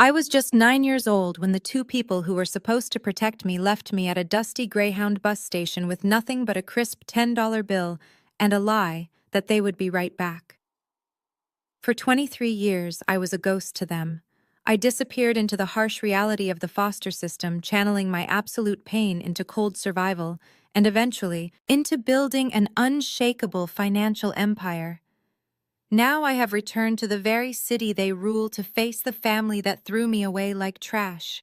I was just 9 years old when the two people who were supposed to protect me left me at a dusty Greyhound bus station with nothing but a crisp $10 bill and a lie that they would be right back. For 23 years, I was a ghost to them. I disappeared into the harsh reality of the foster system, channeling my absolute pain into cold survival, and eventually, into building an unshakable financial empire. Now I have returned to the very city they rule to face the family that threw me away like trash.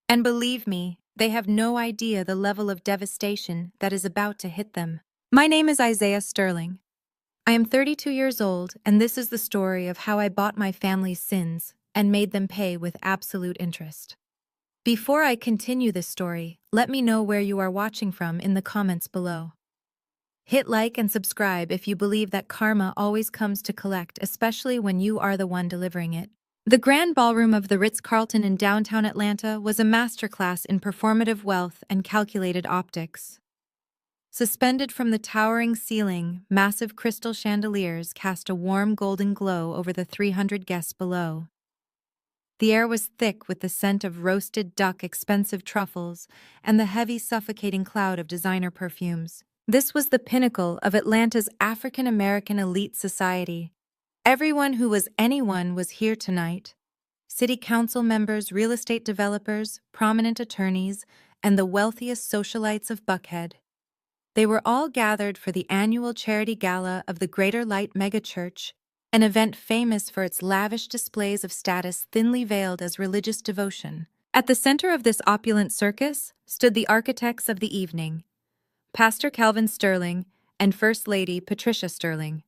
And believe me, they have no idea the level of devastation that is about to hit them. My name is Isaiah Sterling. I am 32 years old, and this is the story of how I bought my family's sins and made them pay with absolute interest. Before I continue this story, let me know where you are watching from in the comments below. Hit like and subscribe if you believe that karma always comes to collect, especially when you are the one delivering it. The Grand Ballroom of the Ritz-Carlton in downtown Atlanta was a masterclass in performative wealth and calculated optics. Suspended from the towering ceiling, massive crystal chandeliers cast a warm golden glow over the 300 guests below. The air was thick with the scent of roasted duck, expensive truffles, and the heavy, suffocating cloud of designer perfumes. This was the pinnacle of Atlanta's African-American elite society. Everyone who was anyone was here tonight. City council members, real estate developers, prominent attorneys, and the wealthiest socialites of Buckhead. They were all gathered for the annual charity gala of the Greater Light Megachurch, an event famous for its lavish displays of status thinly veiled as religious devotion. At the center of this opulent circus stood the architects of the evening, Pastor Calvin Sterling and First Lady Patricia Sterling,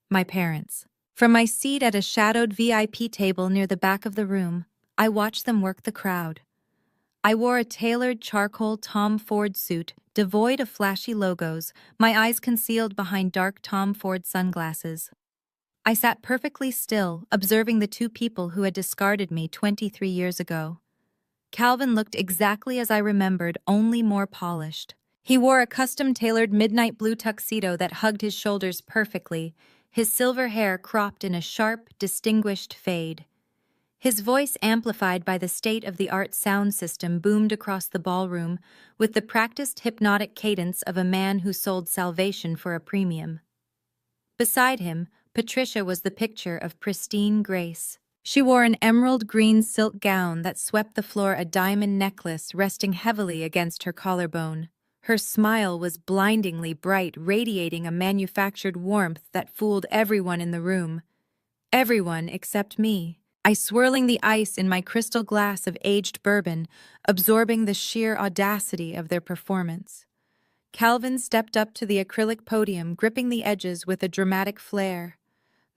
my parents. From my seat at a shadowed VIP table near the back of the room, I watched them work the crowd. I wore a tailored charcoal Tom Ford suit, devoid of flashy logos, my eyes concealed behind dark Tom Ford sunglasses. I sat perfectly still, observing the two people who had discarded me 23 years ago. Calvin looked exactly as I remembered, only more polished. He wore a custom-tailored midnight blue tuxedo that hugged his shoulders perfectly, his silver hair cropped in a sharp, distinguished fade. His voice, amplified by the state-of-the-art sound system, boomed across the ballroom with the practiced hypnotic cadence of a man who sold salvation for a premium. Beside him, Patricia was the picture of pristine grace. She wore an emerald green silk gown that swept the floor, a diamond necklace resting heavily against her collarbone. Her smile was blindingly bright, radiating a manufactured warmth that fooled everyone in the room. Everyone except me. I swirling the ice in my crystal glass of aged bourbon, absorbing the sheer audacity of their performance. Calvin stepped up to the acrylic podium, gripping the edges with a dramatic flair.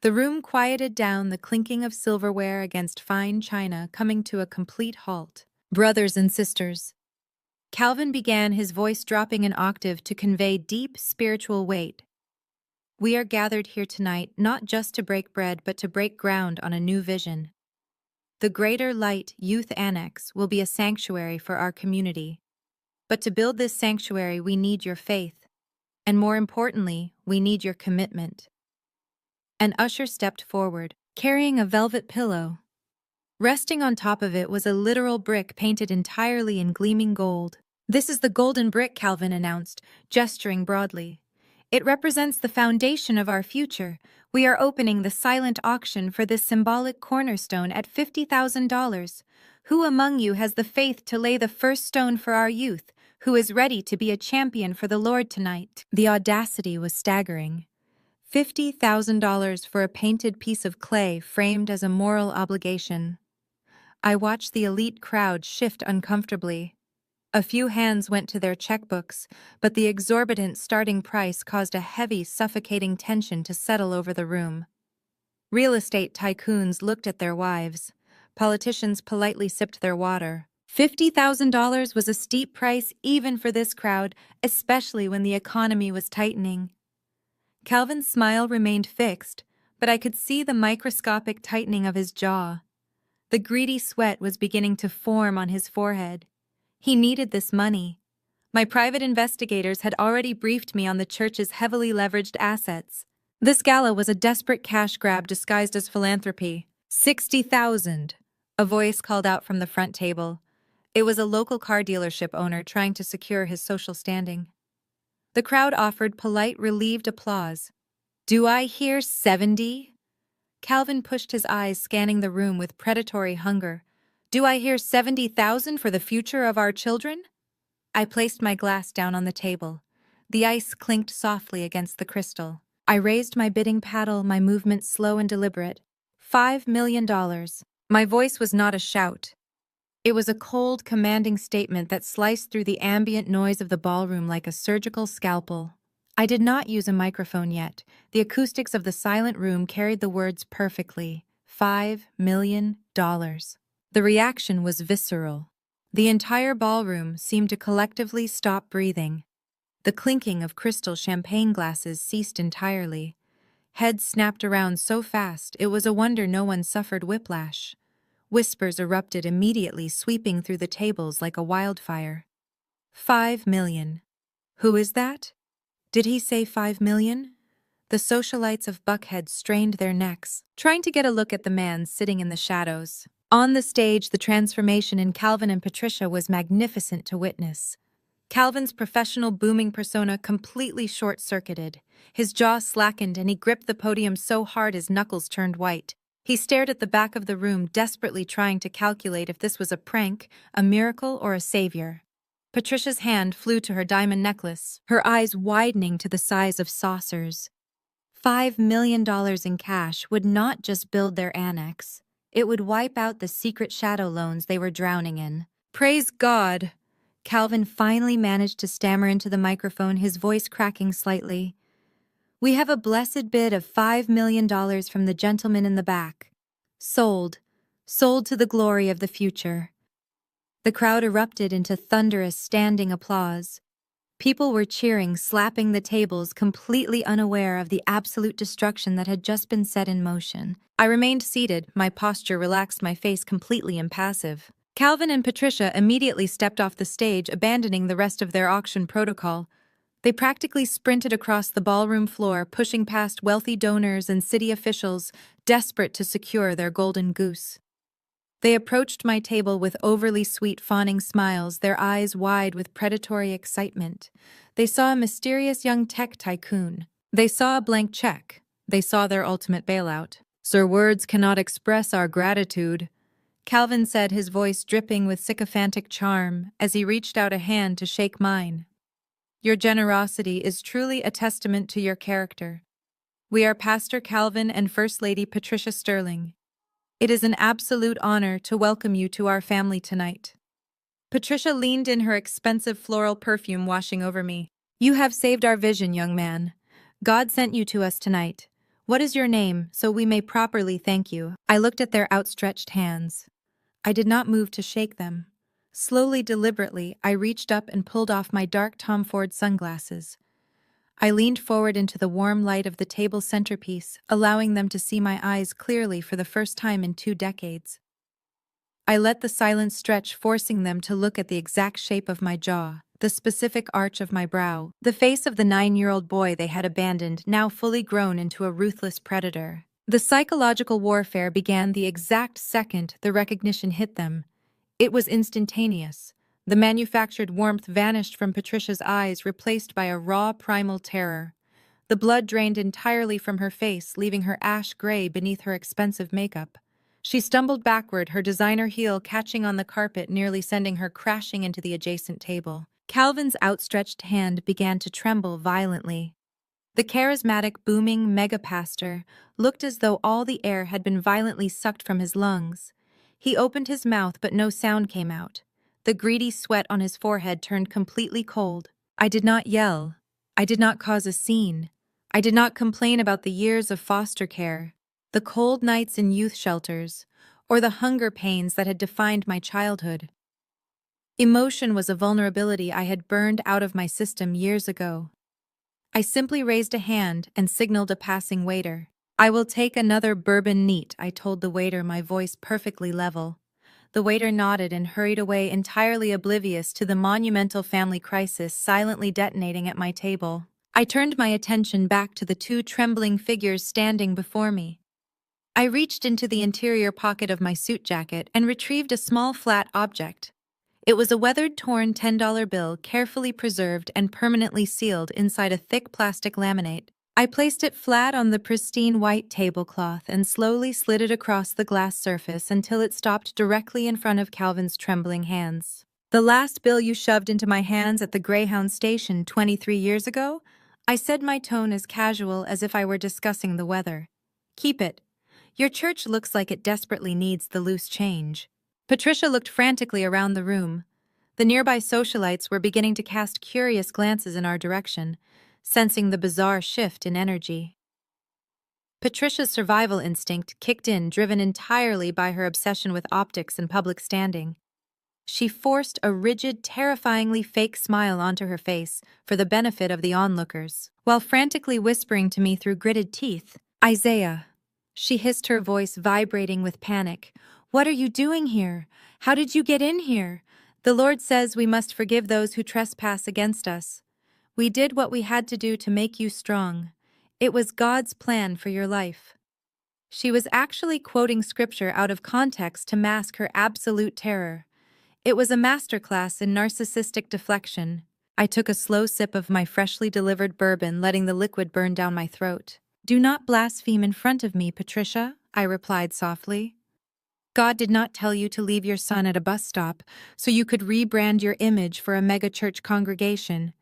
The room quieted down, the clinking of silverware against fine china coming to a complete halt. Brothers and sisters. Calvin began, his voice dropping an octave to convey deep spiritual weight. We are gathered here tonight not just to break bread, but to break ground on a new vision. The Greater Light Youth Annex will be a sanctuary for our community. But to build this sanctuary, we need your faith. And more importantly, we need your commitment. An usher stepped forward, carrying a velvet pillow. Resting on top of it was a literal brick painted entirely in gleaming gold. This is the golden brick, Calvin announced, gesturing broadly. It represents the foundation of our future. We are opening the silent auction for this symbolic cornerstone at $50,000. Who among you has the faith to lay the first stone for our youth? Who is ready to be a champion for the Lord tonight? The audacity was staggering. $50,000 for a painted piece of clay framed as a moral obligation. I watched the elite crowd shift uncomfortably. A few hands went to their checkbooks, but the exorbitant starting price caused a heavy, suffocating tension to settle over the room. Real estate tycoons looked at their wives. Politicians politely sipped their water. $50,000 was a steep price even for this crowd, especially when the economy was tightening. Calvin's smile remained fixed, but I could see the microscopic tightening of his jaw. The greedy sweat was beginning to form on his forehead. He needed this money. My private investigators had already briefed me on the church's heavily leveraged assets. This gala was a desperate cash grab disguised as philanthropy. $60,000. A voice called out from the front table. It was a local car dealership owner trying to secure his social standing. The crowd offered polite, relieved applause. "Do I hear 70? Calvin pushed his eyes, scanning the room with predatory hunger. "Do I hear 70,000 for the future of our children?" I placed my glass down on the table. The ice clinked softly against the crystal. I raised my bidding paddle, my movements slow and deliberate. $5 million. My voice was not a shout. It was a cold, commanding statement that sliced through the ambient noise of the ballroom like a surgical scalpel. I did not use a microphone yet. The acoustics of the silent room carried the words perfectly. $5 million. The reaction was visceral. The entire ballroom seemed to collectively stop breathing. The clinking of crystal champagne glasses ceased entirely. Heads snapped around so fast it was a wonder no one suffered whiplash. Whispers erupted immediately, sweeping through the tables like a wildfire. 5 million. Who is that? Did he say 5 million? The socialites of Buckhead strained their necks, trying to get a look at the man sitting in the shadows. On the stage, the transformation in Calvin and Patricia was magnificent to witness. Calvin's professional booming persona completely short-circuited. His jaw slackened and he gripped the podium so hard his knuckles turned white. He stared at the back of the room, desperately trying to calculate if this was a prank, a miracle, or a savior. Patricia's hand flew to her diamond necklace, her eyes widening to the size of saucers. $5 million in cash would not just build their annex. It would wipe out the secret shadow loans they were drowning in. Praise God! Calvin finally managed to stammer into the microphone, his voice cracking slightly. "We have a blessed bid of $5 million from the gentleman in the back. Sold. Sold to the glory of the future." The crowd erupted into thunderous standing applause. People were cheering, slapping the tables, completely unaware of the absolute destruction that had just been set in motion. I remained seated, my posture relaxed, my face completely impassive. Calvin and Patricia immediately stepped off the stage, abandoning the rest of their auction protocol. They practically sprinted across the ballroom floor, pushing past wealthy donors and city officials, desperate to secure their golden goose. They approached my table with overly sweet, fawning smiles, their eyes wide with predatory excitement. They saw a mysterious young tech tycoon. They saw a blank check. They saw their ultimate bailout. "Sir, words cannot express our gratitude," Calvin said, his voice dripping with sycophantic charm, as he reached out a hand to shake mine. "Your generosity is truly a testament to your character. We are Pastor Calvin and First Lady Patricia Sterling. It is an absolute honor to welcome you to our family tonight." Patricia leaned in, her expensive floral perfume washing over me. "You have saved our vision, young man. God sent you to us tonight. What is your name, so we may properly thank you?" I looked at their outstretched hands. I did not move to shake them. Slowly, deliberately, I reached up and pulled off my dark Tom Ford sunglasses. I leaned forward into the warm light of the table centerpiece, allowing them to see my eyes clearly for the first time in 2 decades. I let the silence stretch, forcing them to look at the exact shape of my jaw, the specific arch of my brow, the face of the 9-year-old boy they had abandoned, now fully grown into a ruthless predator. The psychological warfare began the exact second the recognition hit them. It was instantaneous. The manufactured warmth vanished from Patricia's eyes, replaced by a raw, primal terror. The blood drained entirely from her face, leaving her ash gray beneath her expensive makeup. She stumbled backward, her designer heel catching on the carpet, nearly sending her crashing into the adjacent table. Calvin's outstretched hand began to tremble violently. The charismatic, booming mega-pastor looked as though all the air had been violently sucked from his lungs. He opened his mouth, but no sound came out. The greedy sweat on his forehead turned completely cold. I did not yell. I did not cause a scene. I did not complain about the years of foster care, the cold nights in youth shelters, or the hunger pains that had defined my childhood. Emotion was a vulnerability I had burned out of my system years ago. I simply raised a hand and signaled a passing waiter. "I will take another bourbon neat," I told the waiter, my voice perfectly level. The waiter nodded and hurried away, entirely oblivious to the monumental family crisis silently detonating at my table. I turned my attention back to the 2 trembling figures standing before me. I reached into the interior pocket of my suit jacket and retrieved a small flat object. It was a weathered, torn $10 bill carefully preserved and permanently sealed inside a thick plastic laminate. I placed it flat on the pristine white tablecloth and slowly slid it across the glass surface until it stopped directly in front of Calvin's trembling hands. "The last bill you shoved into my hands at the Greyhound station 23 years ago?" I said, my tone as casual as if I were discussing the weather. "Keep it. Your church looks like it desperately needs the loose change." Patricia looked frantically around the room. The nearby socialites were beginning to cast curious glances in our direction, sensing the bizarre shift in energy. Patricia's survival instinct kicked in, driven entirely by her obsession with optics and public standing. She forced a rigid, terrifyingly fake smile onto her face for the benefit of the onlookers, while frantically whispering to me through gritted teeth, "Isaiah," she hissed, her voice vibrating with panic. "What are you doing here? How did you get in here? The Lord says we must forgive those who trespass against us. We did what we had to do to make you strong. It was God's plan for your life." She was actually quoting scripture out of context to mask her absolute terror. It was a masterclass in narcissistic deflection. I took a slow sip of my freshly delivered bourbon, letting the liquid burn down my throat. "Do not blaspheme in front of me, Patricia," I replied softly. "God did not tell you to leave your son at a bus stop so you could rebrand your image for a megachurch congregation.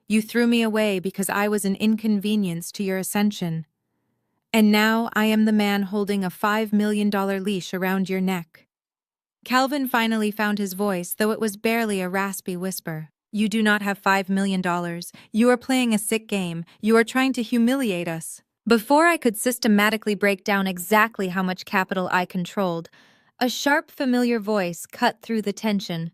You threw me away because I was an inconvenience to your ascension. And now I am the man holding a $5 million leash around your neck." Calvin finally found his voice, though it was barely a raspy whisper. "You do not have $5 million. You are playing a sick game. You are trying to humiliate us." Before I could systematically break down exactly how much capital I controlled, a sharp, familiar voice cut through the tension.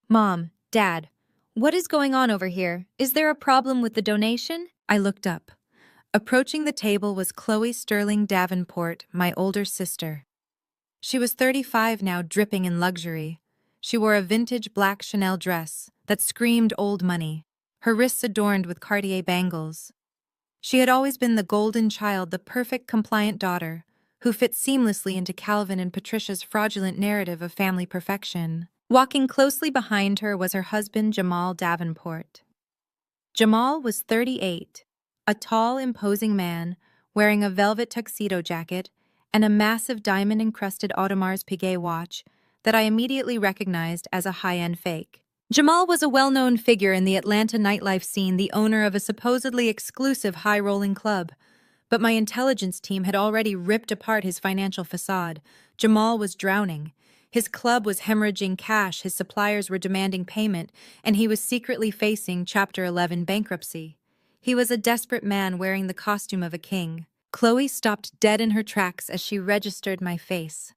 "Mom, Dad, what is going on over here? Is there a problem with the donation?" I looked up. Approaching the table was Chloe Sterling Davenport, my older sister. She was 35 now, dripping in luxury. She wore a vintage black Chanel dress that screamed old money, her wrists adorned with Cartier bangles. She had always been the golden child, the perfect compliant daughter, who fit seamlessly into Calvin and Patricia's fraudulent narrative of family perfection. Walking closely behind her was her husband, Jamal Davenport. Jamal was 38, a tall, imposing man, wearing a velvet tuxedo jacket and a massive diamond-encrusted Audemars Piguet watch that I immediately recognized as a high-end fake. Jamal was a well-known figure in the Atlanta nightlife scene, the owner of a supposedly exclusive high-rolling club. But my intelligence team had already ripped apart his financial facade. Jamal was drowning. His club was hemorrhaging cash, his suppliers were demanding payment, and he was secretly facing Chapter 11 bankruptcy. He was a desperate man wearing the costume of a king. Chloe stopped dead in her tracks as she registered my face.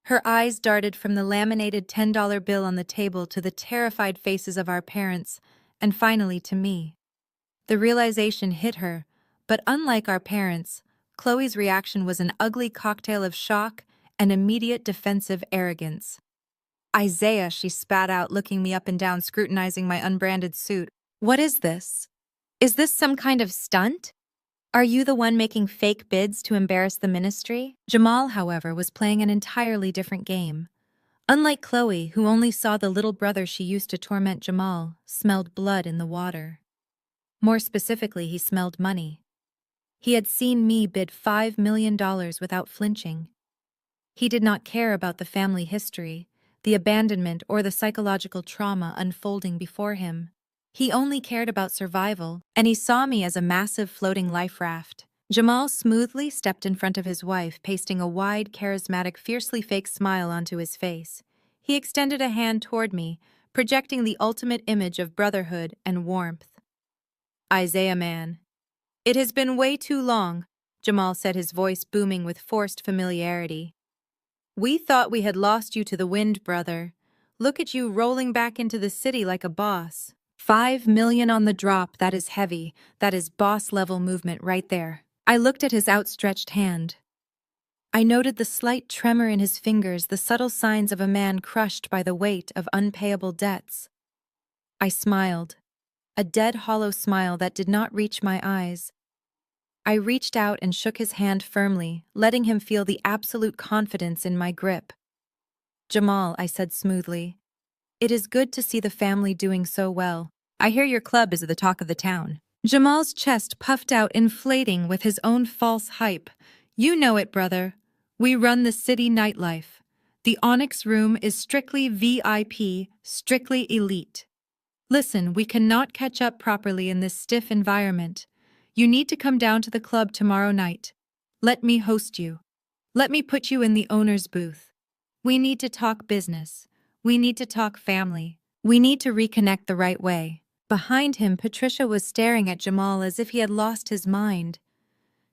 Her eyes darted from the laminated $10 bill on the table to the terrified faces of our parents, and finally to me. The realization hit her, but unlike our parents, Chloe's reaction was an ugly cocktail of shock and immediate defensive arrogance. "Isaiah," she spat out, looking me up and down, scrutinizing my unbranded suit. "What is this? Is this some kind of stunt? Are you the one making fake bids to embarrass the ministry?" Jamal, however, was playing an entirely different game. Unlike Chloe, who only saw the little brother she used to torment, Jamal smelled blood in the water. More specifically, he smelled money. He had seen me bid $5 million without flinching. He did not care about the family history, the abandonment, or the psychological trauma unfolding before him. He only cared about survival, and he saw me as a massive floating life raft. Jamal smoothly stepped in front of his wife, pasting a wide, charismatic, fiercely fake smile onto his face. He extended a hand toward me, projecting the ultimate image of brotherhood and warmth. "Isaiah, man. It has been way too long," Jamal said, his voice booming with forced familiarity. "We thought we had lost you to the wind, brother. Look at you rolling back into the city like a boss. $5 million on the drop, that is heavy. That is boss-level movement right there." I looked at his outstretched hand. I noted the slight tremor in his fingers, the subtle signs of a man crushed by the weight of unpayable debts. I smiled, a dead, hollow smile that did not reach my eyes. I reached out and shook his hand firmly, letting him feel the absolute confidence in my grip. "Jamal," I said smoothly, "it is good to see the family doing so well. I hear your club is the talk of the town." Jamal's chest puffed out, inflating with his own false hype. "You know it, brother. We run the city nightlife. The Onyx Room is strictly VIP, strictly elite. Listen, we cannot catch up properly in this stiff environment. You need to come down to the club tomorrow night. Let me host you. Let me put you in the owner's booth. We need to talk business. We need to talk family. We need to reconnect the right way." Behind him, Patricia was staring at Jamal as if he had lost his mind.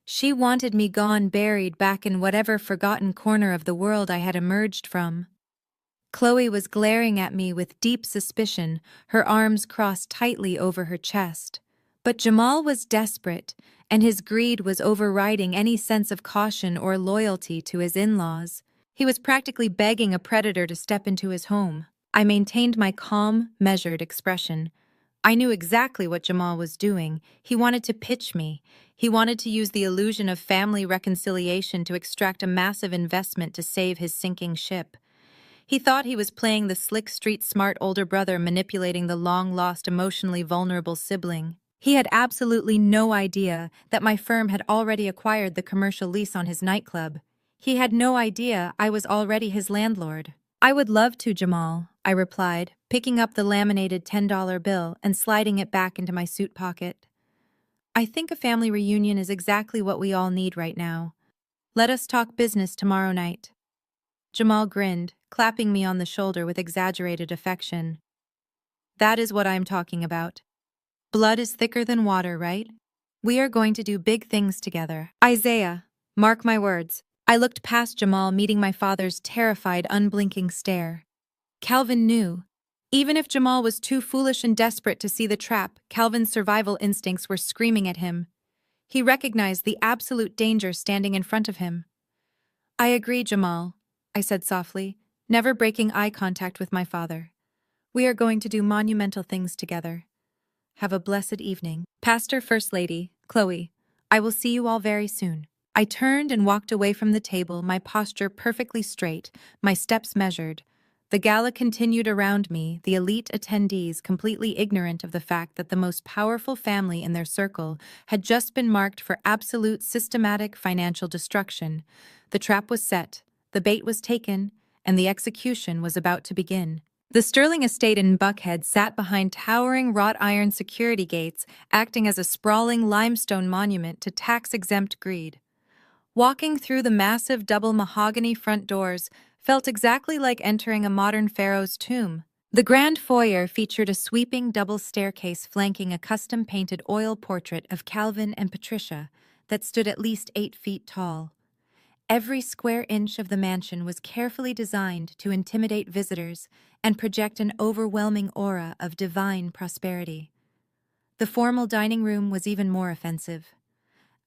She wanted me gone, buried back in whatever forgotten corner of the world I had emerged from. Chloe was glaring at me with deep suspicion, her arms crossed tightly over her chest. But Jamal was desperate, and his greed was overriding any sense of caution or loyalty to his in-laws. He was practically begging a predator to step into his home. I maintained my calm, measured expression. I knew exactly what Jamal was doing. He wanted to pitch me. He wanted to use the illusion of family reconciliation to extract a massive investment to save his sinking ship. He thought he was playing the slick street-smart older brother manipulating the long-lost emotionally vulnerable sibling. He had absolutely no idea that my firm had already acquired the commercial lease on his nightclub. He had no idea I was already his landlord. "I would love to, Jamal," I replied, picking up the laminated $10 bill and sliding it back into my suit pocket. "I think a family reunion is exactly what we all need right now. Let us talk business tomorrow night." Jamal grinned, clapping me on the shoulder with exaggerated affection. "That is what I'm talking about. Blood is thicker than water, right? We are going to do big things together. Isaiah, mark my words." I looked past Jamal, meeting my father's terrified, unblinking stare. Calvin knew. Even if Jamal was too foolish and desperate to see the trap, Calvin's survival instincts were screaming at him. He recognized the absolute danger standing in front of him. "I agree, Jamal," I said softly, never breaking eye contact with my father. "We are going to do monumental things together. Have a blessed evening. Pastor, First Lady, Chloe, I will see you all very soon." I turned and walked away from the table, my posture perfectly straight, my steps measured. The gala continued around me, the elite attendees completely ignorant of the fact that the most powerful family in their circle had just been marked for absolute systematic financial destruction. The trap was set, the bait was taken, and the execution was about to begin. The Sterling estate in Buckhead sat behind towering wrought iron security gates, acting as a sprawling limestone monument to tax-exempt greed. Walking through the massive double mahogany front doors felt exactly like entering a modern pharaoh's tomb. The grand foyer featured a sweeping double staircase flanking a custom-painted oil portrait of Calvin and Patricia that stood at least 8 feet tall. Every square inch of the mansion was carefully designed to intimidate visitors and project an overwhelming aura of divine prosperity. The formal dining room was even more offensive.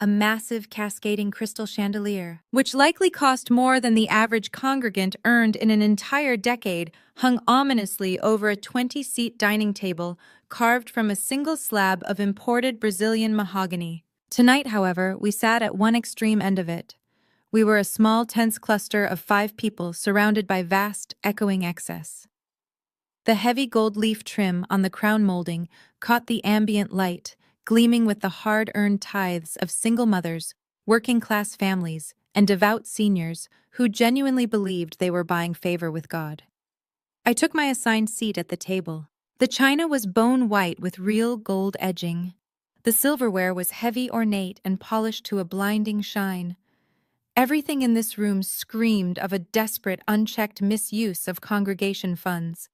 A massive cascading crystal chandelier, which likely cost more than the average congregant earned in an entire decade, hung ominously over a 20-seat dining table carved from a single slab of imported Brazilian mahogany. Tonight, however, we sat at one extreme end of it. We were a small, tense cluster of 5 people surrounded by vast, echoing excess. The heavy gold leaf trim on the crown molding caught the ambient light, gleaming with the hard-earned tithes of single mothers, working-class families, and devout seniors who genuinely believed they were buying favor with God. I took my assigned seat at the table. The china was bone-white with real gold edging. The silverware was heavy, ornate, and polished to a blinding shine. Everything in this room screamed of a desperate, unchecked misuse of congregation funds.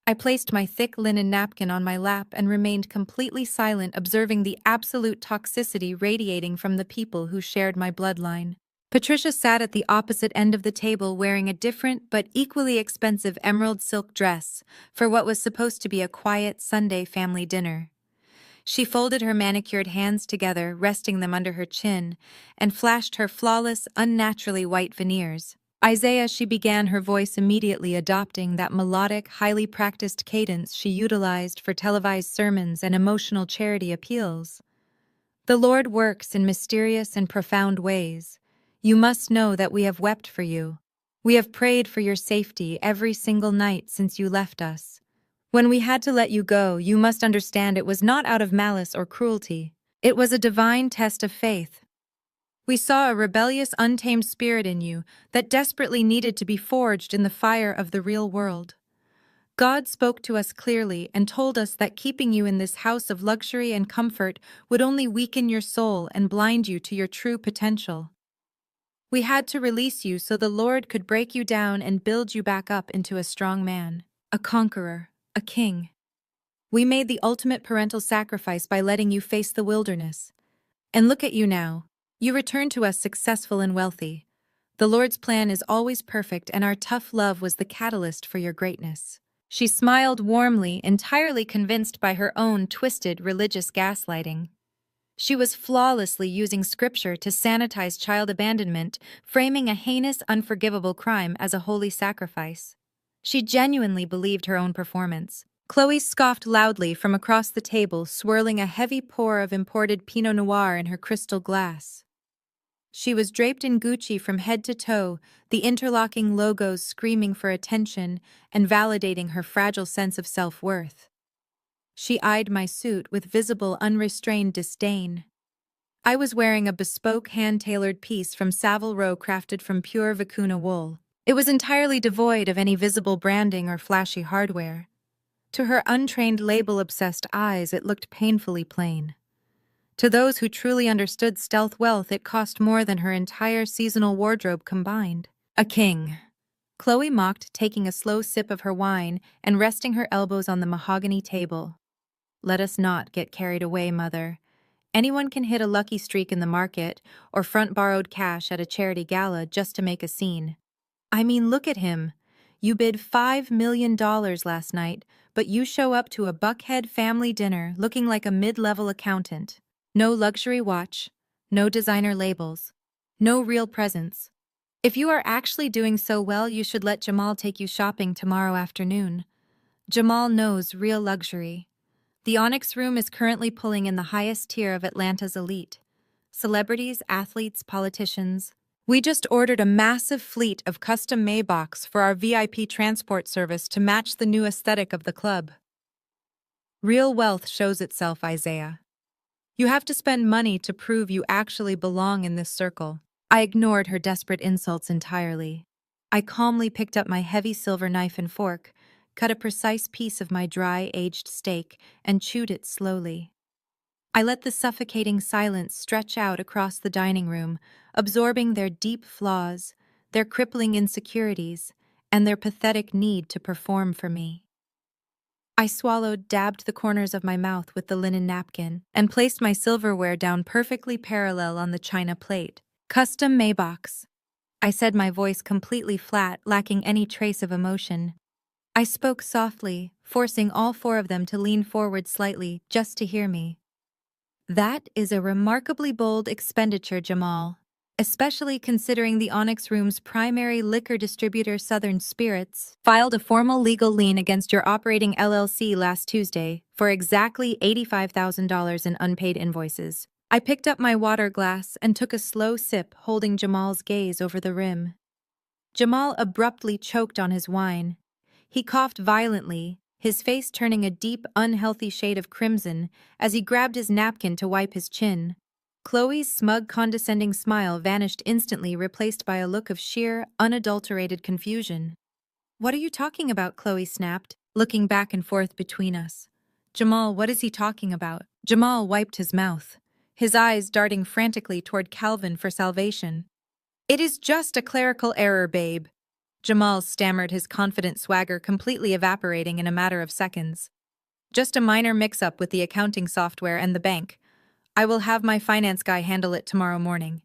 I placed my thick linen napkin on my lap and remained completely silent, observing the absolute toxicity radiating from the people who shared my bloodline. Patricia sat at the opposite end of the table wearing a different but equally expensive emerald silk dress for what was supposed to be a quiet Sunday family dinner. She folded her manicured hands together, resting them under her chin, and flashed her flawless, unnaturally white veneers. "Isaiah," she began, her voice immediately adopting that melodic, highly practiced cadence she utilized for televised sermons and emotional charity appeals. The Lord works in mysterious and profound ways. You must know that we have wept for you. We have prayed for your safety every single night since you left us. When we had to let you go, you must understand it was not out of malice or cruelty. It was a divine test of faith. We saw a rebellious, untamed spirit in you that desperately needed to be forged in the fire of the real world. God spoke to us clearly and told us that keeping you in this house of luxury and comfort would only weaken your soul and blind you to your true potential. We had to release you so the Lord could break you down and build you back up into a strong man, a conqueror, a king. We made the ultimate parental sacrifice by letting you face the wilderness. And look at you now. You return to us successful and wealthy. The Lord's plan is always perfect, and our tough love was the catalyst for your greatness. She smiled warmly, entirely convinced by her own twisted religious gaslighting. She was flawlessly using scripture to sanitize child abandonment, framing a heinous, unforgivable crime as a holy sacrifice. She genuinely believed her own performance. Chloe scoffed loudly from across the table, swirling a heavy pour of imported Pinot Noir in her crystal glass. She was draped in Gucci from head to toe, the interlocking logos screaming for attention and validating her fragile sense of self-worth. She eyed my suit with visible, unrestrained disdain. I was wearing a bespoke, hand-tailored piece from Savile Row crafted from pure vicuna wool. It was entirely devoid of any visible branding or flashy hardware. To her untrained, label-obsessed eyes, it looked painfully plain. To those who truly understood stealth wealth, it cost more than her entire seasonal wardrobe combined. A king. Chloe mocked, taking a slow sip of her wine and resting her elbows on the mahogany table. Let us not get carried away, Mother. Anyone can hit a lucky streak in the market or front borrowed cash at a charity gala just to make a scene. I mean, look at him. You bid $5 million last night, but you show up to a Buckhead family dinner looking like a mid-level accountant. No luxury watch, no designer labels, no real presence. If you are actually doing so well, you should let Jamal take you shopping tomorrow afternoon. Jamal knows real luxury. The Onyx Room is currently pulling in the highest tier of Atlanta's elite. Celebrities, athletes, politicians. We just ordered a massive fleet of custom Maybachs for our VIP transport service to match the new aesthetic of the club. Real wealth shows itself, Isaiah. You have to spend money to prove you actually belong in this circle. I ignored her desperate insults entirely. I calmly picked up my heavy silver knife and fork, cut a precise piece of my dry, aged steak, and chewed it slowly. I let the suffocating silence stretch out across the dining room, absorbing their deep flaws, their crippling insecurities, and their pathetic need to perform for me. I swallowed, dabbed the corners of my mouth with the linen napkin, and placed my silverware down perfectly parallel on the china plate. Custom Maybachs. I said, my voice completely flat, lacking any trace of emotion. I spoke softly, forcing all four of them to lean forward slightly just to hear me. That is a remarkably bold expenditure, Jamal, especially considering the Onyx Room's primary liquor distributor, Southern Spirits, filed a formal legal lien against your operating LLC last Tuesday for exactly $85,000 in unpaid invoices. I picked up my water glass and took a slow sip, holding Jamal's gaze over the rim. Jamal abruptly choked on his wine. He coughed violently, his face turning a deep, unhealthy shade of crimson as he grabbed his napkin to wipe his chin. Chloe's smug, condescending smile vanished instantly, replaced by a look of sheer, unadulterated confusion. What are you talking about? Chloe snapped, looking back and forth between us. Jamal, what is he talking about? Jamal wiped his mouth, his eyes darting frantically toward Calvin for salvation. It is just a clerical error, babe. Jamal stammered, his confident swagger completely evaporating in a matter of seconds. Just a minor mix-up with the accounting software and the bank. I will have my finance guy handle it tomorrow morning.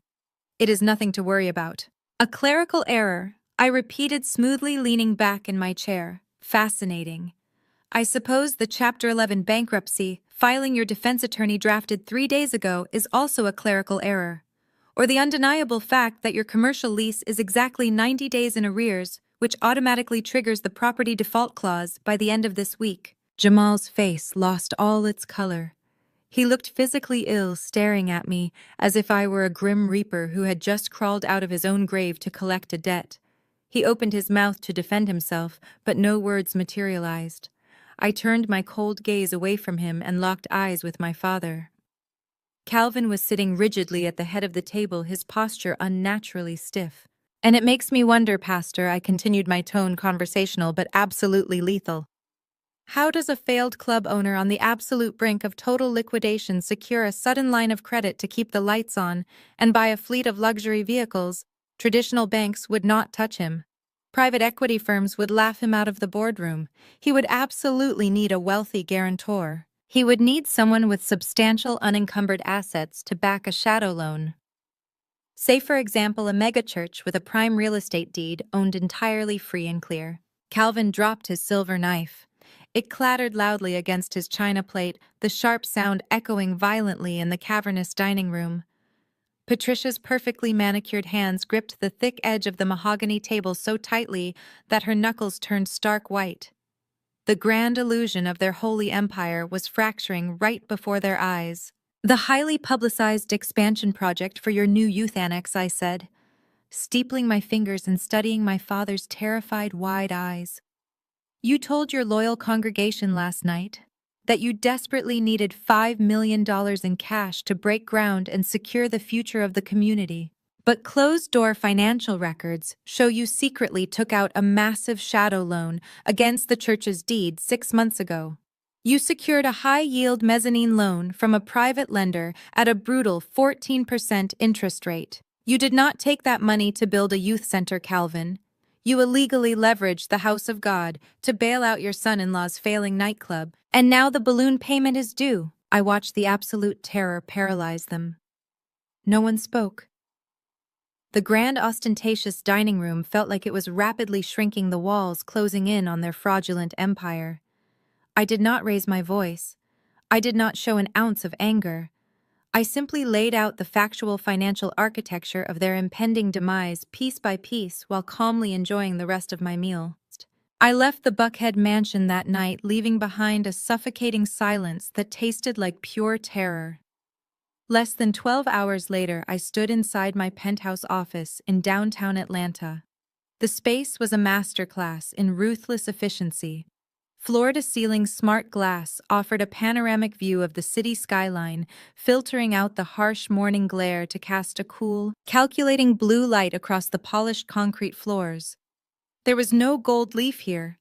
It is nothing to worry about. A clerical error, I repeated smoothly, leaning back in my chair. Fascinating. I suppose the Chapter 11 bankruptcy filing your defense attorney drafted 3 days ago is also a clerical error. Or the undeniable fact that your commercial lease is exactly 90 days in arrears, which automatically triggers the property default clause by the end of this week. Jamal's face lost all its color. He looked physically ill, staring at me, as if I were a grim reaper who had just crawled out of his own grave to collect a debt. He opened his mouth to defend himself, but no words materialized. I turned my cold gaze away from him and locked eyes with my father. Calvin was sitting rigidly at the head of the table, his posture unnaturally stiff. "And it makes me wonder, Pastor," I continued, my tone conversational but absolutely lethal. "How does a failed club owner on the absolute brink of total liquidation secure a sudden line of credit to keep the lights on and buy a fleet of luxury vehicles? Traditional banks would not touch him. Private equity firms would laugh him out of the boardroom. He would absolutely need a wealthy guarantor. He would need someone with substantial unencumbered assets to back a shadow loan. Say, for example, a megachurch with a prime real estate deed owned entirely free and clear." Calvin dropped his silver knife. It clattered loudly against his china plate, the sharp sound echoing violently in the cavernous dining room. Patricia's perfectly manicured hands gripped the thick edge of the mahogany table so tightly that her knuckles turned stark white. The grand illusion of their holy empire was fracturing right before their eyes. "The highly publicized expansion project for your new youth annex," I said, steepling my fingers and studying my father's terrified, wide eyes. "You told your loyal congregation last night that you desperately needed $5 million in cash to break ground and secure the future of the community. But closed-door financial records show you secretly took out a massive shadow loan against the church's deed 6 months ago. You secured a high-yield mezzanine loan from a private lender at a brutal 14% interest rate. You did not take that money to build a youth center, Calvin. You illegally leveraged the house of God to bail out your son-in-law's failing nightclub, and now the balloon payment is due." I watched the absolute terror paralyze them. No one spoke. The grand, ostentatious dining room felt like it was rapidly shrinking, the walls closing in on their fraudulent empire. I did not raise my voice. I did not show an ounce of anger. I simply laid out the factual financial architecture of their impending demise piece by piece while calmly enjoying the rest of my meal. I left the Buckhead mansion that night, leaving behind a suffocating silence that tasted like pure terror. Less than 12 hours later, I stood inside my penthouse office in downtown Atlanta. The space was a masterclass in ruthless efficiency. Floor-to-ceiling smart glass offered a panoramic view of the city skyline, filtering out the harsh morning glare to cast a cool, calculating blue light across the polished concrete floors. There was no gold leaf here,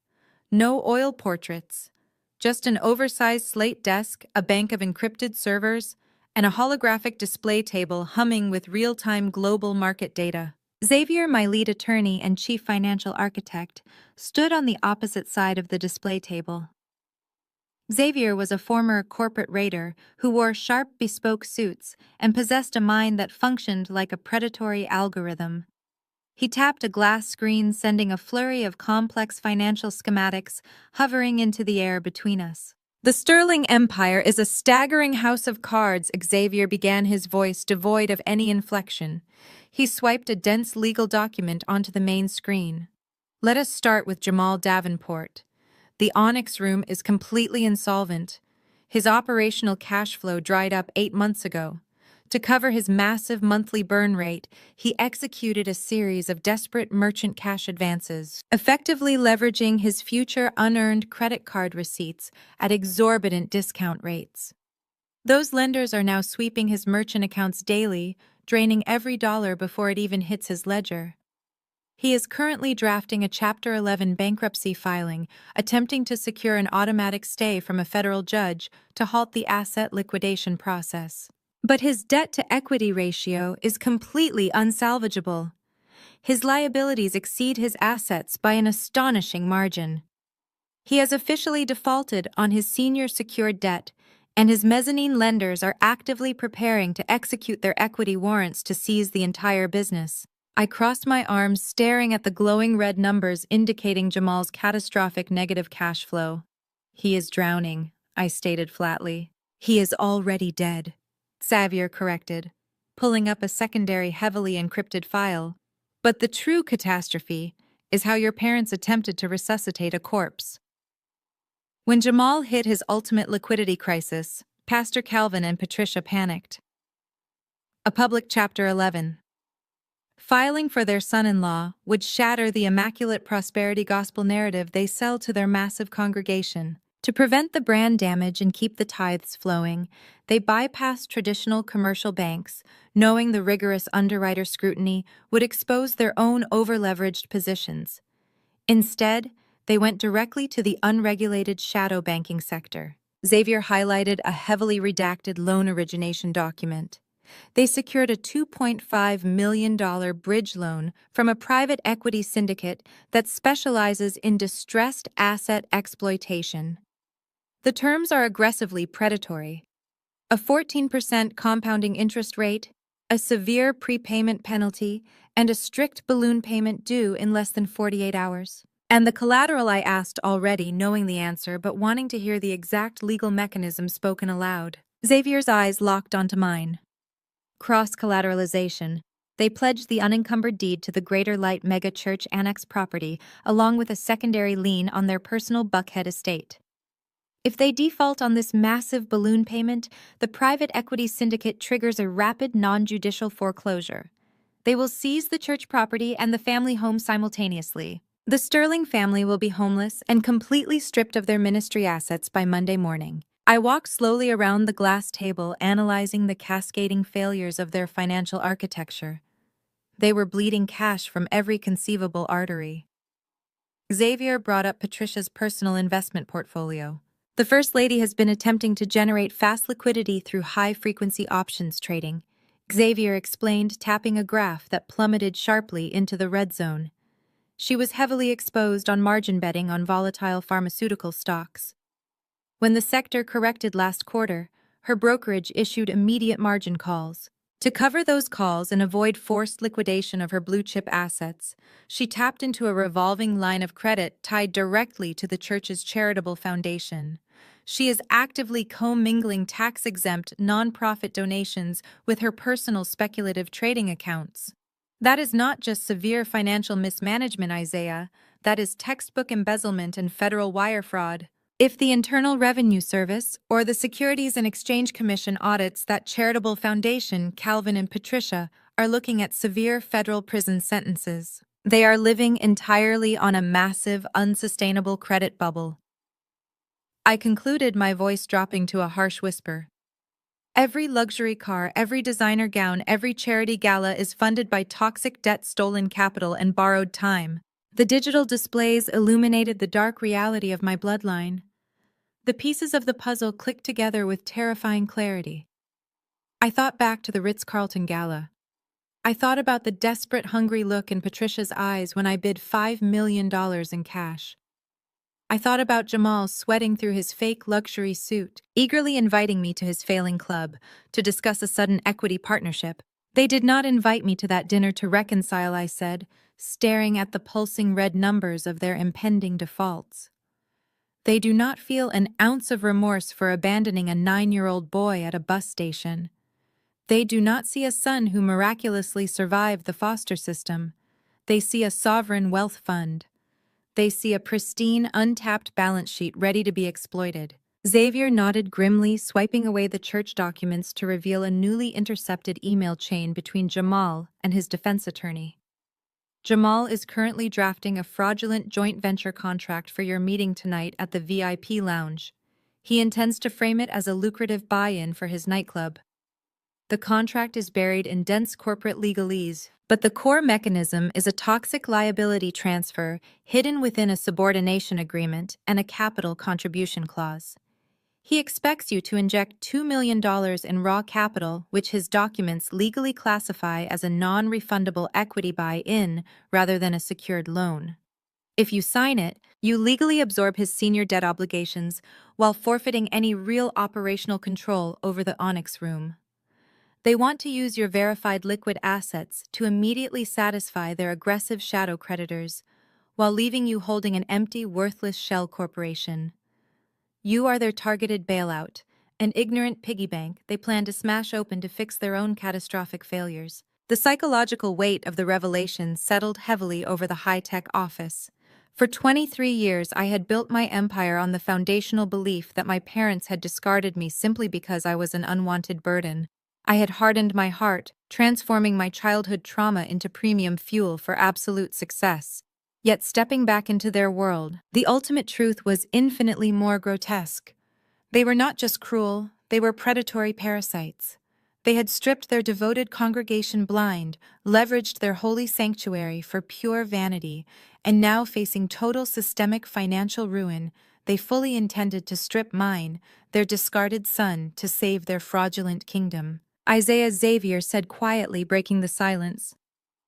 no oil portraits, just an oversized slate desk, a bank of encrypted servers, and a holographic display table humming with real-time global market data. Xavier, my lead attorney and chief financial architect, stood on the opposite side of the display table. Xavier was a former corporate raider who wore sharp, bespoke suits and possessed a mind that functioned like a predatory algorithm. He tapped a glass screen, sending a flurry of complex financial schematics hovering into the air between us. "The Sterling Empire is a staggering house of cards," Xavier began, his voice devoid of any inflection. He swiped a dense legal document onto the main screen. "Let us start with Jamal Davenport. The Onyx Room is completely insolvent. His operational cash flow dried up 8 months ago. To cover his massive monthly burn rate, he executed a series of desperate merchant cash advances, effectively leveraging his future unearned credit card receipts at exorbitant discount rates. Those lenders are now sweeping his merchant accounts daily, draining every dollar before it even hits his ledger. He is currently drafting a Chapter 11 bankruptcy filing, attempting to secure an automatic stay from a federal judge to halt the asset liquidation process. But his debt-to-equity ratio is completely unsalvageable. His liabilities exceed his assets by an astonishing margin. He has officially defaulted on his senior secured debt, and his mezzanine lenders are actively preparing to execute their equity warrants to seize the entire business." I crossed my arms, staring at the glowing red numbers indicating Jamal's catastrophic negative cash flow. "He is drowning," I stated flatly. "He is already dead," Xavier corrected, pulling up a secondary heavily encrypted file. "But the true catastrophe is how your parents attempted to resuscitate a corpse." When Jamal hit his ultimate liquidity crisis, Pastor Calvin and Patricia panicked. A public chapter 11. Filing for their son-in-law would shatter the immaculate prosperity gospel narrative they sell to their massive congregation. To prevent the brand damage and keep the tithes flowing, they bypassed traditional commercial banks, knowing the rigorous underwriter scrutiny would expose their own over-leveraged positions. Instead, they went directly to the unregulated shadow banking sector. Xavier highlighted a heavily redacted loan origination document. They secured a $2.5 million bridge loan from a private equity syndicate that specializes in distressed asset exploitation. The terms are aggressively predatory. A 14% compounding interest rate, a severe prepayment penalty, and a strict balloon payment due in less than 48 hours. And the collateral I asked already, knowing the answer but wanting to hear the exact legal mechanism spoken aloud. Xavier's eyes locked onto mine. Cross-collateralization. They pledged the unencumbered deed to the Greater Light Mega Church Annex property, along with a secondary lien on their personal Buckhead estate. If they default on this massive balloon payment, the private equity syndicate triggers a rapid non-judicial foreclosure. They will seize the church property and the family home simultaneously. The Sterling family will be homeless and completely stripped of their ministry assets by Monday morning. I walked slowly around the glass table, analyzing the cascading failures of their financial architecture. They were bleeding cash from every conceivable artery. Xavier brought up Patricia's personal investment portfolio. The First Lady has been attempting to generate fast liquidity through high-frequency options trading, Xavier explained, tapping a graph that plummeted sharply into the red zone. She was heavily exposed on margin betting on volatile pharmaceutical stocks. When the sector corrected last quarter, her brokerage issued immediate margin calls. To cover those calls and avoid forced liquidation of her blue-chip assets, she tapped into a revolving line of credit tied directly to the church's charitable foundation. She is actively commingling tax-exempt, non-profit donations with her personal speculative trading accounts. That is not just severe financial mismanagement, Isaiah. That is textbook embezzlement and federal wire fraud. If the Internal Revenue Service or the Securities and Exchange Commission audits that charitable foundation, Calvin and Patricia are looking at severe federal prison sentences. They are living entirely on a massive, unsustainable credit bubble. I concluded, my voice dropping to a harsh whisper. Every luxury car, every designer gown, every charity gala is funded by toxic debt, stolen capital, and borrowed time. The digital displays illuminated the dark reality of my bloodline. The pieces of the puzzle clicked together with terrifying clarity. I thought back to the Ritz-Carlton gala. I thought about the desperate, hungry look in Patricia's eyes when I bid $5 million in cash. I thought about Jamal sweating through his fake luxury suit, eagerly inviting me to his failing club to discuss a sudden equity partnership. They did not invite me to that dinner to reconcile, I said, staring at the pulsing red numbers of their impending defaults. They do not feel an ounce of remorse for abandoning a 9-year-old boy at a bus station. They do not see a son who miraculously survived the foster system. They see a sovereign wealth fund. They see a pristine, untapped balance sheet ready to be exploited. Xavier nodded grimly, swiping away the church documents to reveal a newly intercepted email chain between Jamal and his defense attorney. Jamal is currently drafting a fraudulent joint venture contract for your meeting tonight at the VIP lounge. He intends to frame it as a lucrative buy-in for his nightclub. The contract is buried in dense corporate legalese, but the core mechanism is a toxic liability transfer hidden within a subordination agreement and a capital contribution clause. He expects you to inject $2 million in raw capital, which his documents legally classify as a non-refundable equity buy-in rather than a secured loan. If you sign it, you legally absorb his senior debt obligations while forfeiting any real operational control over the Onyx Room. They want to use your verified liquid assets to immediately satisfy their aggressive shadow creditors, while leaving you holding an empty, worthless shell corporation. You are their targeted bailout, an ignorant piggy bank they plan to smash open to fix their own catastrophic failures. The psychological weight of the revelation settled heavily over the high-tech office. For 23 years, I had built my empire on the foundational belief that my parents had discarded me simply because I was an unwanted burden. I had hardened my heart, transforming my childhood trauma into premium fuel for absolute success. Yet stepping back into their world, the ultimate truth was infinitely more grotesque. They were not just cruel, they were predatory parasites. They had stripped their devoted congregation blind, leveraged their holy sanctuary for pure vanity, and now facing total systemic financial ruin, they fully intended to strip mine, their discarded son, to save their fraudulent kingdom. Isaiah Xavier said quietly, breaking the silence.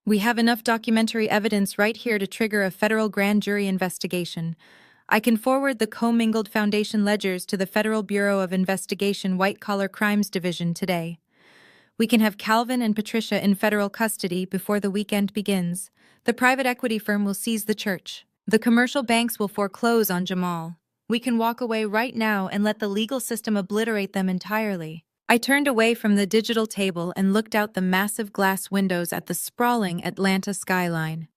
We have enough documentary evidence right here to trigger a federal grand jury investigation. I can forward the commingled foundation ledgers to the Federal Bureau of Investigation White-Collar Crimes Division today. We can have Calvin and Patricia in federal custody before the weekend begins. The private equity firm will seize the church. The commercial banks will foreclose on Jamal. We can walk away right now and let the legal system obliterate them entirely. I turned away from the digital table and looked out the massive glass windows at the sprawling Atlanta skyline.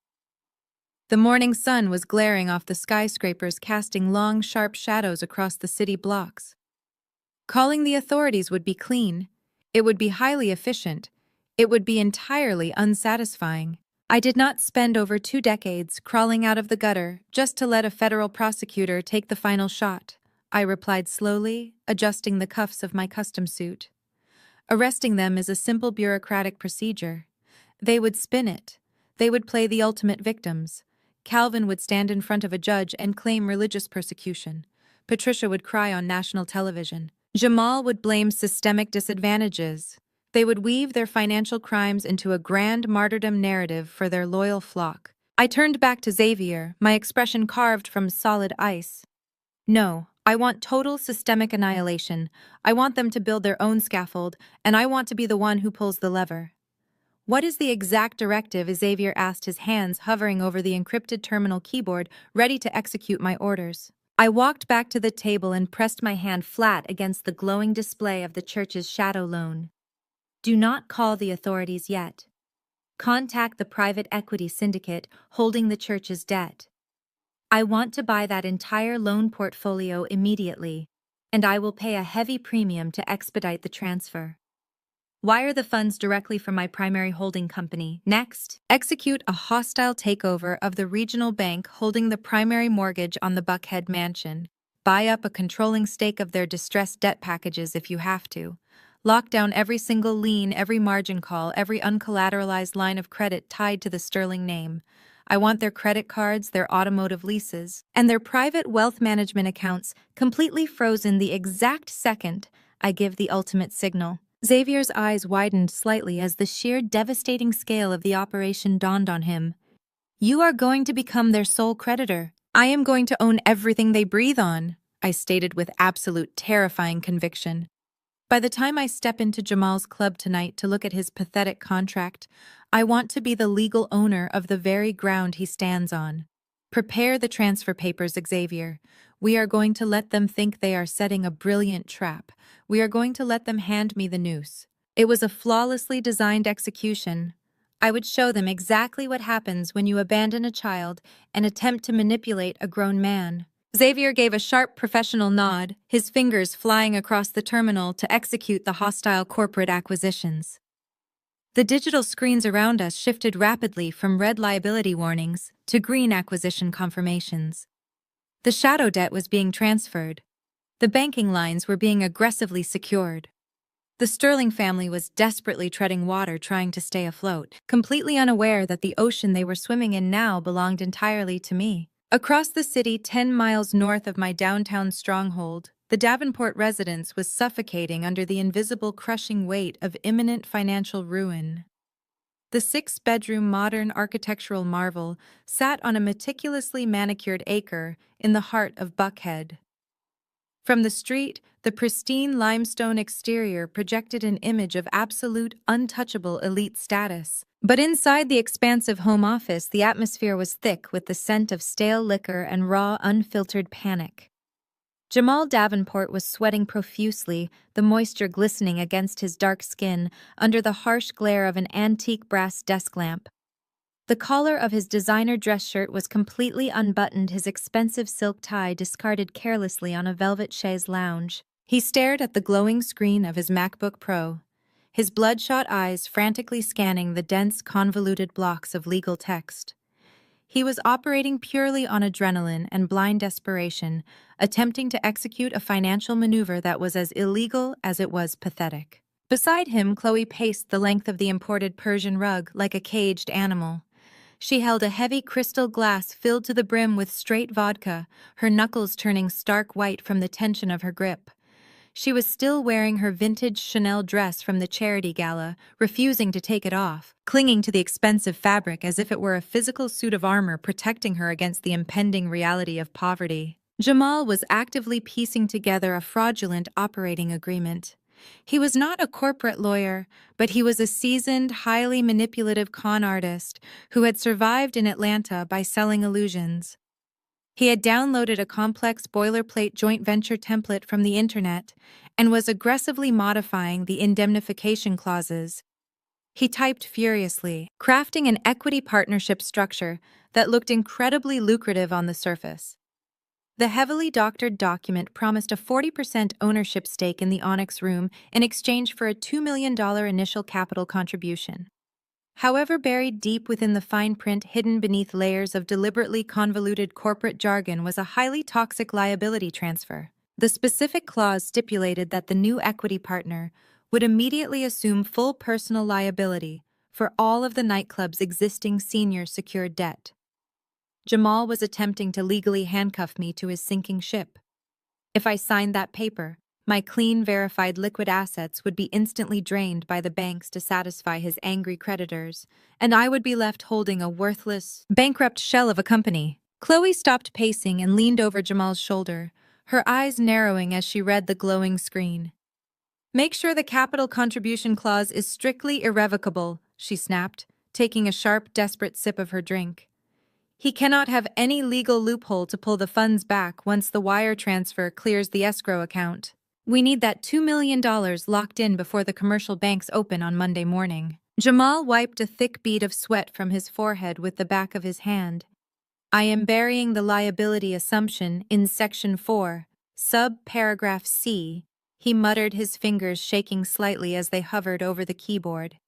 The morning sun was glaring off the skyscrapers, casting long, sharp shadows across the city blocks. Calling the authorities would be clean. It would be highly efficient. It would be entirely unsatisfying. I did not spend over 2 decades crawling out of the gutter just to let a federal prosecutor take the final shot, I replied slowly, adjusting the cuffs of my custom suit. Arresting them is a simple bureaucratic procedure. They would spin it. They would play the ultimate victims. Calvin would stand in front of a judge and claim religious persecution. Patricia would cry on national television. Jamal would blame systemic disadvantages. They would weave their financial crimes into a grand martyrdom narrative for their loyal flock. I turned back to Xavier, my expression carved from solid ice. No, I want total systemic annihilation. I want them to build their own scaffold, and I want to be the one who pulls the lever. What is the exact directive? Xavier asked, his hands hovering over the encrypted terminal keyboard, ready to execute my orders. I walked back to the table and pressed my hand flat against the glowing display of the church's shadow loan. Do not call the authorities yet. Contact the private equity syndicate holding the church's debt. I want to buy that entire loan portfolio immediately, and I will pay a heavy premium to expedite the transfer. Wire the funds directly from my primary holding company. Next, execute a hostile takeover of the regional bank holding the primary mortgage on the Buckhead mansion. Buy up a controlling stake of their distressed debt packages if you have to. Lock down every single lien, every margin call, every uncollateralized line of credit tied to the Sterling name. I want their credit cards, their automotive leases, and their private wealth management accounts completely frozen the exact second I give the ultimate signal. Xavier's eyes widened slightly as the sheer devastating scale of the operation dawned on him. You are going to become their sole creditor. I am going to own everything they breathe on, I stated with absolute terrifying conviction. By the time I step into Jamal's club tonight to look at his pathetic contract, I want to be the legal owner of the very ground he stands on. Prepare the transfer papers, Xavier. We are going to let them think they are setting a brilliant trap. We are going to let them hand me the noose. It was a flawlessly designed execution. I would show them exactly what happens when you abandon a child and attempt to manipulate a grown man. Xavier gave a sharp professional nod, his fingers flying across the terminal to execute the hostile corporate acquisitions. The digital screens around us shifted rapidly from red liability warnings to green acquisition confirmations. The shadow debt was being transferred. The banking lines were being aggressively secured. The Sterling family was desperately treading water trying to stay afloat, completely unaware that the ocean they were swimming in now belonged entirely to me. Across the city 10 miles north of my downtown stronghold, the Davenport residence was suffocating under the invisible crushing weight of imminent financial ruin. The 6-bedroom modern architectural marvel sat on a meticulously manicured acre in the heart of Buckhead. From the street, the pristine limestone exterior projected an image of absolute, untouchable elite status. But inside the expansive home office, the atmosphere was thick with the scent of stale liquor and raw, unfiltered panic. Jamal Davenport was sweating profusely, the moisture glistening against his dark skin under the harsh glare of an antique brass desk lamp. The collar of his designer dress shirt was completely unbuttoned, his expensive silk tie discarded carelessly on a velvet chaise lounge. He stared at the glowing screen of his MacBook Pro, his bloodshot eyes frantically scanning the dense, convoluted blocks of legal text. He was operating purely on adrenaline and blind desperation, attempting to execute a financial maneuver that was as illegal as it was pathetic. Beside him, Chloe paced the length of the imported Persian rug like a caged animal. She held a heavy crystal glass filled to the brim with straight vodka, her knuckles turning stark white from the tension of her grip. She was still wearing her vintage Chanel dress from the charity gala, refusing to take it off, clinging to the expensive fabric as if it were a physical suit of armor protecting her against the impending reality of poverty. Jamal was actively piecing together a fraudulent operating agreement. He was not a corporate lawyer, but he was a seasoned, highly manipulative con artist who had survived in Atlanta by selling illusions. He had downloaded a complex boilerplate joint venture template from the internet and was aggressively modifying the indemnification clauses. He typed furiously, crafting an equity partnership structure that looked incredibly lucrative on the surface. The heavily doctored document promised a 40% ownership stake in the Onyx Room in exchange for a $2 million initial capital contribution. However, buried deep within the fine print hidden beneath layers of deliberately convoluted corporate jargon was a highly toxic liability transfer. The specific clause stipulated that the new equity partner would immediately assume full personal liability for all of the nightclub's existing senior secured debt. Jamal was attempting to legally handcuff me to his sinking ship. If I signed that paper, my clean, verified liquid assets would be instantly drained by the banks to satisfy his angry creditors, and I would be left holding a worthless, bankrupt shell of a company. Chloe stopped pacing and leaned over Jamal's shoulder, her eyes narrowing as she read the glowing screen. "Make sure the capital contribution clause is strictly irrevocable," she snapped, taking a sharp, desperate sip of her drink. "He cannot have any legal loophole to pull the funds back once the wire transfer clears the escrow account. We need that $2 million locked in before the commercial banks open on Monday morning." Jamal wiped a thick bead of sweat from his forehead with the back of his hand. "I am burying the liability assumption in Section 4, sub-paragraph C," he muttered, his fingers shaking slightly as they hovered over the keyboard.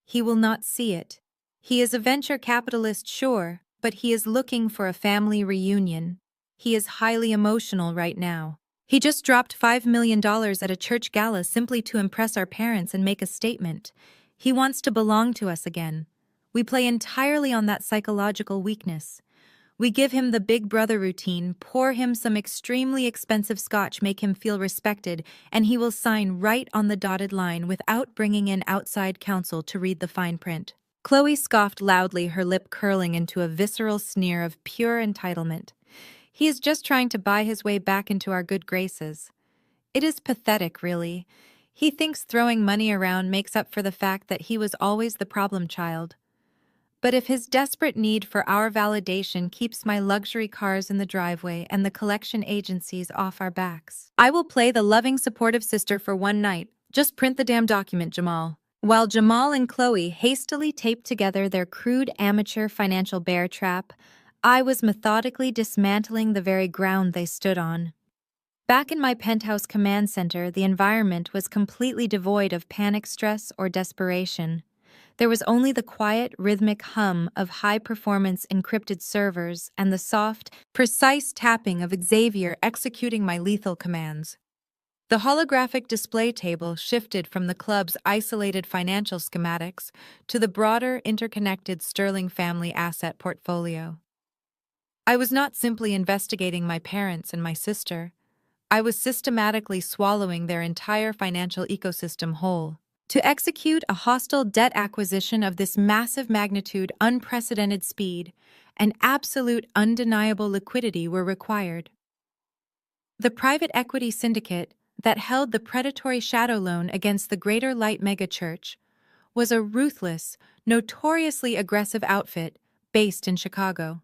"He will not see it. He is a venture capitalist, sure, but he is looking for a family reunion. He is highly emotional right now. He just dropped $5 million at a church gala simply to impress our parents and make a statement. He wants to belong to us again. We play entirely on that psychological weakness. We give him the big brother routine, pour him some extremely expensive scotch, make him feel respected, and he will sign right on the dotted line without bringing in outside counsel to read the fine print." Chloe scoffed loudly, her lip curling into a visceral sneer of pure entitlement. "He is just trying to buy his way back into our good graces. It is pathetic, really. He thinks throwing money around makes up for the fact that he was always the problem child. But if his desperate need for our validation keeps my luxury cars in the driveway and the collection agencies off our backs, I will play the loving, supportive sister for one night. Just print the damn document, Jamal." While Jamal and Chloe hastily taped together their crude amateur financial bear trap, I was methodically dismantling the very ground they stood on. Back in my penthouse command center, the environment was completely devoid of panic stress or desperation. There was only the quiet, rhythmic hum of high-performance encrypted servers and the soft, precise tapping of Xavier executing my lethal commands. The holographic display table shifted from the club's isolated financial schematics to the broader, interconnected Sterling family asset portfolio. I was not simply investigating my parents and my sister. I was systematically swallowing their entire financial ecosystem whole. To execute a hostile debt acquisition of this massive magnitude, unprecedented speed, and absolute undeniable liquidity were required. The private equity syndicate that held the predatory shadow loan against the Greater Light megachurch was a ruthless, notoriously aggressive outfit based in Chicago.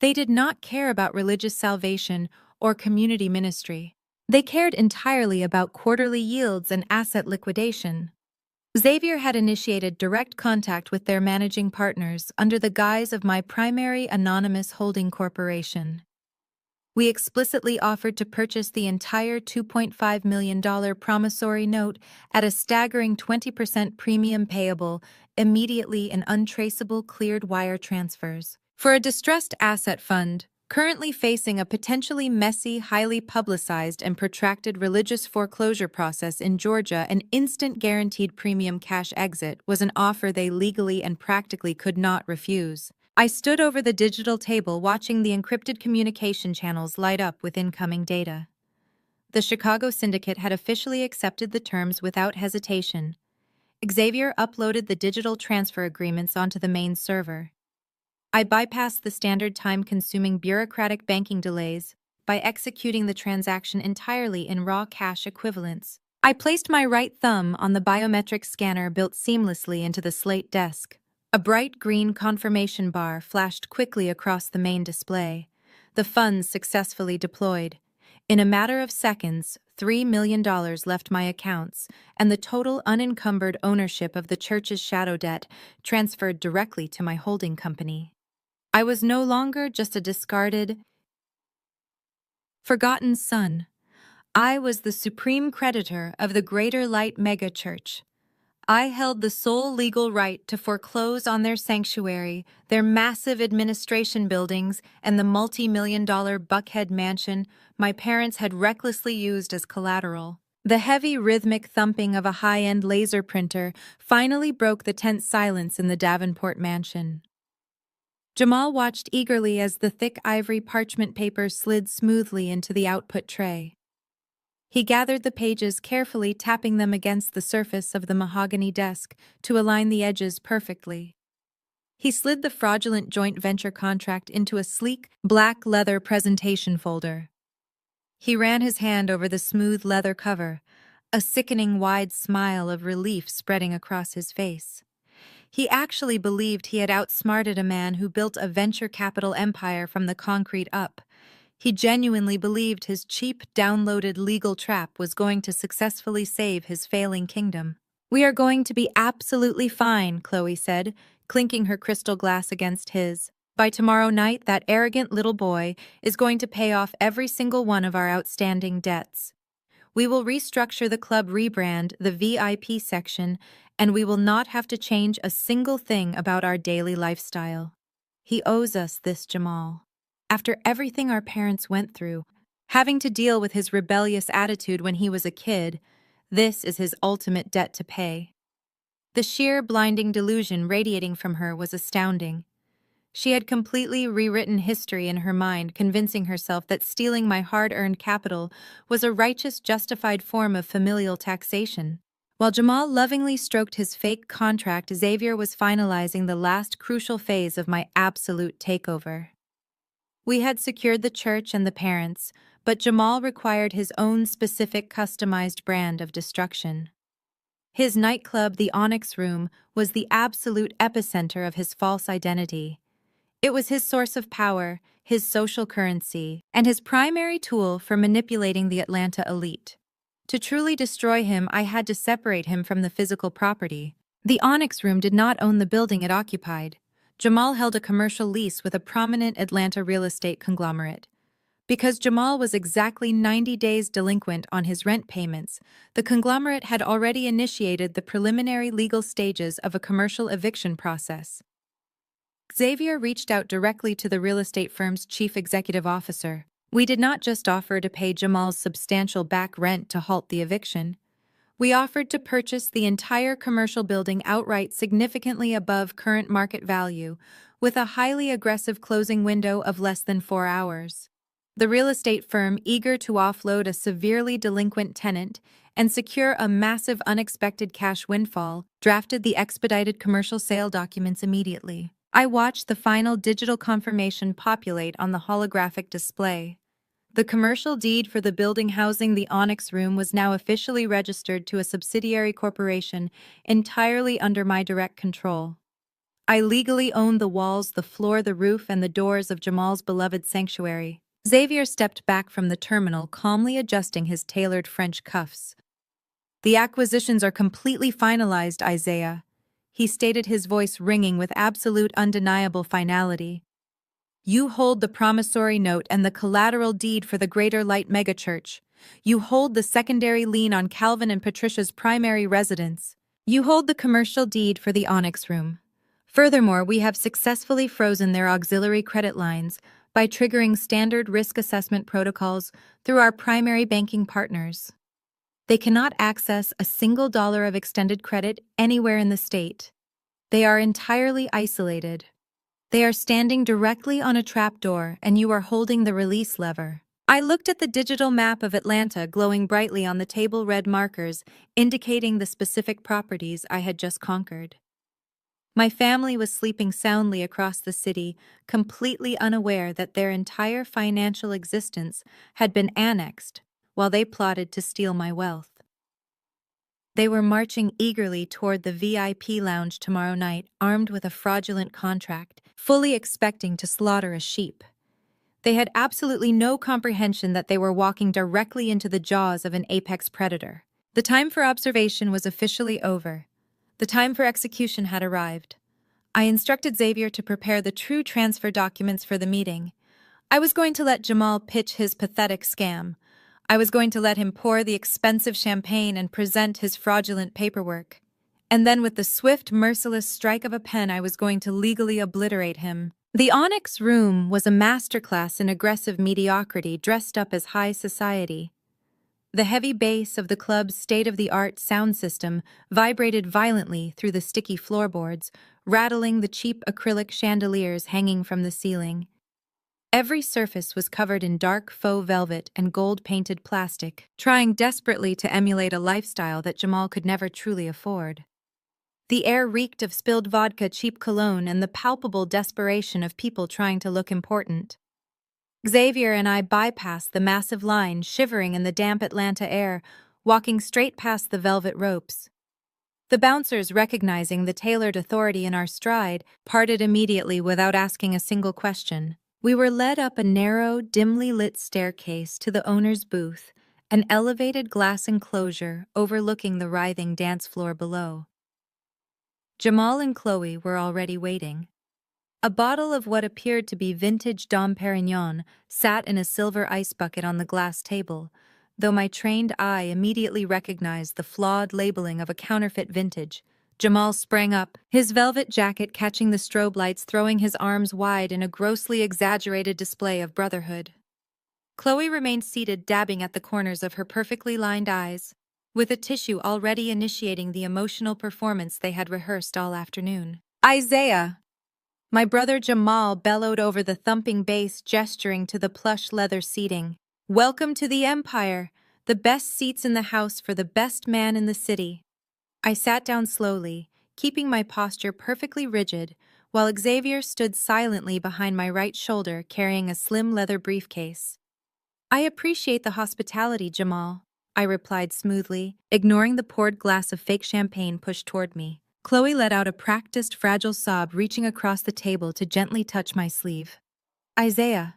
They did not care about religious salvation or community ministry. They cared entirely about quarterly yields and asset liquidation. Xavier had initiated direct contact with their managing partners under the guise of my primary anonymous holding corporation. We explicitly offered to purchase the entire $2.5 million promissory note at a staggering 20% premium payable immediately in untraceable cleared wire transfers. For a distressed asset fund, currently facing a potentially messy, highly publicized, and protracted religious foreclosure process in Georgia, an instant guaranteed premium cash exit was an offer they legally and practically could not refuse. I stood over the digital table watching the encrypted communication channels light up with incoming data. The Chicago syndicate had officially accepted the terms without hesitation. Xavier uploaded the digital transfer agreements onto the main server. I bypassed the standard time-consuming bureaucratic banking delays by executing the transaction entirely in raw cash equivalents. I placed my right thumb on the biometric scanner built seamlessly into the slate desk. A bright green confirmation bar flashed quickly across the main display. The funds successfully deployed. In a matter of seconds, $3 million left my accounts, and the total unencumbered ownership of the church's shadow debt transferred directly to my holding company. I was no longer just a discarded, forgotten son. I was the supreme creditor of the Greater Light megachurch. I held the sole legal right to foreclose on their sanctuary, their massive administration buildings, and the multi-million-dollar Buckhead mansion my parents had recklessly used as collateral. The heavy, rhythmic thumping of a high-end laser printer finally broke the tense silence in the Davenport mansion. Jamal watched eagerly as the thick ivory parchment paper slid smoothly into the output tray. He gathered the pages carefully, tapping them against the surface of the mahogany desk to align the edges perfectly. He slid the fraudulent joint venture contract into a sleek, black leather presentation folder. He ran his hand over the smooth leather cover, a sickening wide smile of relief spreading across his face. He actually believed he had outsmarted a man who built a venture capital empire from the concrete up. He genuinely believed his cheap, downloaded legal trap was going to successfully save his failing kingdom. "We are going to be absolutely fine," Chloe said, clinking her crystal glass against his. "By tomorrow night, that arrogant little boy is going to pay off every single one of our outstanding debts. We will restructure the club, rebrand the VIP section, and we will not have to change a single thing about our daily lifestyle. He owes us this, Jamal. After everything our parents went through, having to deal with his rebellious attitude when he was a kid, this is his ultimate debt to pay." The sheer, blinding delusion radiating from her was astounding. She had completely rewritten history in her mind, convincing herself that stealing my hard-earned capital was a righteous, justified form of familial taxation. While Jamal lovingly stroked his fake contract, Xavier was finalizing the last crucial phase of my absolute takeover. We had secured the church and the parents, but Jamal required his own specific customized brand of destruction. His nightclub, the Onyx Room, was the absolute epicenter of his false identity. It was his source of power, his social currency, and his primary tool for manipulating the Atlanta elite. To truly destroy him, I had to separate him from the physical property. The Onyx Room did not own the building it occupied. Jamal held a commercial lease with a prominent Atlanta real estate conglomerate. Because Jamal was exactly 90 days delinquent on his rent payments, the conglomerate had already initiated the preliminary legal stages of a commercial eviction process. Xavier reached out directly to the real estate firm's chief executive officer. We did not just offer to pay Jamal's substantial back rent to halt the eviction. We offered to purchase the entire commercial building outright, significantly above current market value, with a highly aggressive closing window of less than 4 hours. The real estate firm, eager to offload a severely delinquent tenant and secure a massive unexpected cash windfall, drafted the expedited commercial sale documents immediately. I watched the final digital confirmation populate on the holographic display. The commercial deed for the building housing the Onyx Room was now officially registered to a subsidiary corporation entirely under my direct control. I legally owned the walls, the floor, the roof, and the doors of Jamal's beloved sanctuary. Xavier stepped back from the terminal, calmly adjusting his tailored French cuffs. The acquisitions are completely finalized, Isaiah. He stated, his voice ringing with absolute undeniable finality. You hold the promissory note and the collateral deed for the Greater Light megachurch. You hold the secondary lien on Calvin and Patricia's primary residence. You hold the commercial deed for the Onyx Room. Furthermore, we have successfully frozen their auxiliary credit lines by triggering standard risk assessment protocols through our primary banking partners. They cannot access a single dollar of extended credit anywhere in the state. They are entirely isolated. They are standing directly on a trapdoor, and you are holding the release lever. I looked at the digital map of Atlanta glowing brightly on the table, red markers indicating the specific properties I had just conquered. My family was sleeping soundly across the city, completely unaware that their entire financial existence had been annexed while they plotted to steal my wealth. They were marching eagerly toward the VIP lounge tomorrow night, armed with a fraudulent contract, fully expecting to slaughter a sheep. They had absolutely no comprehension that they were walking directly into the jaws of an apex predator. The time for observation was officially over. The time for execution had arrived. I instructed Xavier to prepare the true transfer documents for the meeting. I was going to let Jamal pitch his pathetic scam. I was going to let him pour the expensive champagne and present his fraudulent paperwork. And then with the swift, merciless strike of a pen, I was going to legally obliterate him. The Onyx Room was a masterclass in aggressive mediocrity dressed up as high society. The heavy bass of the club's state-of-the-art sound system vibrated violently through the sticky floorboards, rattling the cheap acrylic chandeliers hanging from the ceiling. Every surface was covered in dark faux velvet and gold-painted plastic, trying desperately to emulate a lifestyle that Jamal could never truly afford. The air reeked of spilled vodka, cheap cologne, and the palpable desperation of people trying to look important. Xavier and I bypassed the massive line, shivering in the damp Atlanta air, walking straight past the velvet ropes. The bouncers, recognizing the tailored authority in our stride, parted immediately without asking a single question. We were led up a narrow, dimly lit staircase to the owner's booth, an elevated glass enclosure overlooking the writhing dance floor below. Jamal and Chloe were already waiting. A bottle of what appeared to be vintage Dom Perignon sat in a silver ice bucket on the glass table, though my trained eye immediately recognized the flawed labeling of a counterfeit vintage. Jamal sprang up, his velvet jacket catching the strobe lights, throwing his arms wide in a grossly exaggerated display of brotherhood. Chloe remained seated, dabbing at the corners of her perfectly lined eyes, with a tissue already initiating the emotional performance they had rehearsed all afternoon. Isaiah! My brother Jamal bellowed over the thumping bass, gesturing to the plush leather seating. Welcome to the Empire, the best seats in the house for the best man in the city. I sat down slowly, keeping my posture perfectly rigid, while Xavier stood silently behind my right shoulder carrying a slim leather briefcase. I appreciate the hospitality, Jamal, I replied smoothly, ignoring the poured glass of fake champagne pushed toward me. Chloe let out a practiced, fragile sob, reaching across the table to gently touch my sleeve. Isaiah,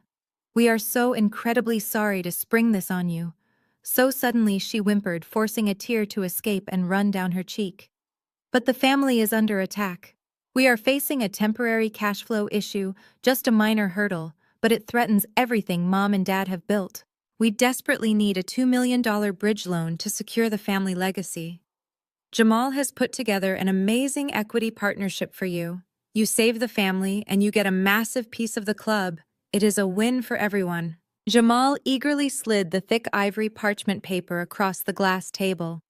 we are so incredibly sorry to spring this on you. So suddenly, she whimpered, forcing a tear to escape and run down her cheek. But the family is under attack. We are facing a temporary cash flow issue, just a minor hurdle, but it threatens everything Mom and Dad have built. We desperately need a $2 million bridge loan to secure the family legacy. Jamal has put together an amazing equity partnership for you. You save the family, and you get a massive piece of the club. It is a win for everyone. Jamal eagerly slid the thick ivory parchment paper across the glass table.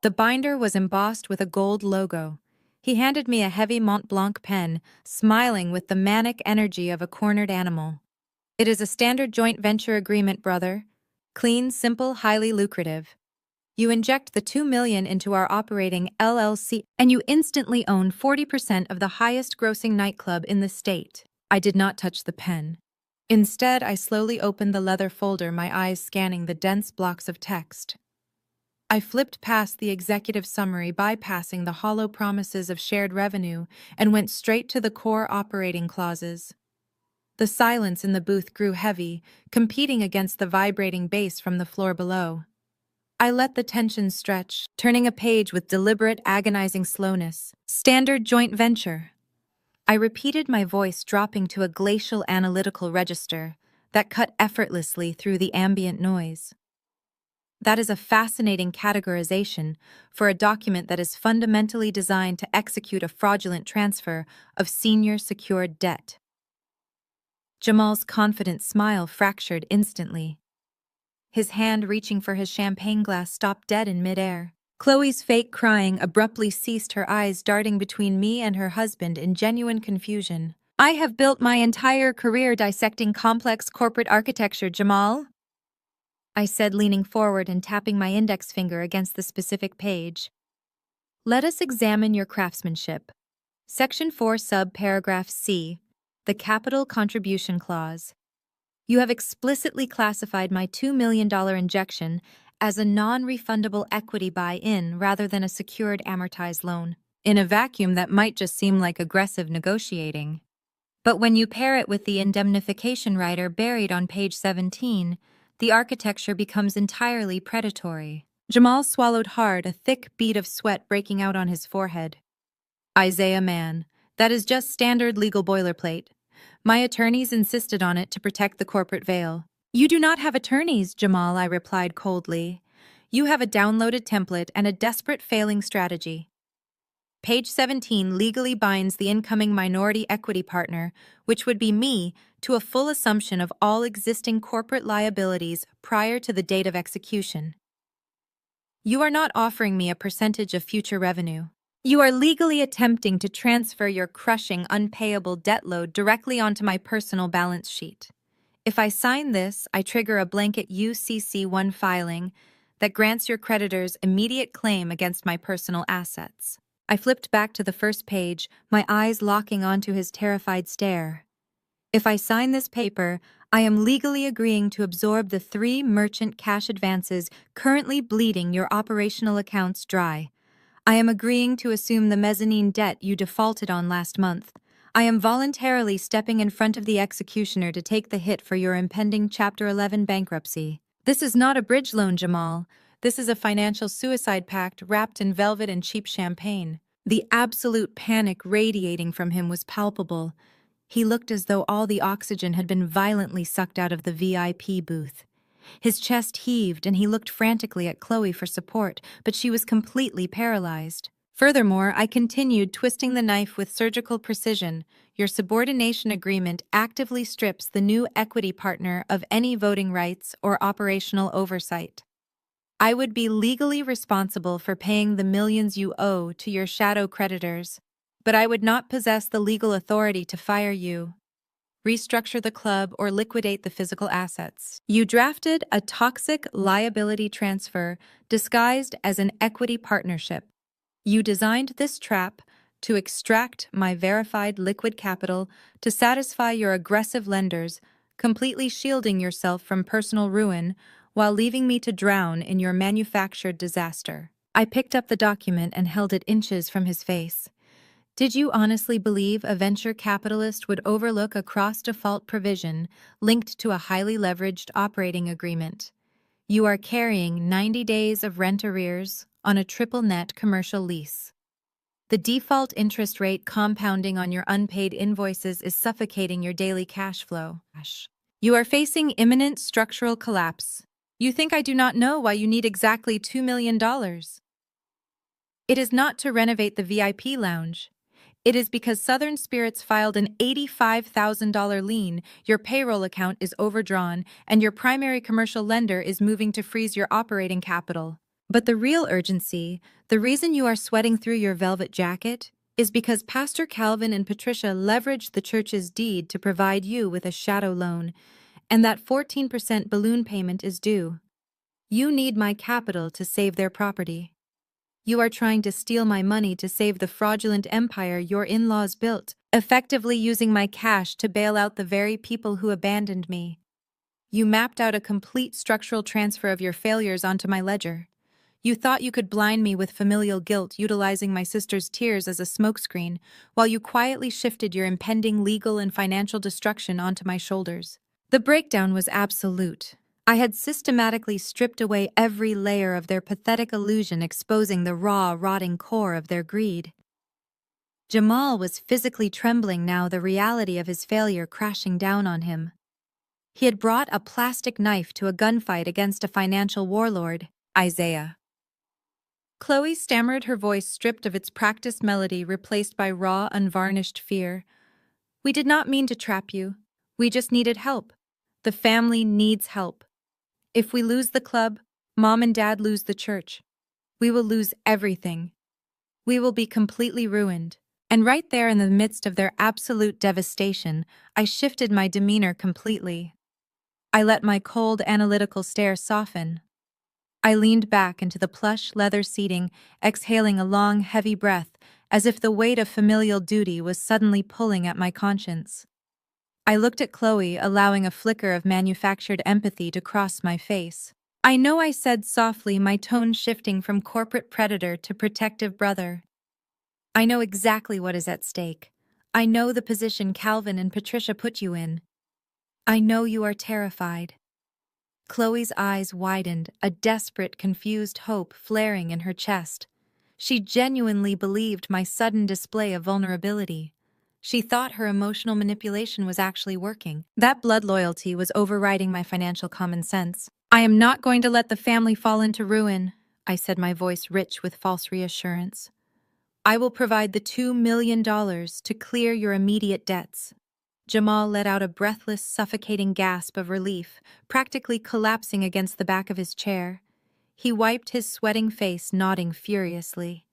The binder was embossed with a gold logo. He handed me a heavy Mont Blanc pen, smiling with the manic energy of a cornered animal. It is a standard joint venture agreement, brother. Clean, simple, highly lucrative. You inject the $2 million into our operating LLC, and you instantly own 40% of the highest-grossing nightclub in the state. I did not touch the pen. Instead, I slowly opened the leather folder, my eyes scanning the dense blocks of text. I flipped past the executive summary, bypassing the hollow promises of shared revenue, and went straight to the core operating clauses. The silence in the booth grew heavy, competing against the vibrating bass from the floor below. I let the tension stretch, turning a page with deliberate, agonizing slowness. Standard joint venture. I repeated, my voice dropping to a glacial analytical register that cut effortlessly through the ambient noise. That is a fascinating categorization for a document that is fundamentally designed to execute a fraudulent transfer of senior secured debt. Jamal's confident smile fractured instantly. His hand reaching for his champagne glass stopped dead in midair. Chloe's fake crying abruptly ceased, her eyes darting between me and her husband in genuine confusion. I have built my entire career dissecting complex corporate architecture, Jamal, I said, leaning forward and tapping my index finger against the specific page. Let us examine your craftsmanship. Section 4, sub-paragraph C, the Capital Contribution Clause. You have explicitly classified my $2 million injection as a non-refundable equity buy-in rather than a secured amortized loan. In a vacuum, that might just seem like aggressive negotiating. But when you pair it with the indemnification rider buried on page 17, the architecture becomes entirely predatory. Jamal swallowed hard, a thick bead of sweat breaking out on his forehead. Isaiah Mann, that is just standard legal boilerplate. My attorneys insisted on it to protect the corporate veil. You do not have attorneys, Jamal, I replied coldly. You have a downloaded template and a desperate failing strategy. Page 17 legally binds the incoming minority equity partner, which would be me, to a full assumption of all existing corporate liabilities prior to the date of execution. You are not offering me a percentage of future revenue. You are legally attempting to transfer your crushing, unpayable debt load directly onto my personal balance sheet. If I sign this, I trigger a blanket UCC-1 filing that grants your creditors immediate claim against my personal assets. I flipped back to the first page, my eyes locking onto his terrified stare. If I sign this paper, I am legally agreeing to absorb the 3 merchant cash advances currently bleeding your operational accounts dry. I am agreeing to assume the mezzanine debt you defaulted on last month. I am voluntarily stepping in front of the executioner to take the hit for your impending Chapter 11 bankruptcy. This is not a bridge loan, Jamal. This is a financial suicide pact wrapped in velvet and cheap champagne. The absolute panic radiating from him was palpable. He looked as though all the oxygen had been violently sucked out of the VIP booth. His chest heaved and he looked frantically at Chloe for support, but she was completely paralyzed. Furthermore, I continued, twisting the knife with surgical precision. Your subordination agreement actively strips the new equity partner of any voting rights or operational oversight. I would be legally responsible for paying the millions you owe to your shadow creditors, but I would not possess the legal authority to fire you, restructure the club, or liquidate the physical assets. You drafted a toxic liability transfer disguised as an equity partnership. You designed this trap to extract my verified liquid capital to satisfy your aggressive lenders, completely shielding yourself from personal ruin while leaving me to drown in your manufactured disaster. I picked up the document and held it inches from his face. Did you honestly believe a venture capitalist would overlook a cross-default provision linked to a highly leveraged operating agreement? You are carrying 90 days of rent arrears on a triple-net commercial lease. The default interest rate compounding on your unpaid invoices is suffocating your daily cash flow. You are facing imminent structural collapse. You think I do not know why you need exactly $2 million? It is not to renovate the VIP lounge. It is because Southern Spirits filed an $85,000 lien, your payroll account is overdrawn, and your primary commercial lender is moving to freeze your operating capital. But the real urgency, the reason you are sweating through your velvet jacket, is because Pastor Calvin and Patricia leveraged the church's deed to provide you with a shadow loan, and that 14% balloon payment is due. You need my capital to save their property. You are trying to steal my money to save the fraudulent empire your in-laws built, effectively using my cash to bail out the very people who abandoned me. You mapped out a complete structural transfer of your failures onto my ledger. You thought you could blind me with familial guilt, utilizing my sister's tears as a smokescreen, while you quietly shifted your impending legal and financial destruction onto my shoulders. The breakdown was absolute. I had systematically stripped away every layer of their pathetic illusion, exposing the raw, rotting core of their greed. Jamal was physically trembling now, the reality of his failure crashing down on him. He had brought a plastic knife to a gunfight against a financial warlord, Isaiah. Chloe stammered, her voice stripped of its practiced melody, replaced by raw, unvarnished fear. "We did not mean to trap you. We just needed help. The family needs help. If we lose the club, Mom and Dad lose the church. We will lose everything. We will be completely ruined." And right there in the midst of their absolute devastation, I shifted my demeanor completely. I let my cold, analytical stare soften. I leaned back into the plush leather seating, exhaling a long, heavy breath, as if the weight of familial duty was suddenly pulling at my conscience. I looked at Chloe, allowing a flicker of manufactured empathy to cross my face. "I know," I said softly, my tone shifting from corporate predator to protective brother. "I know exactly what is at stake. I know the position Calvin and Patricia put you in. I know you are terrified." Chloe's eyes widened, a desperate, confused hope flaring in her chest. She genuinely believed my sudden display of vulnerability. She thought her emotional manipulation was actually working. That blood loyalty was overriding my financial common sense. "I am not going to let the family fall into ruin," I said, my voice rich with false reassurance. "I will provide the $2 million to clear your immediate debts." Jamal let out a breathless, suffocating gasp of relief, practically collapsing against the back of his chair. He wiped his sweating face, nodding furiously.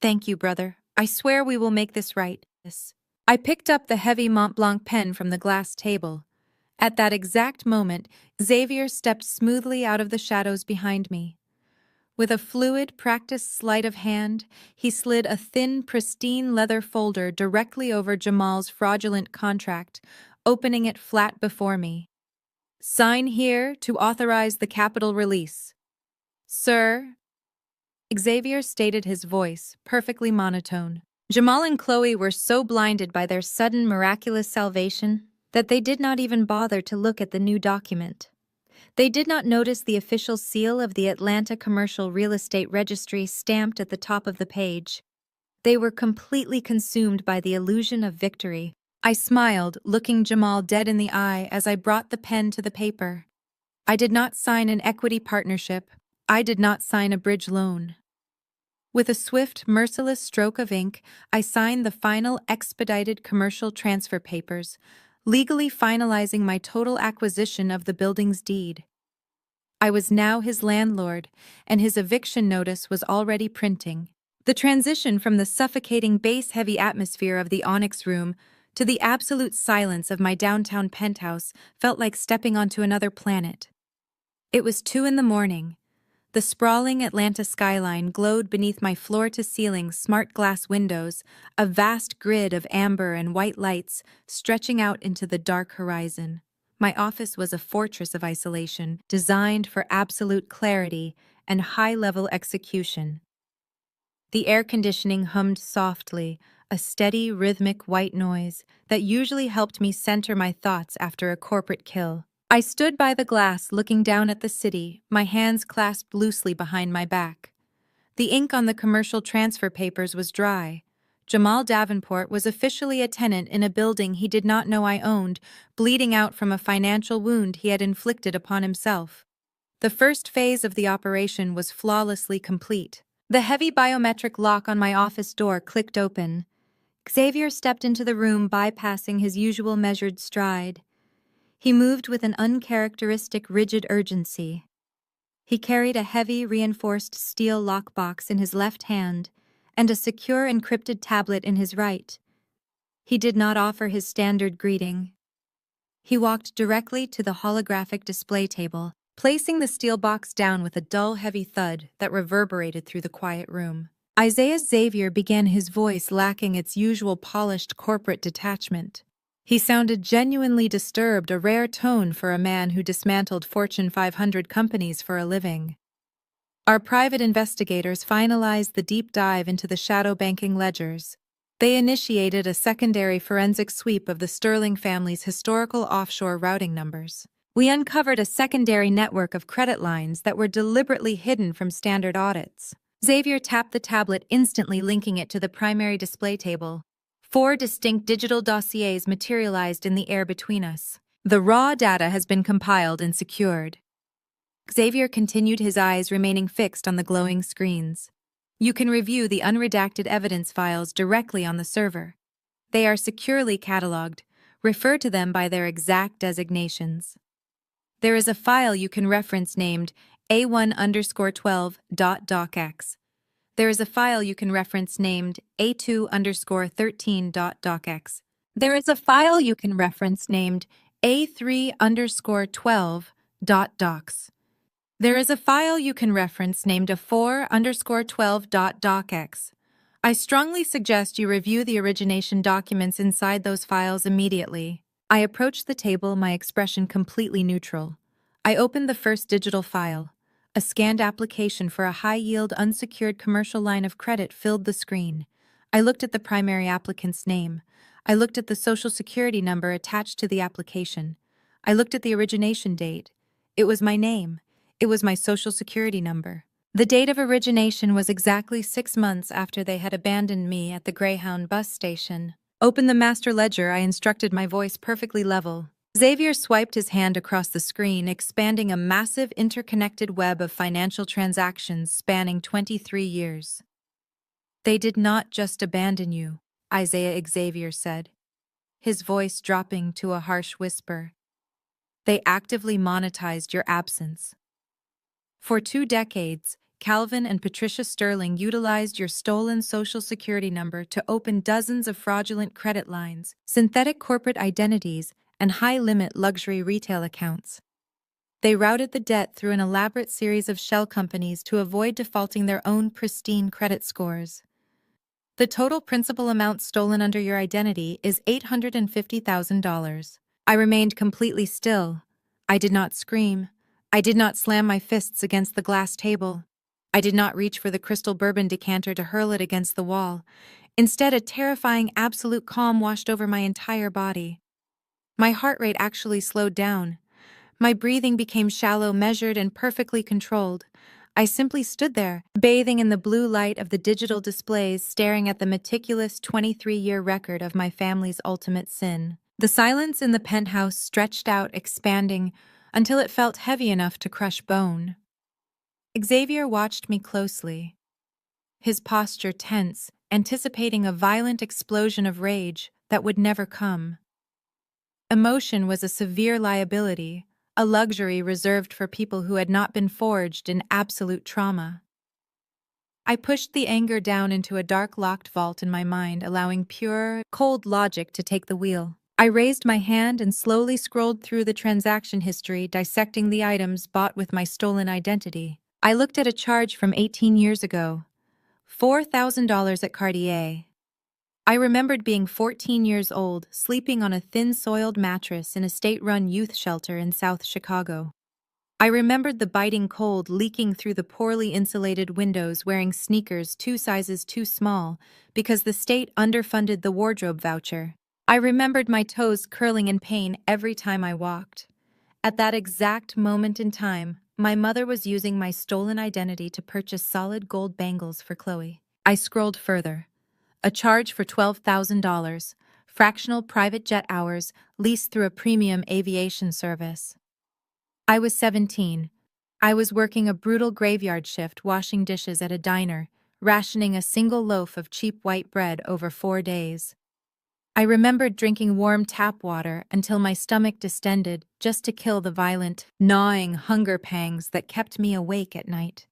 "Thank you, brother. I swear we will make this right." I picked up the heavy Mont Blanc pen from the glass table. At that exact moment, Xavier stepped smoothly out of the shadows behind me. With a fluid, practiced sleight of hand, he slid a thin, pristine leather folder directly over Jamal's fraudulent contract, opening it flat before me. "Sign here to authorize the capital release." "Sir?" Xavier stated, his voice perfectly monotone. Jamal and Chloe were so blinded by their sudden miraculous salvation that they did not even bother to look at the new document. They did not notice the official seal of the Atlanta Commercial Real Estate Registry stamped at the top of the page. They were completely consumed by the illusion of victory. I smiled, looking Jamal dead in the eye as I brought the pen to the paper. I did not sign an equity partnership. I did not sign a bridge loan. With a swift, merciless stroke of ink, I signed the final expedited commercial transfer papers, legally finalizing my total acquisition of the building's deed. I was now his landlord, and his eviction notice was already printing. The transition from the suffocating bass-heavy atmosphere of the Onyx Room to the absolute silence of my downtown penthouse felt like stepping onto another planet. It was 2 a.m. The sprawling Atlanta skyline glowed beneath my floor-to-ceiling smart glass windows, a vast grid of amber and white lights stretching out into the dark horizon. My office was a fortress of isolation, designed for absolute clarity and high-level execution. The air conditioning hummed softly, a steady, rhythmic white noise that usually helped me center my thoughts after a corporate kill. I stood by the glass looking down at the city, my hands clasped loosely behind my back. The ink on the commercial transfer papers was dry. Jamal Davenport was officially a tenant in a building he did not know I owned, bleeding out from a financial wound he had inflicted upon himself. The first phase of the operation was flawlessly complete. The heavy biometric lock on my office door clicked open. Xavier stepped into the room, bypassing his usual measured stride. He moved with an uncharacteristic, rigid urgency. He carried a heavy, reinforced steel lockbox in his left hand and a secure, encrypted tablet in his right. He did not offer his standard greeting. He walked directly to the holographic display table, placing the steel box down with a dull, heavy thud that reverberated through the quiet room. Isaiah Xavier began, his voice lacking its usual polished corporate detachment. He sounded genuinely disturbed, a rare tone for a man who dismantled Fortune 500 companies for a living. Our private investigators finalized the deep dive into the shadow banking ledgers. They initiated a secondary forensic sweep of the Sterling family's historical offshore routing numbers. We uncovered a secondary network of credit lines that were deliberately hidden from standard audits. Xavier tapped the tablet, instantly linking it to the primary display table. 4 distinct digital dossiers materialized in the air between us. The raw data has been compiled and secured. Xavier continued, his eyes remaining fixed on the glowing screens. You can review the unredacted evidence files directly on the server. They are securely cataloged. Refer to them by their exact designations. There is a file you can reference named A1_12.docx. There is a file you can reference named A2_13.docx. There is a file you can reference named A3_12.docs. There is a file you can reference named A4_12.docx. I strongly suggest you review the origination documents inside those files immediately. I approached the table, my expression completely neutral. I opened the first digital file. A scanned application for a high-yield unsecured commercial line of credit filled the screen. I looked at the primary applicant's name. I looked at the social security number attached to the application. I looked at the origination date. It was my name. It was my social security number. The date of origination was exactly 6 months after they had abandoned me at the Greyhound bus station. Open the master ledger, I instructed, my voice perfectly level. Xavier swiped his hand across the screen, expanding a massive interconnected web of financial transactions spanning 23 years. They did not just abandon you, Isaiah Xavier said, his voice dropping to a harsh whisper. They actively monetized your absence. For 2 decades, Calvin and Patricia Sterling utilized your stolen social security number to open dozens of fraudulent credit lines, synthetic corporate identities, and high-limit luxury retail accounts. They routed the debt through an elaborate series of shell companies to avoid defaulting their own pristine credit scores. The total principal amount stolen under your identity is $850,000. I remained completely still. I did not scream. I did not slam my fists against the glass table. I did not reach for the crystal bourbon decanter to hurl it against the wall. Instead, a terrifying absolute calm washed over my entire body. My heart rate actually slowed down. My breathing became shallow, measured, and perfectly controlled. I simply stood there, bathing in the blue light of the digital displays, staring at the meticulous 23-year record of my family's ultimate sin. The silence in the penthouse stretched out, expanding, until it felt heavy enough to crush bone. Xavier watched me closely, his posture tense, anticipating a violent explosion of rage that would never come. Emotion was a severe liability, a luxury reserved for people who had not been forged in absolute trauma. I pushed the anger down into a dark, locked vault in my mind, allowing pure, cold logic to take the wheel. I raised my hand and slowly scrolled through the transaction history, dissecting the items bought with my stolen identity. I looked at a charge from 18 years ago, $4,000 at Cartier. I remembered being 14 years old, sleeping on a thin, soiled mattress in a state-run youth shelter in South Chicago. I remembered the biting cold leaking through the poorly insulated windows, wearing sneakers 2 sizes too small because the state underfunded the wardrobe voucher. I remembered my toes curling in pain every time I walked. At that exact moment in time, my mother was using my stolen identity to purchase solid gold bangles for Chloe. I scrolled further. A charge for $12,000, fractional private jet hours leased through a premium aviation service. I was 17. I was working a brutal graveyard shift, washing dishes at a diner, rationing a single loaf of cheap white bread over 4 days. I remembered drinking warm tap water until my stomach distended just to kill the violent, gnawing hunger pangs that kept me awake at night.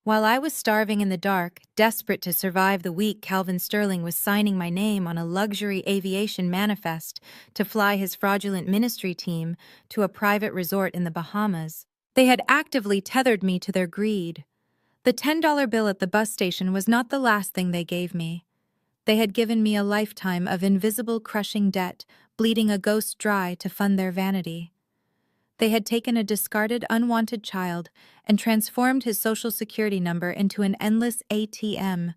While I was starving in the dark, desperate to survive the week, Calvin Sterling was signing my name on a luxury aviation manifest to fly his fraudulent ministry team to a private resort in the Bahamas. They had actively tethered me to their greed. The $10 bill at the bus station was not the last thing they gave me. They had given me a lifetime of invisible, crushing debt, bleeding a ghost dry to fund their vanity. They had taken a discarded, unwanted child and transformed his social security number into an endless ATM.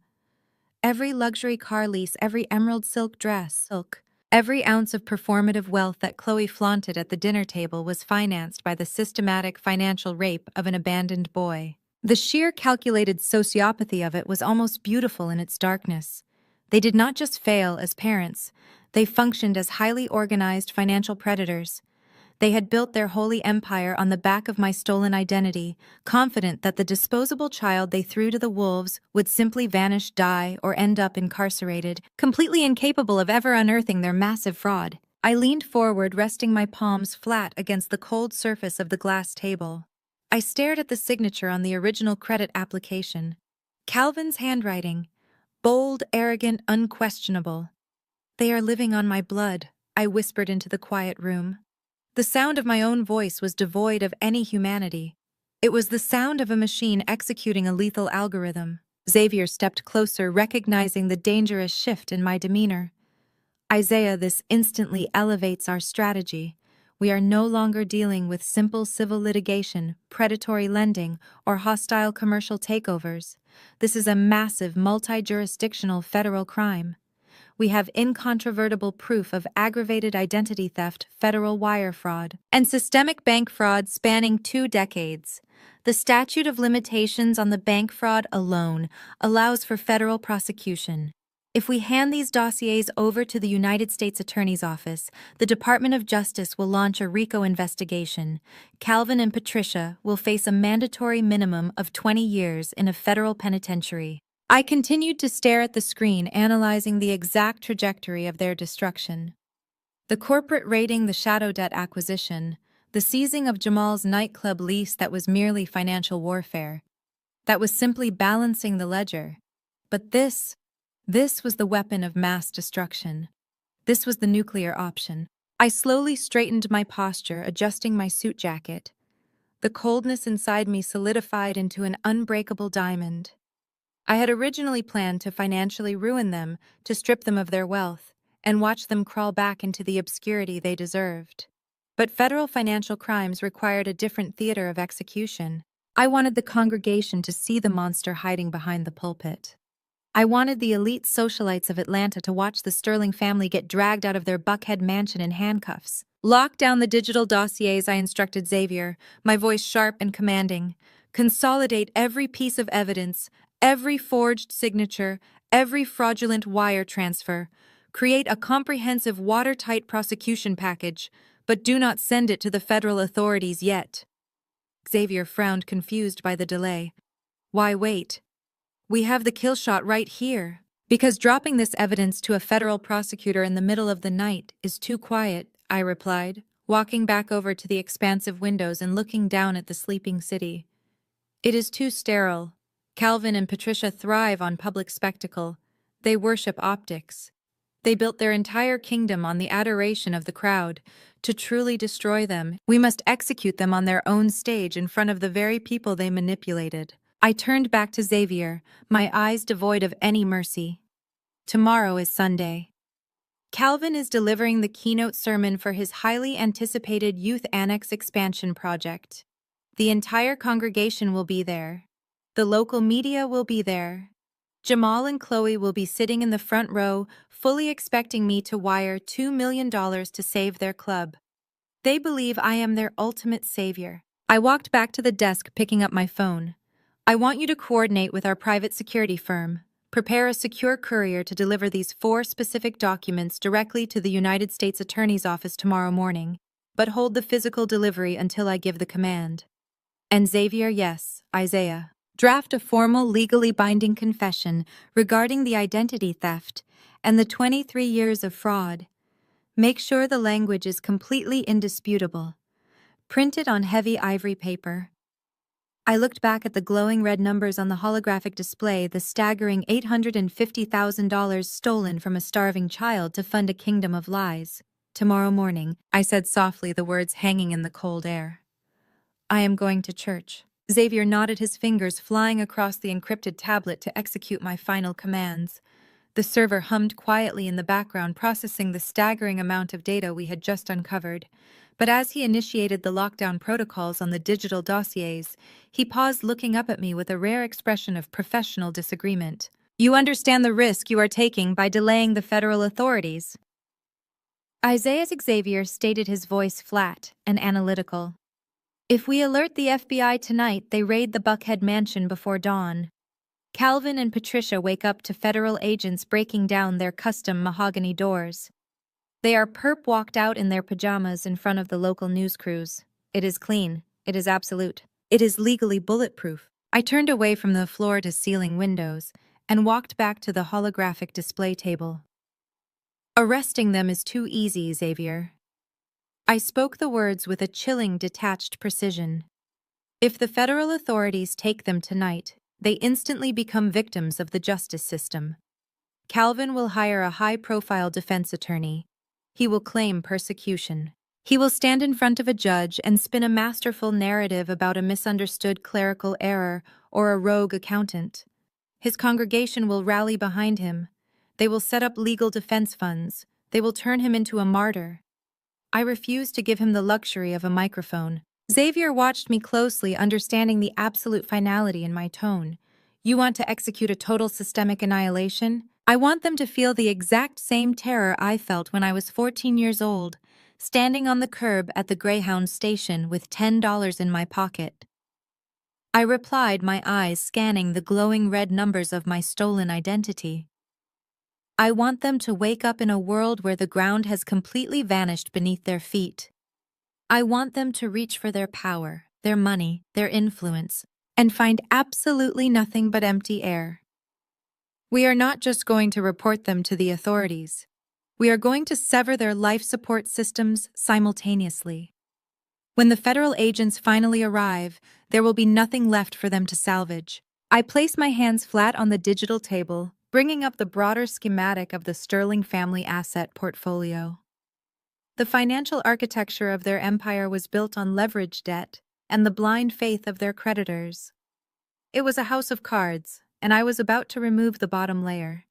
Every luxury car lease, every emerald silk dress, Every ounce of performative wealth that Chloe flaunted at the dinner table was financed by the systematic financial rape of an abandoned boy. The sheer calculated sociopathy of it was almost beautiful in its darkness. They did not just fail as parents, they functioned as highly organized financial predators. They had built their holy empire on the back of my stolen identity, confident that the disposable child they threw to the wolves would simply vanish, die, or end up incarcerated, completely incapable of ever unearthing their massive fraud. I leaned forward, resting my palms flat against the cold surface of the glass table. I stared at the signature on the original credit application. Calvin's handwriting. Bold, arrogant, unquestionable. "They are living on my blood," I whispered into the quiet room. The sound of my own voice was devoid of any humanity. It was the sound of a machine executing a lethal algorithm. Xavier stepped closer, recognizing the dangerous shift in my demeanor. "Isaiah, this instantly elevates our strategy. We are no longer dealing with simple civil litigation, predatory lending, or hostile commercial takeovers. This is a massive, multi-jurisdictional federal crime. We have incontrovertible proof of aggravated identity theft, federal wire fraud, and systemic bank fraud spanning 2 decades. The statute of limitations on the bank fraud alone allows for federal prosecution. If we hand these dossiers over to the United States Attorney's Office, the Department of Justice will launch a RICO investigation. Calvin and Patricia will face a mandatory minimum of 20 years in a federal penitentiary." I continued to stare at the screen, analyzing the exact trajectory of their destruction. The corporate raiding, the shadow debt acquisition, the seizing of Jamal's nightclub lease that was merely financial warfare. That was simply balancing the ledger. But this was the weapon of mass destruction. This was the nuclear option. I slowly straightened my posture, adjusting my suit jacket. The coldness inside me solidified into an unbreakable diamond. I had originally planned to financially ruin them, to strip them of their wealth, and watch them crawl back into the obscurity they deserved. But federal financial crimes required a different theater of execution. I wanted the congregation to see the monster hiding behind the pulpit. I wanted the elite socialites of Atlanta to watch the Sterling family get dragged out of their Buckhead mansion in handcuffs. "Lock down the digital dossiers," I instructed Xavier, my voice sharp and commanding. "Consolidate every piece of evidence, every forged signature, every fraudulent wire transfer. Create a comprehensive, watertight prosecution package, but do not send it to the federal authorities yet." Xavier frowned, confused by the delay. "Why wait? We have the kill shot right here." "Because dropping this evidence to a federal prosecutor in the middle of the night is too quiet," I replied, walking back over to the expansive windows and looking down at the sleeping city. "It is too sterile. Calvin and Patricia thrive on public spectacle. They worship optics. They built their entire kingdom on the adoration of the crowd. To truly destroy them, we must execute them on their own stage in front of the very people they manipulated." I turned back to Xavier, my eyes devoid of any mercy. "Tomorrow is Sunday. Calvin is delivering the keynote sermon for his highly anticipated Youth Annex expansion project. The entire congregation will be there. The local media will be there. Jamal and Chloe will be sitting in the front row, fully expecting me to wire $2 million to save their club. They believe I am their ultimate savior." I walked back to the desk, picking up my phone. "I want you to coordinate with our private security firm. Prepare a secure courier to deliver these 4 specific documents directly to the United States Attorney's Office tomorrow morning, but hold the physical delivery until I give the command. And Xavier, yes, Isaiah. Draft a formal, legally binding confession regarding the identity theft and the 23 years of fraud. Make sure the language is completely indisputable. Print it on heavy ivory paper." I looked back at the glowing red numbers on the holographic display, the staggering $850,000 stolen from a starving child to fund a kingdom of lies. "Tomorrow morning," I said softly, the words hanging in the cold air. "I am going to church." Xavier nodded, his fingers flying across the encrypted tablet to execute my final commands. The server hummed quietly in the background, processing the staggering amount of data we had just uncovered. But as he initiated the lockdown protocols on the digital dossiers, he paused, looking up at me with a rare expression of professional disagreement. "You understand the risk you are taking by delaying the federal authorities?" Isaiah Xavier stated, his voice flat and analytical. If we alert the FBI tonight, they raid the Buckhead mansion before dawn. Calvin and Patricia wake up to federal agents breaking down their custom mahogany doors. They are perp walked out in their pajamas in front of the local news crews. It is clean. It is absolute. It is legally bulletproof. I turned away from the floor-to-ceiling windows and walked back to the holographic display table. Arresting them is too easy, Xavier. I spoke the words with a chilling, detached precision. If the federal authorities take them tonight, they instantly become victims of the justice system. Calvin will hire a high-profile defense attorney. He will claim persecution. He will stand in front of a judge and spin a masterful narrative about a misunderstood clerical error or a rogue accountant. His congregation will rally behind him. They will set up legal defense funds. They will turn him into a martyr. I refuse to give him the luxury of a microphone. Xavier watched me closely, understanding the absolute finality in my tone. You want to execute a total systemic annihilation? I want them to feel the exact same terror I felt when I was 14 years old, standing on the curb at the Greyhound station with $10 in my pocket. I replied, my eyes scanning the glowing red numbers of my stolen identity. I want them to wake up in a world where the ground has completely vanished beneath their feet. I want them to reach for their power, their money, their influence, and find absolutely nothing but empty air. We are not just going to report them to the authorities. We are going to sever their life support systems simultaneously. When the federal agents finally arrive, there will be nothing left for them to salvage. I place my hands flat on the digital table, bringing up the broader schematic of the Sterling family asset portfolio. The financial architecture of their empire was built on leveraged debt and the blind faith of their creditors. It was a house of cards, and I was about to remove the bottom layer.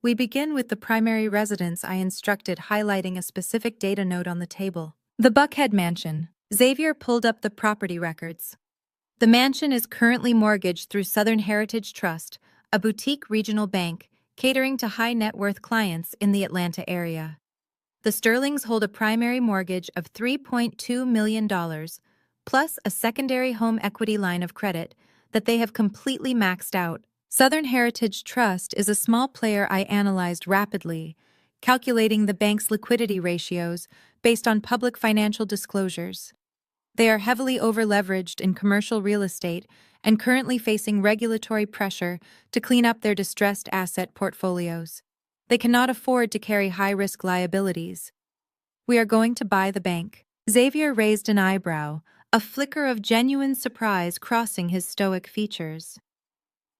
We begin with the primary residence, I instructed, highlighting a specific data node on the table. The Buckhead Mansion. Xavier pulled up the property records. The mansion is currently mortgaged through Southern Heritage Trust, a boutique regional bank catering to high-net-worth clients in the Atlanta area. The Sterlings hold a primary mortgage of $3.2 million, plus a secondary home equity line of credit that they have completely maxed out. Southern Heritage Trust is a small player I analyzed rapidly, calculating the bank's liquidity ratios based on public financial disclosures. They are heavily over-leveraged in commercial real estate and currently facing regulatory pressure to clean up their distressed asset portfolios. They cannot afford to carry high-risk liabilities. We are going to buy the bank. Xavier raised an eyebrow, a flicker of genuine surprise crossing his stoic features.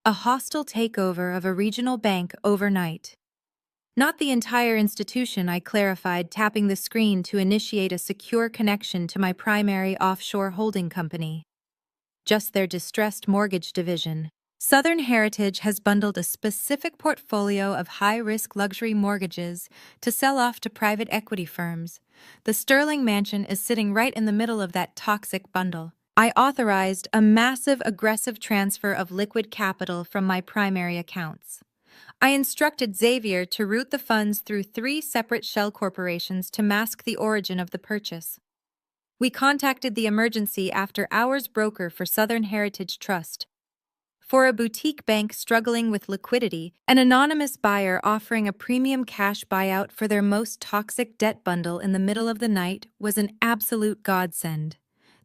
A hostile takeover of a regional bank overnight. Not the entire institution, I clarified, tapping the screen to initiate a secure connection to my primary offshore holding company. Just their distressed mortgage division. Southern Heritage has bundled a specific portfolio of high-risk luxury mortgages to sell off to private equity firms. The Sterling Mansion is sitting right in the middle of that toxic bundle. I authorized a massive, aggressive transfer of liquid capital from my primary accounts. I instructed Xavier to route the funds through 3 separate shell corporations to mask the origin of the purchase. We contacted the emergency after hours broker for Southern Heritage Trust. For a boutique bank struggling with liquidity, an anonymous buyer offering a premium cash buyout for their most toxic debt bundle in the middle of the night was an absolute godsend.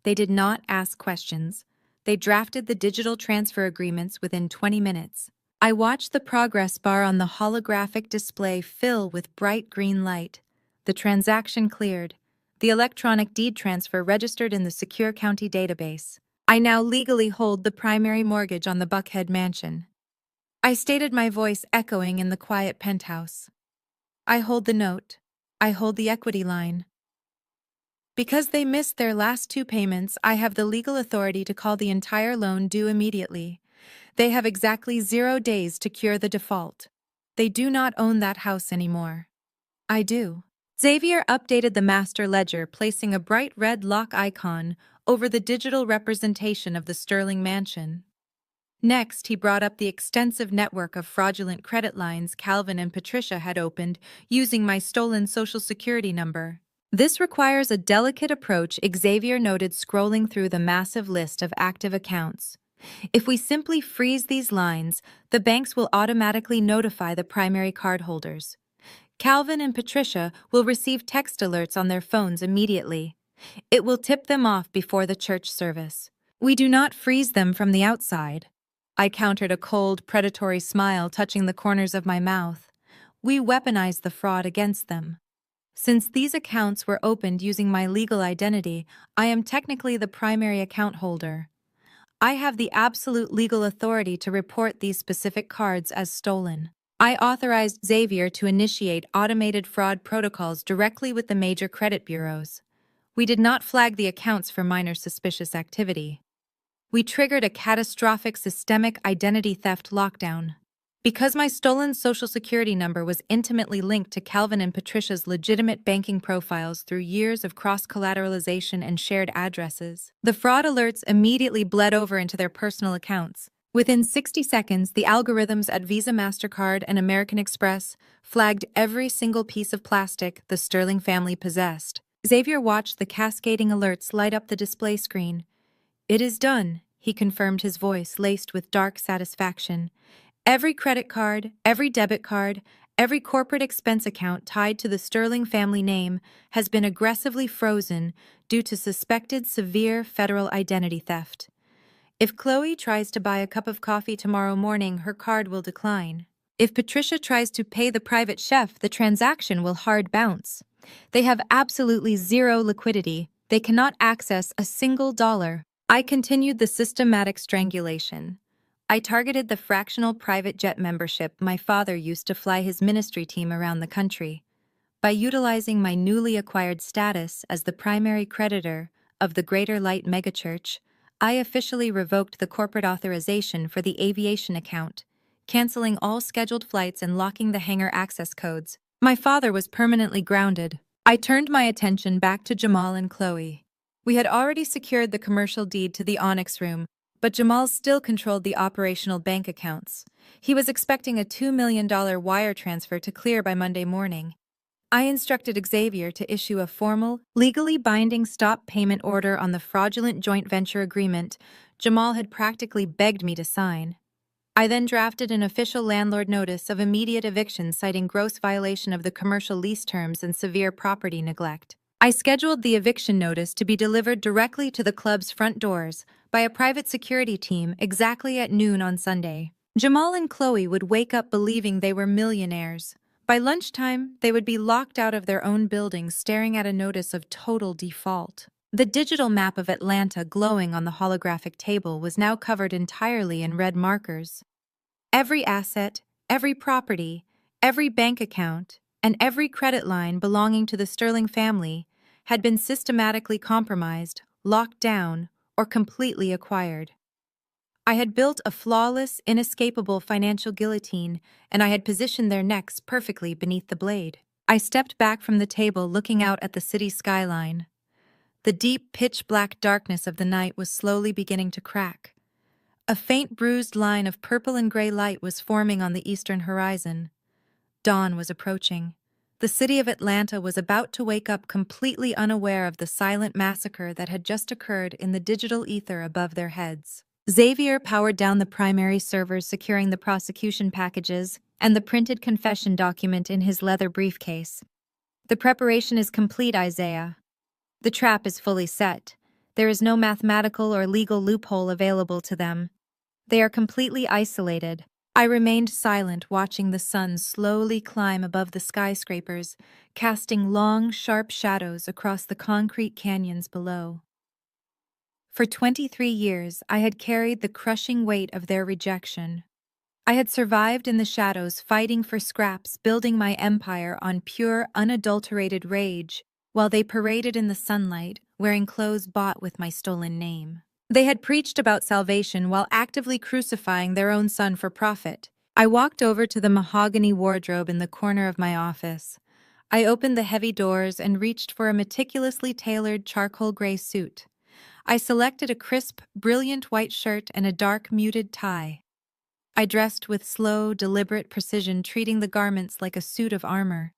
They did not ask questions. They drafted the digital transfer agreements within 20 minutes. I watched the progress bar on the holographic display fill with bright green light. The transaction cleared. The electronic deed transfer registered in the secure county database. I now legally hold the primary mortgage on the Buckhead Mansion. I stated, my voice echoing in the quiet penthouse. I hold the note. I hold the equity line. Because they missed their last 2 payments, I have the legal authority to call the entire loan due immediately. They have exactly 0 days to cure the default. They do not own that house anymore. I do. Xavier updated the master ledger, placing a bright red lock icon over the digital representation of the Sterling Mansion. Next, he brought up the extensive network of fraudulent credit lines Calvin and Patricia had opened using my stolen Social Security number. This requires a delicate approach, Xavier noted, scrolling through the massive list of active accounts. If we simply freeze these lines, the banks will automatically notify the primary cardholders. Calvin and Patricia will receive text alerts on their phones immediately. It will tip them off before the church service. We do not freeze them from the outside. I countered, a cold, predatory smile touching the corners of my mouth. We weaponize the fraud against them. Since these accounts were opened using my legal identity, I am technically the primary account holder. I have the absolute legal authority to report these specific cards as stolen. I authorized Xavier to initiate automated fraud protocols directly with the major credit bureaus. We did not flag the accounts for minor suspicious activity. We triggered a catastrophic systemic identity theft lockdown. Because my stolen Social Security number was intimately linked to Calvin and Patricia's legitimate banking profiles through years of cross-collateralization and shared addresses, the fraud alerts immediately bled over into their personal accounts. Within 60 seconds, the algorithms at Visa, MasterCard, and American Express flagged every single piece of plastic the Sterling family possessed. Xavier watched the cascading alerts light up the display screen. "It is done," he confirmed, his voice laced with dark satisfaction. "Every credit card, every debit card, every corporate expense account tied to the Sterling family name has been aggressively frozen due to suspected severe federal identity theft. If Chloe tries to buy a cup of coffee tomorrow morning, her card will decline. If Patricia tries to pay the private chef, the transaction will hard bounce. They have absolutely zero liquidity. They cannot access a single dollar." I continued the systematic strangulation. I targeted the fractional private jet membership my father used to fly his ministry team around the country. By utilizing my newly acquired status as the primary creditor of the Greater Light megachurch, I officially revoked the corporate authorization for the aviation account, canceling all scheduled flights and locking the hangar access codes. My father was permanently grounded. I turned my attention back to Jamal and Chloe. We had already secured the commercial deed to the Onyx Room, but Jamal still controlled the operational bank accounts. He was expecting a $2 million wire transfer to clear by Monday morning. I instructed Xavier to issue a formal, legally binding stop payment order on the fraudulent joint venture agreement Jamal had practically begged me to sign. I then drafted an official landlord notice of immediate eviction citing gross violation of the commercial lease terms and severe property neglect. I scheduled the eviction notice to be delivered directly to the club's front doors by a private security team exactly at noon on Sunday. Jamal and Chloe would wake up believing they were millionaires. By lunchtime, they would be locked out of their own buildings staring at a notice of total default. The digital map of Atlanta glowing on the holographic table was now covered entirely in red markers. Every asset, every property, every bank account, and every credit line belonging to the Sterling family had been systematically compromised, locked down, or completely acquired. I had built a flawless, inescapable financial guillotine, and I had positioned their necks perfectly beneath the blade. I stepped back from the table, looking out at the city skyline. The deep, pitch-black darkness of the night was slowly beginning to crack. A faint, bruised line of purple and gray light was forming on the eastern horizon. Dawn was approaching. The city of Atlanta was about to wake up completely unaware of the silent massacre that had just occurred in the digital ether above their heads. Xavier powered down the primary servers, securing the prosecution packages and the printed confession document in his leather briefcase. "The preparation is complete, Isaiah. The trap is fully set. There is no mathematical or legal loophole available to them. They are completely isolated." I remained silent, watching the sun slowly climb above the skyscrapers, casting long, sharp shadows across the concrete canyons below. For 23 years, I had carried the crushing weight of their rejection. I had survived in the shadows, fighting for scraps, building my empire on pure, unadulterated rage, while they paraded in the sunlight, wearing clothes bought with my stolen name. They had preached about salvation while actively crucifying their own son for profit. I walked over to the mahogany wardrobe in the corner of my office. I opened the heavy doors and reached for a meticulously tailored charcoal gray suit. I selected a crisp, brilliant white shirt and a dark, muted tie. I dressed with slow, deliberate precision, treating the garments like a suit of armor.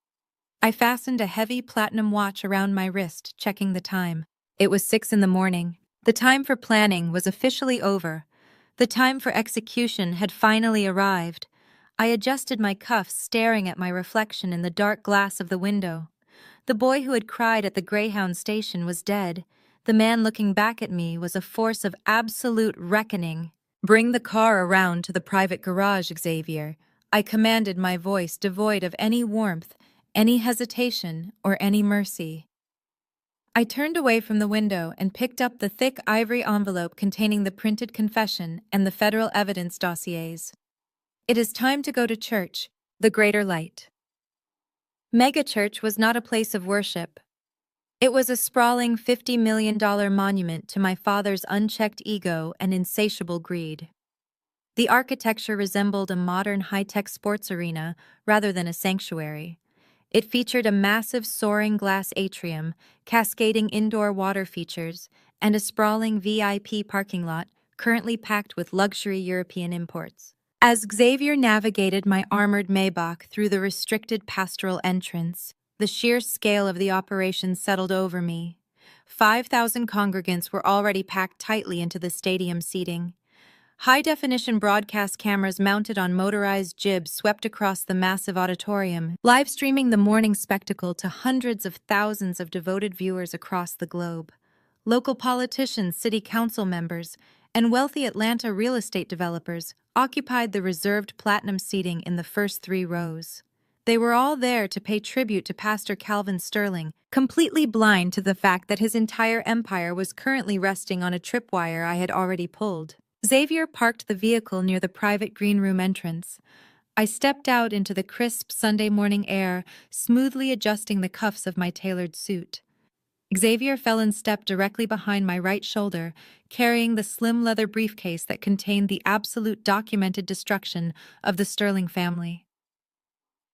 I fastened a heavy platinum watch around my wrist, checking the time. It was 6 in the morning. The time for planning was officially over. The time for execution had finally arrived. I adjusted my cuffs, staring at my reflection in the dark glass of the window. The boy who had cried at the Greyhound station was dead. The man looking back at me was a force of absolute reckoning. "Bring the car around to the private garage, Xavier," I commanded, my voice devoid of any warmth, any hesitation, or any mercy. I turned away from the window and picked up the thick ivory envelope containing the printed confession and the federal evidence dossiers. It is time to go to church, the greater light. Megachurch was not a place of worship. It was a sprawling $50 million monument to my father's unchecked ego and insatiable greed. The architecture resembled a modern high-tech sports arena rather than a sanctuary. It featured a massive soaring glass atrium, cascading indoor water features, and a sprawling VIP parking lot currently packed with luxury European imports. As Xavier navigated my armored Maybach through the restricted pastoral entrance, the sheer scale of the operation settled over me. 5,000 congregants were already packed tightly into the stadium seating. High-definition broadcast cameras mounted on motorized jibs swept across the massive auditorium, live-streaming the morning spectacle to hundreds of thousands of devoted viewers across the globe. Local politicians, city council members, and wealthy Atlanta real estate developers occupied the reserved platinum seating in the first 3 rows. They were all there to pay tribute to Pastor Calvin Sterling, completely blind to the fact that his entire empire was currently resting on a tripwire I had already pulled. Xavier parked the vehicle near the private green room entrance. I stepped out into the crisp Sunday morning air, smoothly adjusting the cuffs of my tailored suit. Xavier fell in step directly behind my right shoulder, carrying the slim leather briefcase that contained the absolute documented destruction of the Sterling family.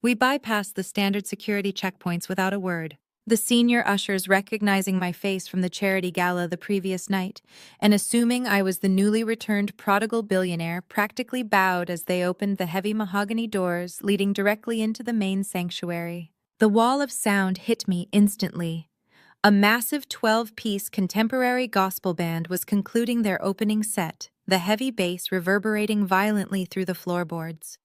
We bypassed the standard security checkpoints without a word, the senior ushers recognizing my face from the charity gala the previous night, and assuming I was the newly returned prodigal billionaire, practically bowed as they opened the heavy mahogany doors leading directly into the main sanctuary. The wall of sound hit me instantly. A massive 12-piece contemporary gospel band was concluding their opening set, the heavy bass reverberating violently through the floorboards.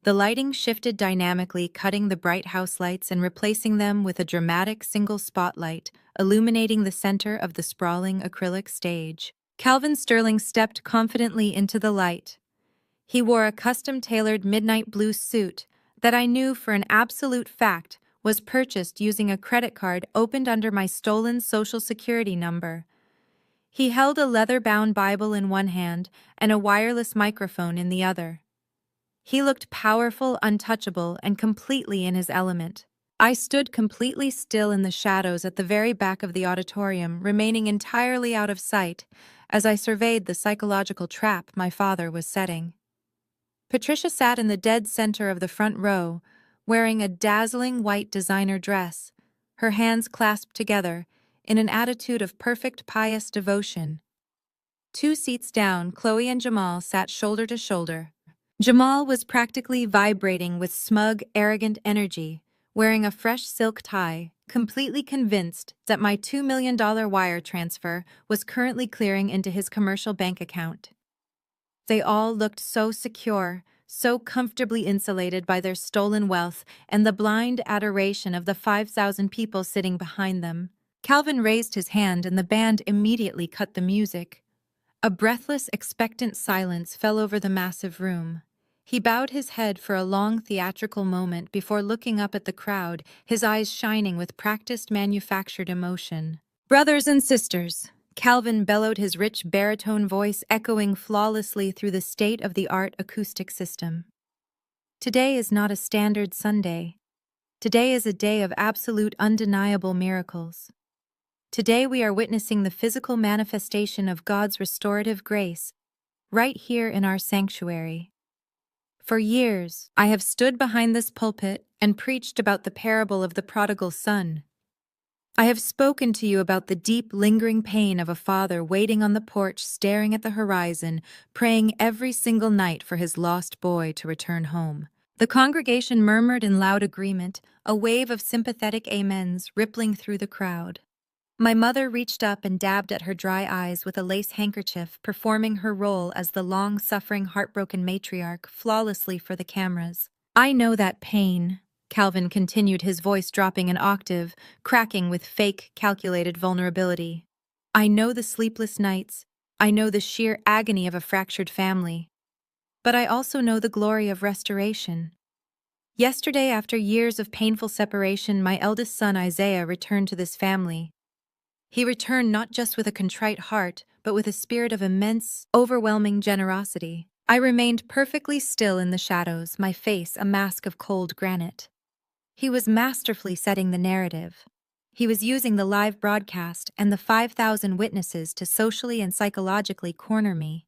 The lighting shifted dynamically, cutting the bright house lights and replacing them with a dramatic single spotlight, illuminating the center of the sprawling acrylic stage. Calvin Sterling stepped confidently into the light. He wore a custom-tailored midnight blue suit that I knew for an absolute fact was purchased using a credit card opened under my stolen Social Security number. He held a leather-bound Bible in one hand and a wireless microphone in the other. He looked powerful, untouchable, and completely in his element. I stood completely still in the shadows at the very back of the auditorium, remaining entirely out of sight as I surveyed the psychological trap my father was setting. Patricia sat in the dead center of the front row, wearing a dazzling white designer dress, her hands clasped together in an attitude of perfect pious devotion. 2 seats down, Chloe and Jamal sat shoulder to shoulder. Jamal was practically vibrating with smug, arrogant energy, wearing a fresh silk tie, completely convinced that my $2 million wire transfer was currently clearing into his commercial bank account. They all looked so secure, so comfortably insulated by their stolen wealth and the blind adoration of the 5,000 people sitting behind them. Calvin raised his hand and the band immediately cut the music. A breathless, expectant silence fell over the massive room. He bowed his head for a long theatrical moment before looking up at the crowd, his eyes shining with practiced manufactured emotion. "Brothers and sisters," Calvin bellowed, his rich baritone voice echoing flawlessly through the state-of-the-art acoustic system. "Today is not a standard Sunday. Today is a day of absolute undeniable miracles. Today we are witnessing the physical manifestation of God's restorative grace right here in our sanctuary. For years, I have stood behind this pulpit and preached about the parable of the prodigal son. I have spoken to you about the deep, lingering pain of a father waiting on the porch, staring at the horizon, praying every single night for his lost boy to return home. The congregation murmured in loud agreement, a wave of sympathetic amens rippling through the crowd. My mother reached up and dabbed at her dry eyes with a lace handkerchief, performing her role as the long-suffering, heartbroken matriarch flawlessly for the cameras. I know that pain, Calvin continued, his voice dropping an octave, cracking with fake, calculated vulnerability. I know the sleepless nights. I know the sheer agony of a fractured family. But I also know the glory of restoration. Yesterday, after years of painful separation, my eldest son Isaiah returned to this family. He returned not just with a contrite heart, but with a spirit of immense, overwhelming generosity. I remained perfectly still in the shadows, my face a mask of cold granite. He was masterfully setting the narrative. He was using the live broadcast and the 5,000 witnesses to socially and psychologically corner me.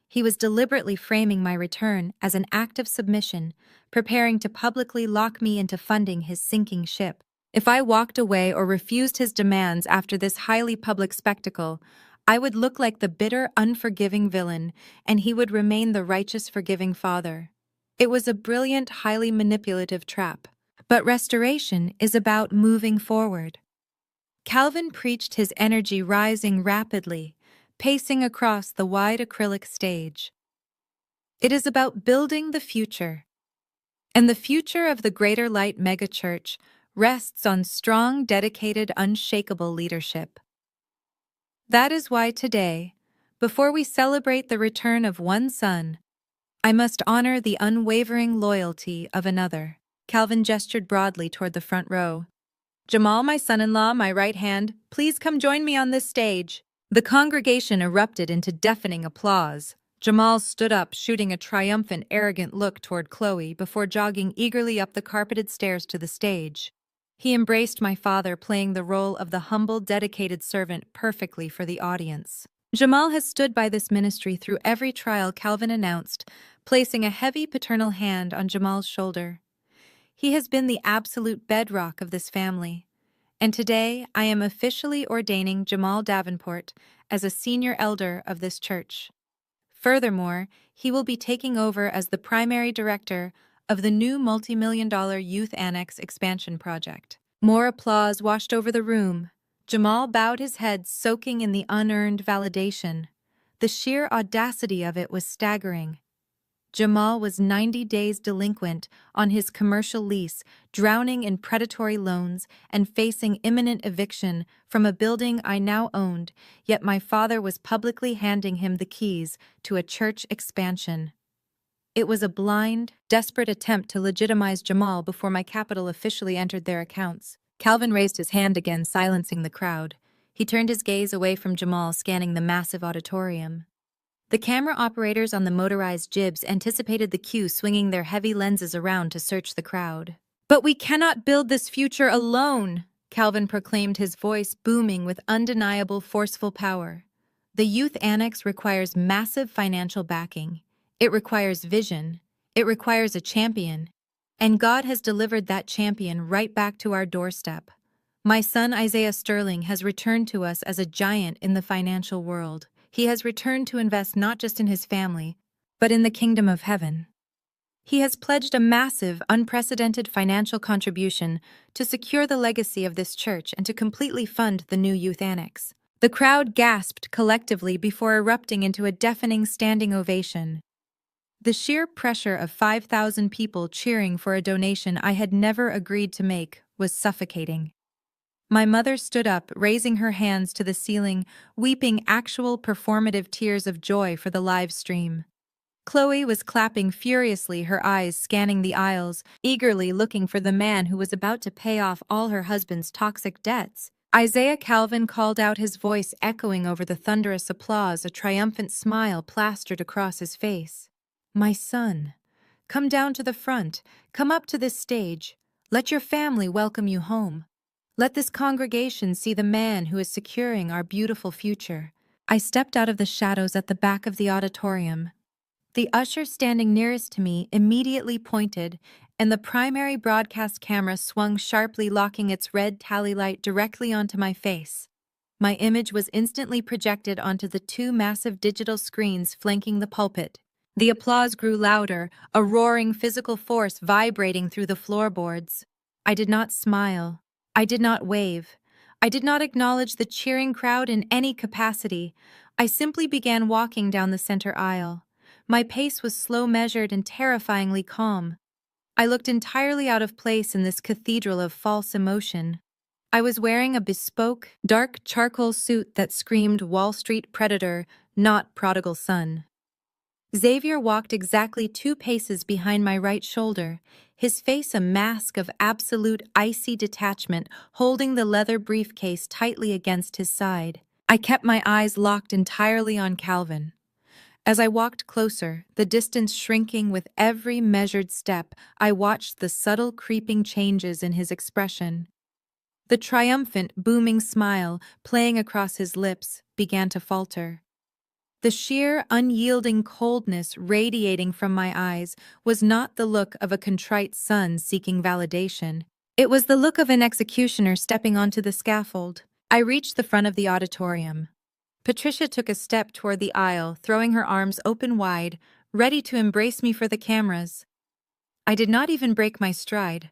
He was deliberately framing my return as an act of submission, preparing to publicly lock me into funding his sinking ship. If I walked away or refused his demands after this highly public spectacle, I would look like the bitter, unforgiving villain, and he would remain the righteous, forgiving father. It was a brilliant, highly manipulative trap. But restoration is about moving forward. Calvin preached, his energy rising rapidly, pacing across the wide acrylic stage. It is about building the future. And the future of the Greater Light megachurch rests on strong, dedicated, unshakable leadership. That is why today, before we celebrate the return of one son, I must honor the unwavering loyalty of another. Calvin gestured broadly toward the front row. Jamal, my son-in-law, my right hand, please come join me on this stage. The congregation erupted into deafening applause. Jamal stood up, shooting a triumphant, arrogant look toward Chloe before jogging eagerly up the carpeted stairs to the stage. He embraced my father, playing the role of the humble, dedicated servant perfectly for the audience. Jamal has stood by this ministry through every trial, Calvin announced, placing a heavy paternal hand on Jamal's shoulder. He has been the absolute bedrock of this family. And today, I am officially ordaining Jamal Davenport as a senior elder of this church. Furthermore, he will be taking over as the primary director of the new multi-million-dollar youth annex expansion project. More applause washed over the room. Jamal bowed his head, soaking in the unearned validation. The sheer audacity of it was staggering. Jamal was 90 days delinquent on his commercial lease, drowning in predatory loans and facing imminent eviction from a building I now owned, yet my father was publicly handing him the keys to a church expansion. It was a blind, desperate attempt to legitimize Jamal before my capital officially entered their accounts. Calvin raised his hand again, silencing the crowd. He turned his gaze away from Jamal, scanning the massive auditorium. The camera operators on the motorized jibs anticipated the cue, swinging their heavy lenses around to search the crowd. "But we cannot build this future alone," Calvin proclaimed, his voice booming with undeniable, forceful power. "The youth annex requires massive financial backing. It requires vision. It requires a champion. And God has delivered that champion right back to our doorstep. My son Isaiah Sterling has returned to us as a giant in the financial world. He has returned to invest not just in his family, but in the kingdom of heaven. He has pledged a massive, unprecedented financial contribution to secure the legacy of this church and to completely fund the new youth annex." The crowd gasped collectively before erupting into a deafening standing ovation. The sheer pressure of 5,000 people cheering for a donation I had never agreed to make was suffocating. My mother stood up, raising her hands to the ceiling, weeping actual performative tears of joy for the live stream. Chloe was clapping furiously, her eyes scanning the aisles, eagerly looking for the man who was about to pay off all her husband's toxic debts. Isaiah Calvin called out, his voice echoing over the thunderous applause, a triumphant smile plastered across his face. "My son, come down to the front, come up to this stage. Let your family welcome you home. Let this congregation see the man who is securing our beautiful future." I stepped out of the shadows at the back of the auditorium. The usher standing nearest to me immediately pointed, and the primary broadcast camera swung sharply, locking its red tally light directly onto my face. My image was instantly projected onto the two massive digital screens flanking the pulpit. The applause grew louder, a roaring physical force vibrating through the floorboards. I did not smile. I did not wave. I did not acknowledge the cheering crowd in any capacity. I simply began walking down the center aisle. My pace was slow, measured, and terrifyingly calm. I looked entirely out of place in this cathedral of false emotion. I was wearing a bespoke, dark charcoal suit that screamed Wall Street predator, not prodigal son. Xavier walked exactly 2 paces behind my right shoulder, his face a mask of absolute icy detachment, holding the leather briefcase tightly against his side. I kept my eyes locked entirely on Calvin. As I walked closer, the distance shrinking with every measured step, I watched the subtle creeping changes in his expression. The triumphant, booming smile playing across his lips began to falter. The sheer, unyielding coldness radiating from my eyes was not the look of a contrite son seeking validation. It was the look of an executioner stepping onto the scaffold. I reached the front of the auditorium. Patricia took a step toward the aisle, throwing her arms open wide, ready to embrace me for the cameras. I did not even break my stride.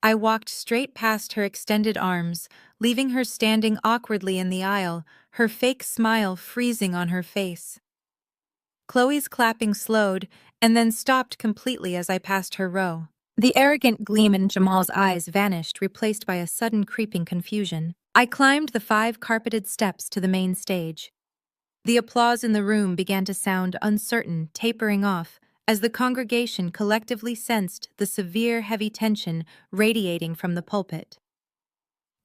I walked straight past her extended arms, leaving her standing awkwardly in the aisle, her fake smile freezing on her face. Chloe's clapping slowed and then stopped completely as I passed her row. The arrogant gleam in Jamal's eyes vanished, replaced by a sudden creeping confusion. I climbed the 5 carpeted steps to the main stage. The applause in the room began to sound uncertain, tapering off, as the congregation collectively sensed the severe, heavy tension radiating from the pulpit.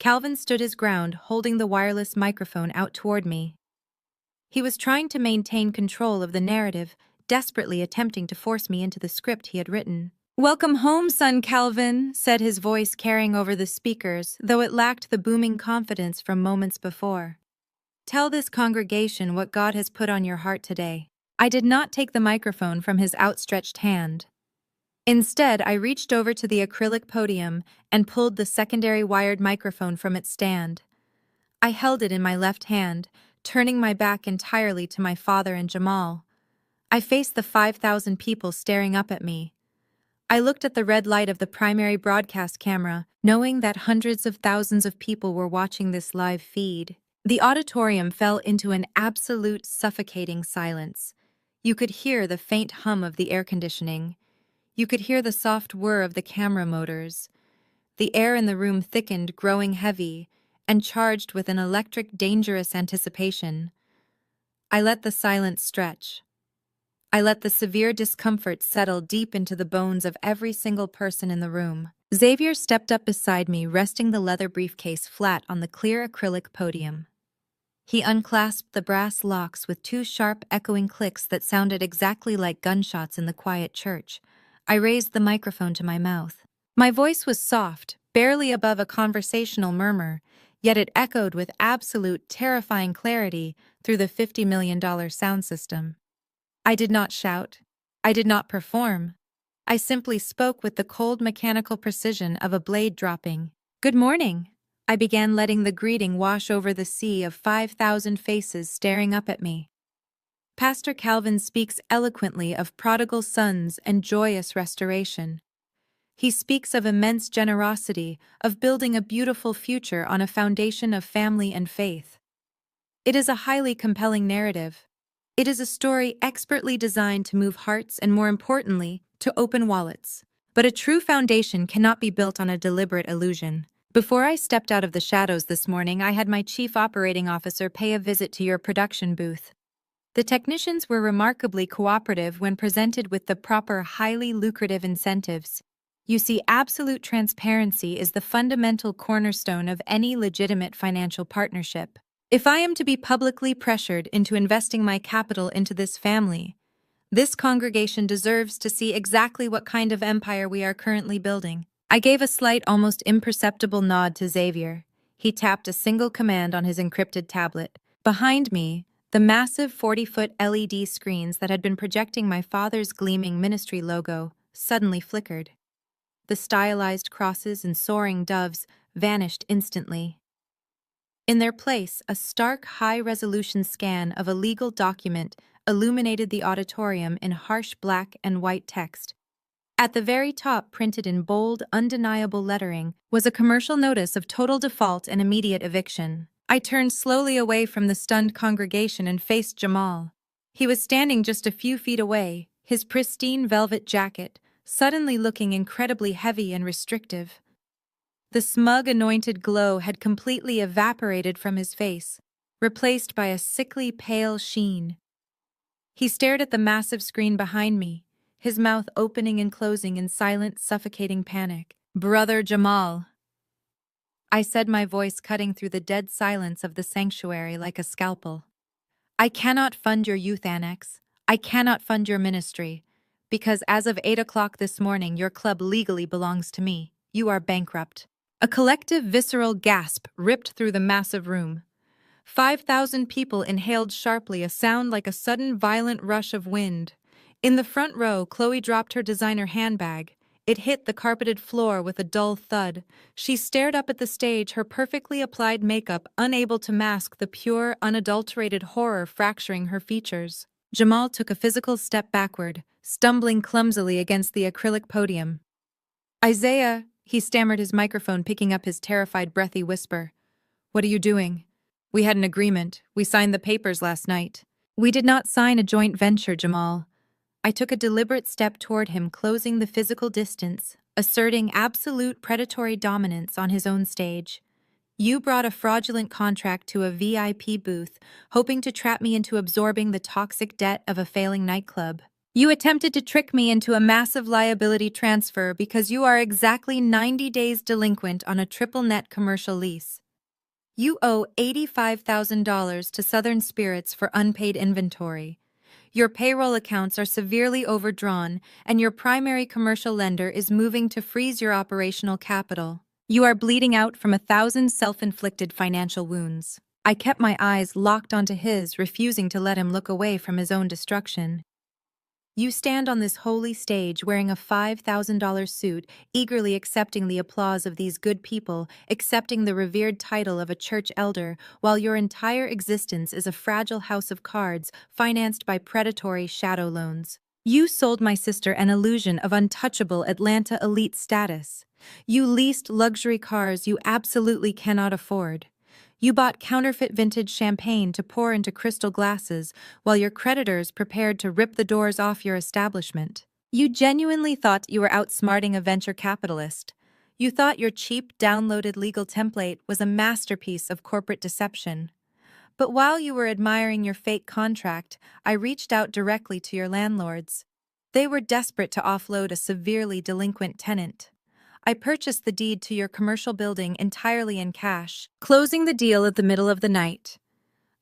Calvin stood his ground, holding the wireless microphone out toward me. He was trying to maintain control of the narrative, desperately attempting to force me into the script he had written. "Welcome home, son Calvin," said his voice carrying over the speakers, though it lacked the booming confidence from moments before. "Tell this congregation what God has put on your heart today." I did not take the microphone from his outstretched hand. Instead, I reached over to the acrylic podium and pulled the secondary wired microphone from its stand. I held it in my left hand, turning my back entirely to my father and Jamal. I faced the 5,000 people staring up at me. I looked at the red light of the primary broadcast camera, knowing that hundreds of thousands of people were watching this live feed. The auditorium fell into an absolute suffocating silence. You could hear the faint hum of the air conditioning. You could hear the soft whir of the camera motors. The air in the room thickened, growing heavy, and charged with an electric, dangerous anticipation. I let the silence stretch. I let the severe discomfort settle deep into the bones of every single person in the room. Xavier stepped up beside me, resting the leather briefcase flat on the clear acrylic podium. He unclasped the brass locks with 2 sharp, echoing clicks that sounded exactly like gunshots in the quiet church. I raised the microphone to my mouth. My voice was soft, barely above a conversational murmur, yet it echoed with absolute, terrifying clarity through the $50 million sound system. I did not shout. I did not perform. I simply spoke with the cold mechanical precision of a blade dropping. "Good morning." I began, letting the greeting wash over the sea of 5,000 faces staring up at me. Pastor Calvin speaks eloquently of prodigal sons and joyous restoration. He speaks of immense generosity, of building a beautiful future on a foundation of family and faith. It is a highly compelling narrative. It is a story expertly designed to move hearts and, more importantly, to open wallets. But a true foundation cannot be built on a deliberate illusion. Before I stepped out of the shadows this morning, I had my chief operating officer pay a visit to your production booth. The technicians were remarkably cooperative when presented with the proper, highly lucrative incentives. You see, absolute transparency is the fundamental cornerstone of any legitimate financial partnership. If I am to be publicly pressured into investing my capital into this family, this congregation deserves to see exactly what kind of empire we are currently building. I gave a slight, almost imperceptible nod to Xavier. He tapped a single command on his encrypted tablet. Behind me, the massive 40-foot LED screens that had been projecting my father's gleaming ministry logo suddenly flickered. The stylized crosses and soaring doves vanished instantly. In their place, a stark, high-resolution scan of a legal document illuminated the auditorium in harsh black and white text. At the very top, printed in bold, undeniable lettering, was a commercial notice of total default and immediate eviction. I turned slowly away from the stunned congregation and faced Jamal. He was standing just a few feet away, his pristine velvet jacket suddenly looking incredibly heavy and restrictive. The smug, anointed glow had completely evaporated from his face, replaced by a sickly, pale sheen. He stared at the massive screen behind me, his mouth opening and closing in silent, suffocating panic. "Brother Jamal," I said, my voice cutting through the dead silence of the sanctuary like a scalpel. "I cannot fund your youth annex. I cannot fund your ministry, because as of 8 o'clock this morning, your club legally belongs to me. You are bankrupt." A collective, visceral gasp ripped through the massive room. 5,000 people inhaled sharply, a sound like a sudden, violent rush of wind. In the front row, Chloe dropped her designer handbag. It hit the carpeted floor with a dull thud. She stared up at the stage, her perfectly applied makeup unable to mask the pure, unadulterated horror fracturing her features. Jamal took a physical step backward, stumbling clumsily against the acrylic podium. "Isaiah," he stammered, his microphone picking up his terrified, breathy whisper. "What are you doing? We had an agreement. We signed the papers last night." "We did not sign a joint venture, Jamal." I took a deliberate step toward him, closing the physical distance, asserting absolute predatory dominance on his own stage. "You brought a fraudulent contract to a VIP booth, hoping to trap me into absorbing the toxic debt of a failing nightclub. You attempted to trick me into a massive liability transfer because you are exactly 90 days delinquent on a triple net commercial lease. You owe $85,000 to Southern Spirits for unpaid inventory. Your payroll accounts are severely overdrawn, and your primary commercial lender is moving to freeze your operational capital. You are bleeding out from 1,000 self-inflicted financial wounds." I kept my eyes locked onto his, refusing to let him look away from his own destruction. "You stand on this holy stage wearing a $5,000 suit, eagerly accepting the applause of these good people, accepting the revered title of a church elder, while your entire existence is a fragile house of cards financed by predatory shadow loans. You sold my sister an illusion of untouchable Atlanta elite status. You leased luxury cars you absolutely cannot afford. You bought counterfeit vintage champagne to pour into crystal glasses while your creditors prepared to rip the doors off your establishment. You genuinely thought you were outsmarting a venture capitalist. You thought your cheap, downloaded legal template was a masterpiece of corporate deception. But while you were admiring your fake contract, I reached out directly to your landlords. They were desperate to offload a severely delinquent tenant. I purchased the deed to your commercial building entirely in cash, closing the deal at the middle of the night.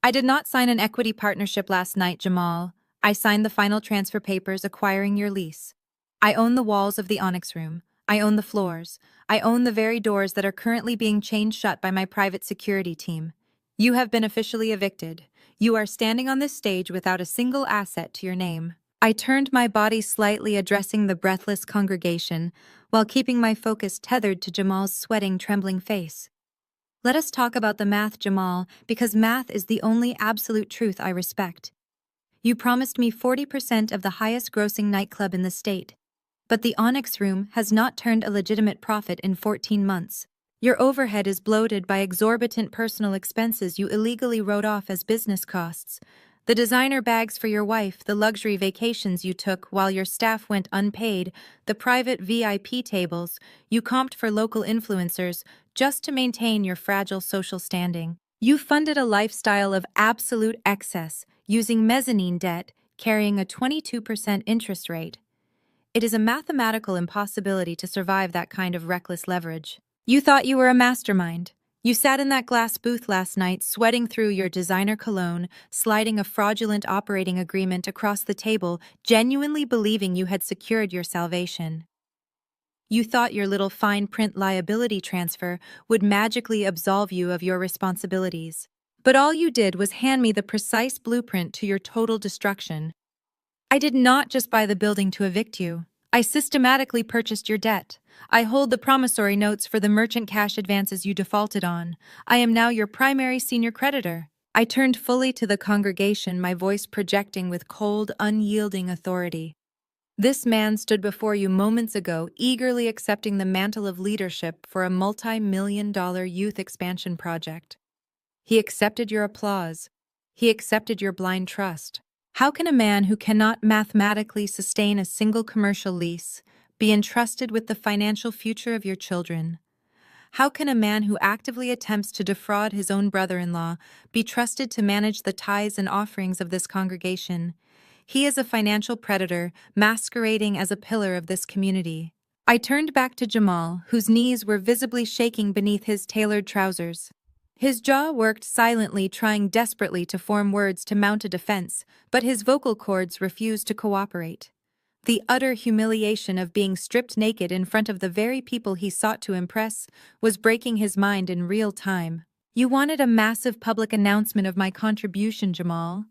I did not sign an equity partnership last night, Jamal. I signed the final transfer papers acquiring your lease. I own the walls of the Onyx Room. I own the floors. I own the very doors that are currently being chained shut by my private security team. You have been officially evicted. You are standing on this stage without a single asset to your name." I turned my body slightly, addressing the breathless congregation, while keeping my focus tethered to Jamal's sweating, trembling face. "Let us talk about the math, Jamal, because math is the only absolute truth I respect. You promised me 40% of the highest-grossing nightclub in the state, but the Onyx Room has not turned a legitimate profit in 14 months. Your overhead is bloated by exorbitant personal expenses you illegally wrote off as business costs. The designer bags for your wife, the luxury vacations you took while your staff went unpaid, the private VIP tables you comped for local influencers just to maintain your fragile social standing. You funded a lifestyle of absolute excess, using mezzanine debt, carrying a 22% interest rate. It is a mathematical impossibility to survive that kind of reckless leverage. You thought you were a mastermind. You sat in that glass booth last night, sweating through your designer cologne, sliding a fraudulent operating agreement across the table, genuinely believing you had secured your salvation. You thought your little fine print liability transfer would magically absolve you of your responsibilities. But all you did was hand me the precise blueprint to your total destruction. I did not just buy the building to evict you. I systematically purchased your debt. I hold the promissory notes for the merchant cash advances you defaulted on. I am now your primary senior creditor. I turned fully to the congregation, my voice projecting with cold, unyielding authority. This man stood before you moments ago, eagerly accepting the mantle of leadership for a multi-million-dollar youth expansion project. He accepted your applause. He accepted your blind trust. How can a man who cannot mathematically sustain a single commercial lease be entrusted with the financial future of your children? How can a man who actively attempts to defraud his own brother-in-law be trusted to manage the tithes and offerings of this congregation? He is a financial predator masquerading as a pillar of this community. I turned back to Jamal, whose knees were visibly shaking beneath his tailored trousers. His jaw worked silently, trying desperately to form words to mount a defense, but his vocal cords refused to cooperate. The utter humiliation of being stripped naked in front of the very people he sought to impress was breaking his mind in real time. You wanted a massive public announcement of my contribution, Jamal.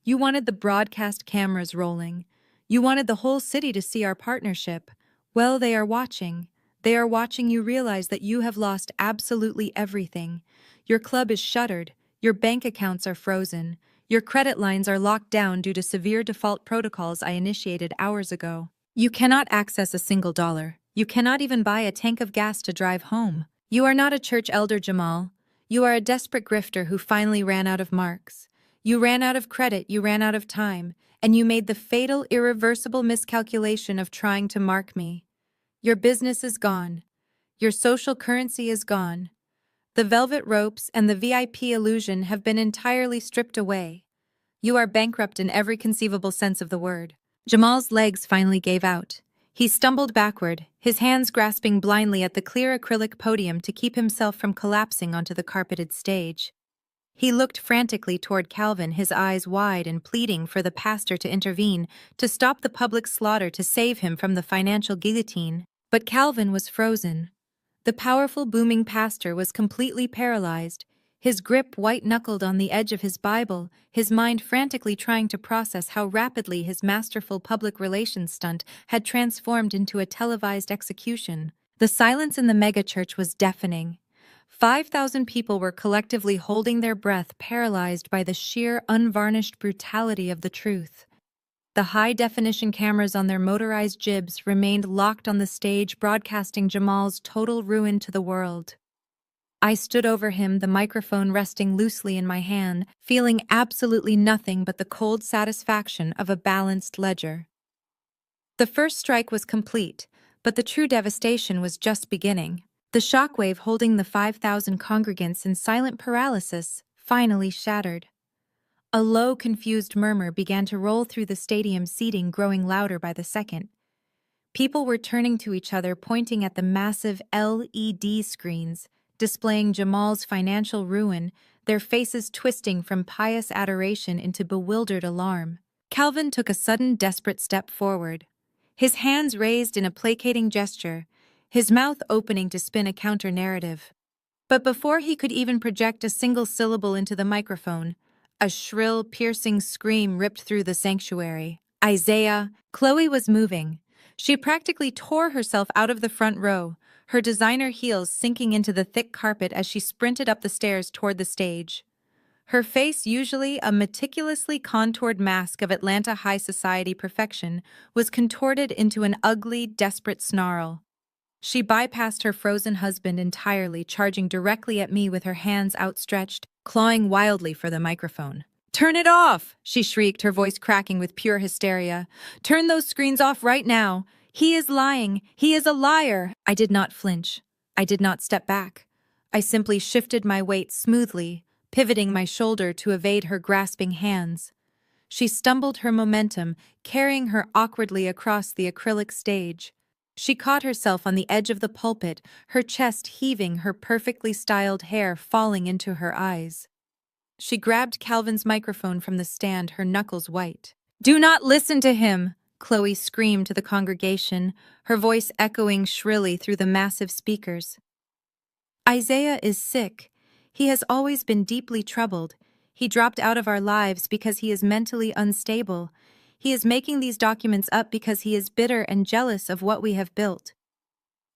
You wanted the broadcast cameras rolling. You wanted the whole city to see our partnership. Well, they are watching. They are watching you realize that you have lost absolutely everything. Your club is shuttered. Your bank accounts are frozen. Your credit lines are locked down due to severe default protocols I initiated hours ago. You cannot access a single dollar. You cannot even buy a tank of gas to drive home. You are not a church elder, Jamal. You are a desperate grifter who finally ran out of marks. You ran out of credit, you ran out of time, and you made the fatal, irreversible miscalculation of trying to mark me. Your business is gone. Your social currency is gone. The velvet ropes and the VIP illusion have been entirely stripped away. You are bankrupt in every conceivable sense of the word. Jamal's legs finally gave out. He stumbled backward, his hands grasping blindly at the clear acrylic podium to keep himself from collapsing onto the carpeted stage. He looked frantically toward Calvin, his eyes wide and pleading for the pastor to intervene, to stop the public slaughter, to save him from the financial guillotine. But Calvin was frozen. The powerful, booming pastor was completely paralyzed, his grip white-knuckled on the edge of his Bible, his mind frantically trying to process how rapidly his masterful public relations stunt had transformed into a televised execution. The silence in the megachurch was deafening. 5,000 people were collectively holding their breath, paralyzed by the sheer, unvarnished brutality of the truth. The high-definition cameras on their motorized jibs remained locked on the stage, broadcasting Jamal's total ruin to the world. I stood over him, the microphone resting loosely in my hand, feeling absolutely nothing but the cold satisfaction of a balanced ledger. The first strike was complete, but the true devastation was just beginning. The shockwave holding the 5,000 congregants in silent paralysis finally shattered. A low, confused murmur began to roll through the stadium's seating, growing louder by the second. People were turning to each other, pointing at the massive LED screens, displaying Jamal's financial ruin, their faces twisting from pious adoration into bewildered alarm. Calvin took a sudden, desperate step forward. His hands raised in a placating gesture, his mouth opening to spin a counter-narrative. But before he could even project a single syllable into the microphone, a shrill, piercing scream ripped through the sanctuary. Isaiah! Chloe was moving. She practically tore herself out of the front row, her designer heels sinking into the thick carpet as she sprinted up the stairs toward the stage. Her face, usually a meticulously contoured mask of Atlanta high society perfection, was contorted into an ugly, desperate snarl. She bypassed her frozen husband entirely, charging directly at me with her hands outstretched, clawing wildly for the microphone. "Turn it off!" she shrieked, her voice cracking with pure hysteria. "Turn those screens off right now! He is lying! He is a liar!" I did not flinch. I did not step back. I simply shifted my weight smoothly, pivoting my shoulder to evade her grasping hands. She stumbled her momentum, carrying her awkwardly across the acrylic stage. She caught herself on the edge of the pulpit, her chest heaving, her perfectly styled hair falling into her eyes. She grabbed Calvin's microphone from the stand, her knuckles white. "Do not listen to him!" Chloe screamed to the congregation, her voice echoing shrilly through the massive speakers. "Isaiah is sick. He has always been deeply troubled. He dropped out of our lives because he is mentally unstable. He is making these documents up because he is bitter and jealous of what we have built.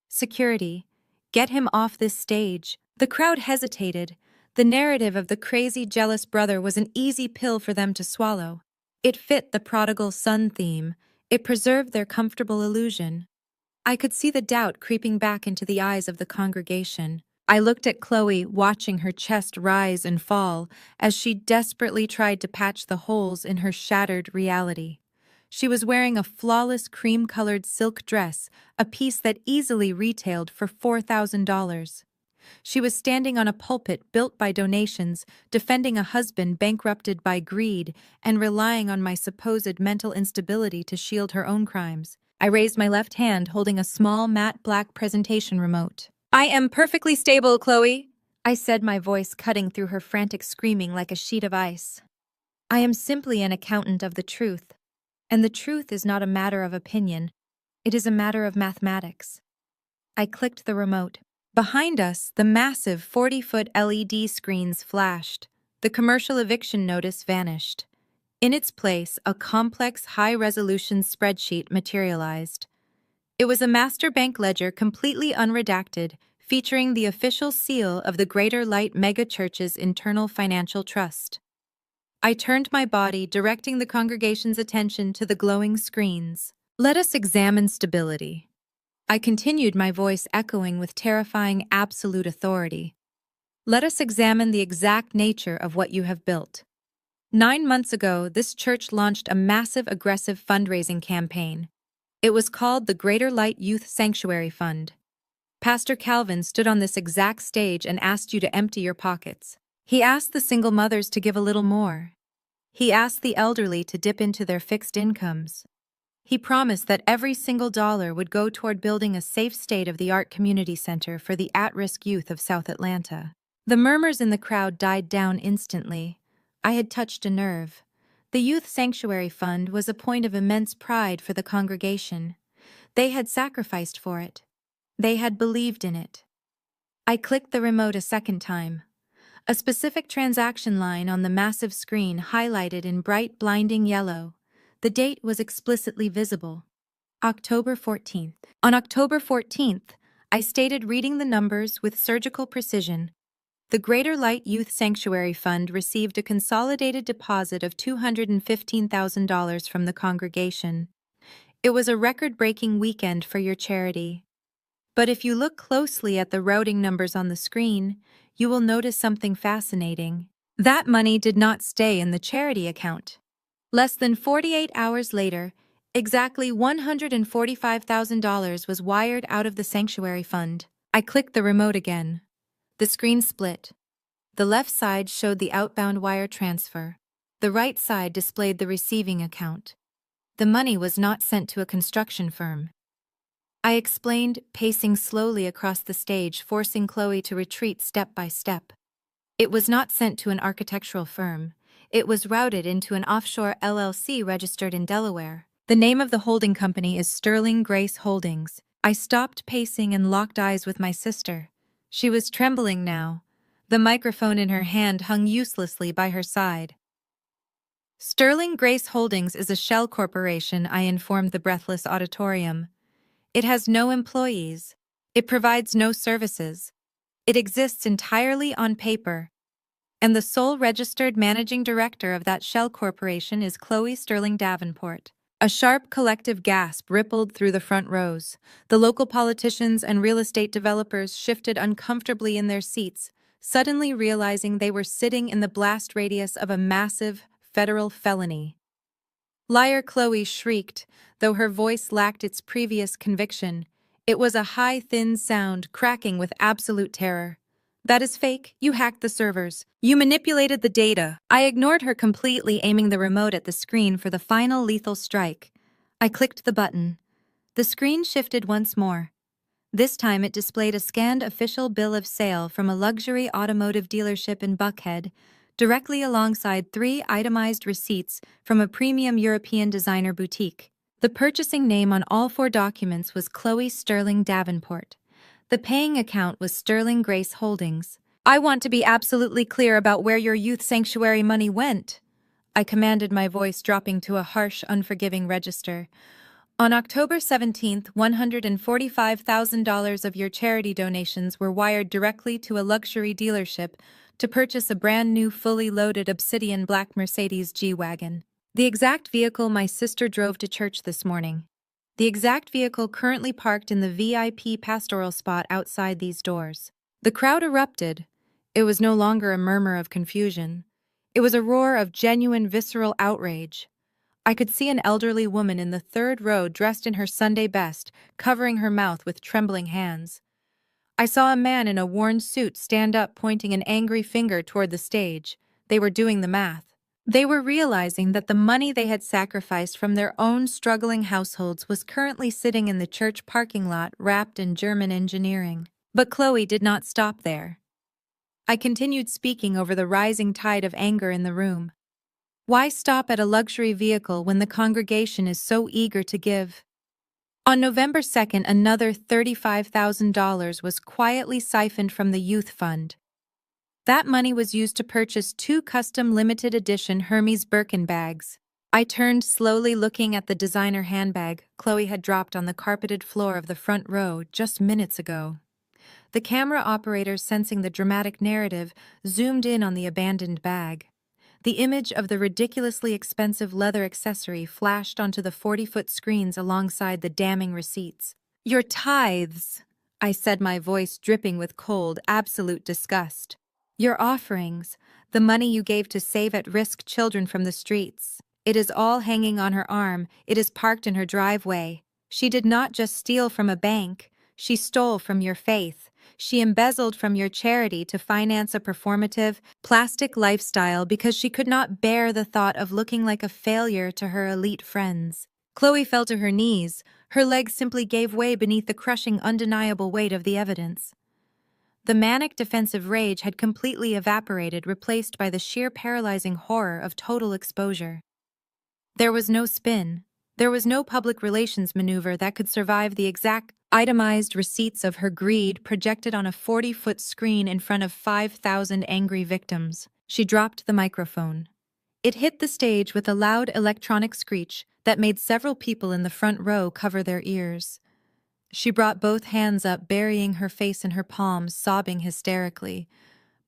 Security, get him off this stage. The crowd hesitated. The narrative of the crazy, jealous brother was an easy pill for them to swallow. It fit the prodigal son theme. It preserved their comfortable illusion. I could see the doubt creeping back into the eyes of the congregation. I looked at Chloe, watching her chest rise and fall as she desperately tried to patch the holes in her shattered reality. She was wearing a flawless cream-colored silk dress, a piece that easily retailed for $4,000. She was standing on a pulpit built by donations, defending a husband bankrupted by greed, and relying on my supposed mental instability to shield her own crimes. I raised my left hand, holding a small matte black presentation remote. "I am perfectly stable, Chloe," I said, my voice cutting through her frantic screaming like a sheet of ice. "I am simply an accountant of the truth. And the truth is not a matter of opinion. It is a matter of mathematics." I clicked the remote. Behind us, the massive 40-foot LED screens flashed. The commercial eviction notice vanished. In its place, a complex, high-resolution spreadsheet materialized. It was a master bank ledger completely unredacted, featuring the official seal of the Greater Light Megachurch's internal financial trust. I turned my body, directing the congregation's attention to the glowing screens. "Let us examine stability." I continued, my voice echoing with terrifying absolute authority. "Let us examine the exact nature of what you have built. 9 months ago, this church launched a massive, aggressive fundraising campaign. It was called the Greater Light Youth Sanctuary Fund. Pastor Calvin stood on this exact stage and asked you to empty your pockets. He asked the single mothers to give a little more. He asked the elderly to dip into their fixed incomes. He promised that every single dollar would go toward building a safe state-of-the-art community center for the at-risk youth of South Atlanta." The murmurs in the crowd died down instantly. I had touched a nerve. The Youth Sanctuary Fund was a point of immense pride for the congregation. They had sacrificed for it. They had believed in it. I clicked the remote a second time. A specific transaction line on the massive screen highlighted in bright, blinding yellow. The date was explicitly visible. October 14th. On October 14th, I stated, reading the numbers with surgical precision, the Greater Light Youth Sanctuary Fund received a consolidated deposit of $215,000 from the congregation. It was a record-breaking weekend for your charity. But if you look closely at the routing numbers on the screen, you will notice something fascinating. That money did not stay in the charity account. Less than 48 hours later, exactly $145,000 was wired out of the sanctuary fund. I clicked the remote again. The screen split. The left side showed the outbound wire transfer. The right side displayed the receiving account. The money was not sent to a construction firm. I explained, pacing slowly across the stage, forcing Chloe to retreat step by step. It was not sent to an architectural firm. It was routed into an offshore LLC registered in Delaware. The name of the holding company is Sterling Grace Holdings. I stopped pacing and locked eyes with my sister. She was trembling now. The microphone in her hand hung uselessly by her side. "Sterling Grace Holdings is a shell corporation," I informed the breathless auditorium. "It has no employees. It provides no services. It exists entirely on paper. And the sole registered managing director of that shell corporation is Chloe Sterling Davenport." A sharp collective gasp rippled through the front rows. The local politicians and real estate developers shifted uncomfortably in their seats, suddenly realizing they were sitting in the blast radius of a massive federal felony. "Liar!" Chloe shrieked, though her voice lacked its previous conviction. It was a high, thin sound, cracking with absolute terror. "That is fake. You hacked the servers. You manipulated the data." I ignored her completely, aiming the remote at the screen for the final lethal strike. I clicked the button. The screen shifted once more. This time it displayed a scanned official bill of sale from a luxury automotive dealership in Buckhead, directly alongside 3 itemized receipts from a premium European designer boutique. The purchasing name on all 4 documents was Chloe Sterling Davenport. The paying account was Sterling Grace Holdings. "I want to be absolutely clear about where your youth sanctuary money went," I commanded, my voice dropping to a harsh, unforgiving register. On October 17th, $145,000 of your charity donations were wired directly to a luxury dealership to purchase a brand new fully loaded Obsidian black Mercedes G-Wagon. The exact vehicle my sister drove to church this morning. The exact vehicle currently parked in the VIP pastoral spot outside these doors. The crowd erupted. It was no longer a murmur of confusion. It was a roar of genuine visceral outrage. I could see an elderly woman in the third row dressed in her Sunday best, covering her mouth with trembling hands. I saw a man in a worn suit stand up, pointing an angry finger toward the stage. They were doing the math. They were realizing that the money they had sacrificed from their own struggling households was currently sitting in the church parking lot wrapped in German engineering. But Chloe did not stop there. I continued speaking over the rising tide of anger in the room. Why stop at a luxury vehicle when the congregation is so eager to give? On November 2nd, another $35,000 was quietly siphoned from the youth fund. That money was used to purchase 2 custom limited edition Hermes Birkin bags. I turned slowly, looking at the designer handbag Chloe had dropped on the carpeted floor of the front row just minutes ago. The camera operator, sensing the dramatic narrative, zoomed in on the abandoned bag. The image of the ridiculously expensive leather accessory flashed onto the 40-foot screens alongside the damning receipts. "Your tithes," I said, my voice dripping with cold, absolute disgust. "Your offerings, the money you gave to save at-risk children from the streets. It is all hanging on her arm. It is parked in her driveway. She did not just steal from a bank. She stole from your faith. She embezzled from your charity to finance a performative, plastic lifestyle because she could not bear the thought of looking like a failure to her elite friends." Chloe fell to her knees. Her legs simply gave way beneath the crushing, undeniable weight of the evidence. The manic defensive rage had completely evaporated, replaced by the sheer paralyzing horror of total exposure. There was no spin. There was no public relations maneuver that could survive the exact itemized receipts of her greed projected on a 40-foot screen in front of 5,000 angry victims. She dropped the microphone. It hit the stage with a loud electronic screech that made several people in the front row cover their ears. She brought both hands up, burying her face in her palms, sobbing hysterically.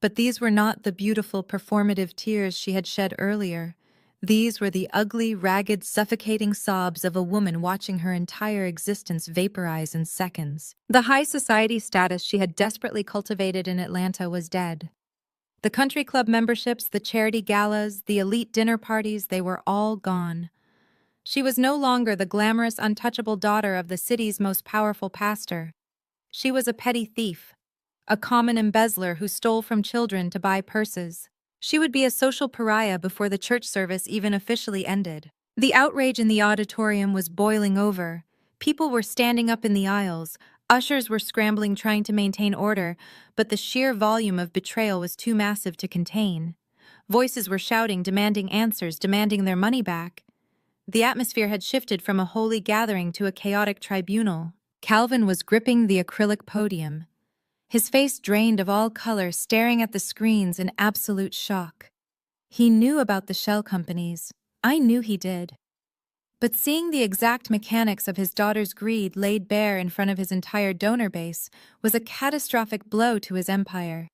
But these were not the beautiful, performative tears she had shed earlier. These were the ugly, ragged, suffocating sobs of a woman watching her entire existence vaporize in seconds. The high society status she had desperately cultivated in Atlanta was dead. The country club memberships, the charity galas, the elite dinner parties, they were all gone. She was no longer the glamorous, untouchable daughter of the city's most powerful pastor. She was a petty thief, a common embezzler who stole from children to buy purses. She would be a social pariah before the church service even officially ended. The outrage in the auditorium was boiling over. People were standing up in the aisles. Ushers were scrambling, trying to maintain order, but the sheer volume of betrayal was too massive to contain. Voices were shouting, demanding answers, demanding their money back. The atmosphere had shifted from a holy gathering to a chaotic tribunal. Calvin was gripping the acrylic podium, his face drained of all color, staring at the screens in absolute shock. He knew about the shell companies. I knew he did. But seeing the exact mechanics of his daughter's greed laid bare in front of his entire donor base was a catastrophic blow to his empire.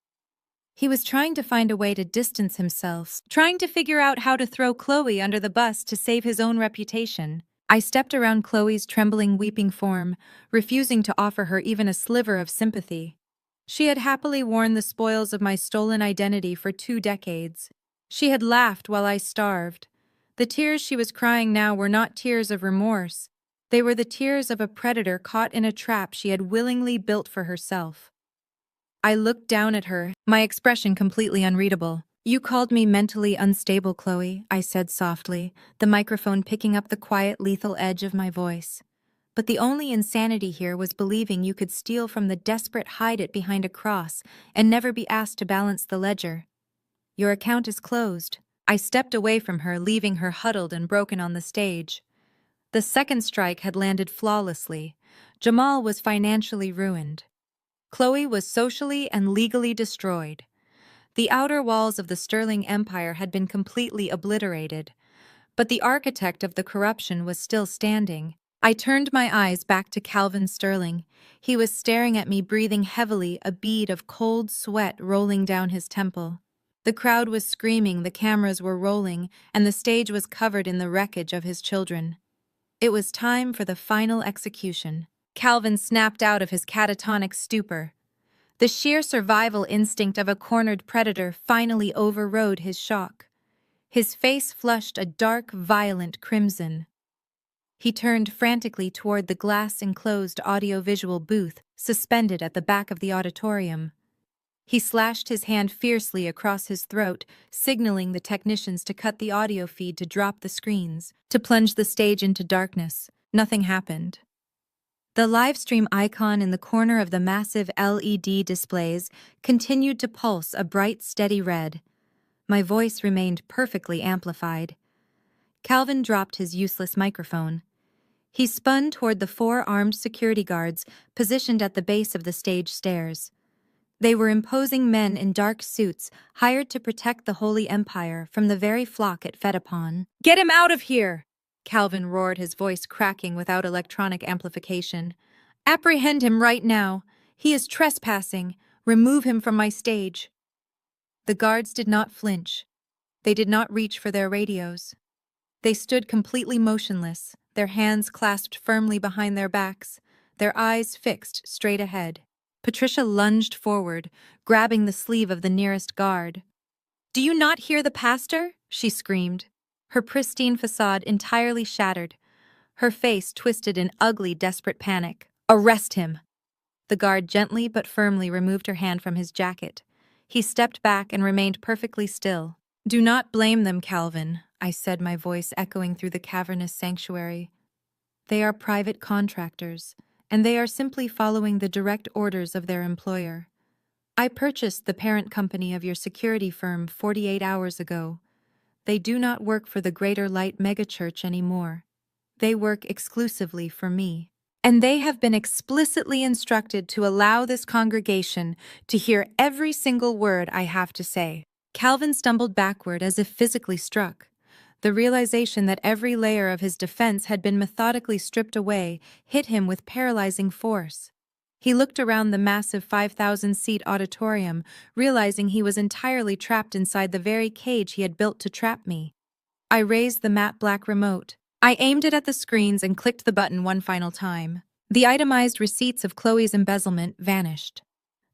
He was trying to find a way to distance himself, trying to figure out how to throw Chloe under the bus to save his own reputation. I stepped around Chloe's trembling, weeping form, refusing to offer her even a sliver of sympathy. She had happily worn the spoils of my stolen identity for 2 decades. She had laughed while I starved. The tears she was crying now were not tears of remorse. They were the tears of a predator caught in a trap she had willingly built for herself. I looked down at her, my expression completely unreadable. "You called me mentally unstable, Chloe," I said softly, the microphone picking up the quiet, lethal edge of my voice. "But the only insanity here was believing you could steal from the desperate, hide it behind a cross, and never be asked to balance the ledger. Your account is closed." I stepped away from her, leaving her huddled and broken on the stage. The second strike had landed flawlessly. Jamal was financially ruined. Chloe was socially and legally destroyed. The outer walls of the Sterling Empire had been completely obliterated, but the architect of the corruption was still standing. I turned my eyes back to Calvin Sterling. He was staring at me, breathing heavily, a bead of cold sweat rolling down his temple. The crowd was screaming, the cameras were rolling, and the stage was covered in the wreckage of his children. It was time for the final execution. Calvin snapped out of his catatonic stupor. The sheer survival instinct of a cornered predator finally overrode his shock. His face flushed a dark, violent crimson. He turned frantically toward the glass-enclosed audiovisual booth suspended at the back of the auditorium. He slashed his hand fiercely across his throat, signaling the technicians to cut the audio feed, to drop the screens, to plunge the stage into darkness. Nothing happened. The livestream icon in the corner of the massive LED displays continued to pulse a bright, steady red. My voice remained perfectly amplified. Calvin dropped his useless microphone. He spun toward the four armed security guards positioned at the base of the stage stairs. They were imposing men in dark suits hired to protect the Holy Empire from the very flock it fed upon. "Get him out of here!" Calvin roared, his voice cracking without electronic amplification. "Apprehend him right now. He is trespassing. Remove him from my stage." The guards did not flinch. They did not reach for their radios. They stood completely motionless, their hands clasped firmly behind their backs, their eyes fixed straight ahead. Patricia lunged forward, grabbing the sleeve of the nearest guard. "Do you not hear the pastor?" she screamed, her pristine facade entirely shattered, her face twisted in ugly, desperate panic. "Arrest him!" The guard gently but firmly removed her hand from his jacket. He stepped back and remained perfectly still. "Do not blame them, Calvin," I said, my voice echoing through the cavernous sanctuary. "They are private contractors, and they are simply following the direct orders of their employer. I purchased the parent company of your security firm 48 hours ago. They do not work for the Greater Light megachurch anymore. They work exclusively for me. And they have been explicitly instructed to allow this congregation to hear every single word I have to say." Calvin stumbled backward as if physically struck. The realization that every layer of his defense had been methodically stripped away hit him with paralyzing force. He looked around the massive 5,000-seat auditorium, realizing he was entirely trapped inside the very cage he had built to trap me. I raised the matte black remote. I aimed it at the screens and clicked the button one final time. The itemized receipts of Chloe's embezzlement vanished.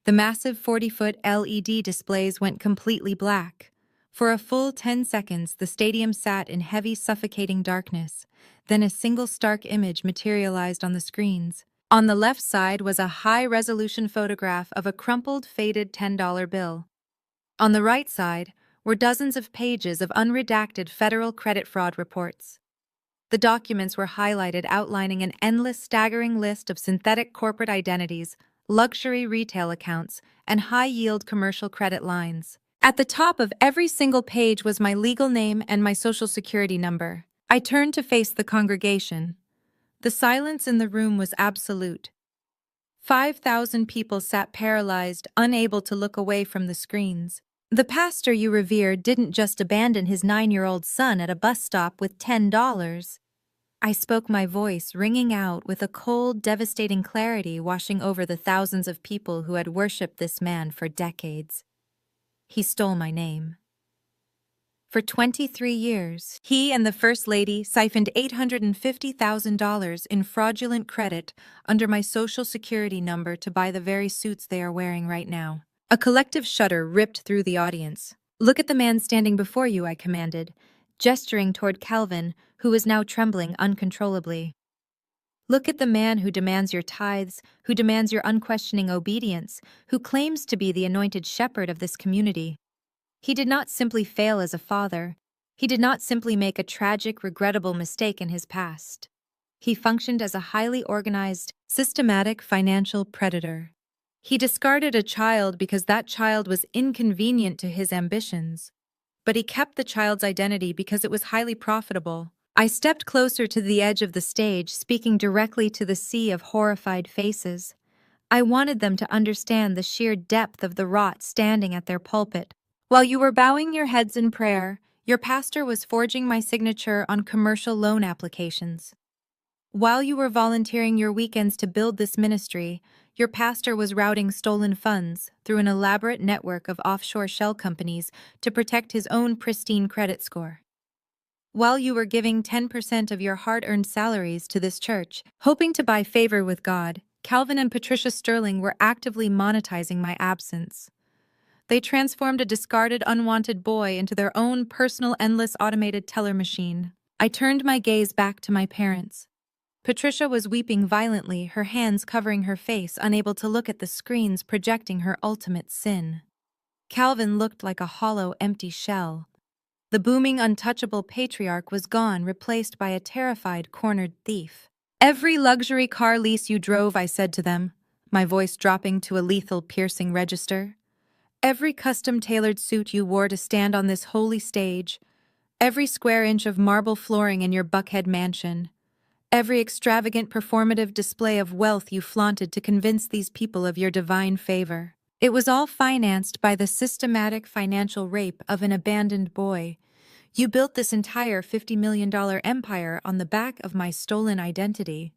The massive 40-foot LED displays went completely black. For a full 10 seconds, the stadium sat in heavy, suffocating darkness. Then a single stark image materialized on the screens. On the left side was a high-resolution photograph of a crumpled, faded $10 bill. On the right side were dozens of pages of unredacted federal credit fraud reports. The documents were highlighted, outlining an endless, staggering list of synthetic corporate identities, luxury retail accounts, and high-yield commercial credit lines. At the top of every single page was my legal name and my social security number. I turned to face the congregation. The silence in the room was absolute. 5,000 people sat paralyzed, unable to look away from the screens. The pastor you revere didn't just abandon his 9-year-old son at a bus stop with $10. I spoke, my voice ringing out with a cold, devastating clarity washing over the thousands of people who had worshipped this man for decades. He stole my name. For 23 years, he and the First Lady siphoned $850,000 in fraudulent credit under my social security number to buy the very suits they are wearing right now. A collective shudder ripped through the audience. "Look at the man standing before you," I commanded, gesturing toward Calvin, who was now trembling uncontrollably. "Look at the man who demands your tithes, who demands your unquestioning obedience, who claims to be the anointed shepherd of this community. He did not simply fail as a father. He did not simply make a tragic, regrettable mistake in his past. He functioned as a highly organized, systematic financial predator. He discarded a child because that child was inconvenient to his ambitions. But he kept the child's identity because it was highly profitable." I stepped closer to the edge of the stage, speaking directly to the sea of horrified faces. I wanted them to understand the sheer depth of the rot standing at their pulpit. While you were bowing your heads in prayer, your pastor was forging my signature on commercial loan applications. While you were volunteering your weekends to build this ministry, your pastor was routing stolen funds through an elaborate network of offshore shell companies to protect his own pristine credit score. While you were giving 10% of your hard-earned salaries to this church, hoping to buy favor with God, Calvin and Patricia Sterling were actively monetizing my absence. They transformed a discarded, unwanted boy into their own personal, endless automated teller machine. I turned my gaze back to my parents. Patricia was weeping violently, her hands covering her face, unable to look at the screens projecting her ultimate sin. Calvin looked like a hollow, empty shell. The booming, untouchable patriarch was gone, replaced by a terrified, cornered thief. "Every luxury car lease you drove," I said to them, my voice dropping to a lethal, piercing register. "Every custom-tailored suit you wore to stand on this holy stage. Every square inch of marble flooring in your Buckhead mansion. Every extravagant performative display of wealth you flaunted to convince these people of your divine favor. It was all financed by the systematic financial rape of an abandoned boy. You built this entire $50 million empire on the back of my stolen identity.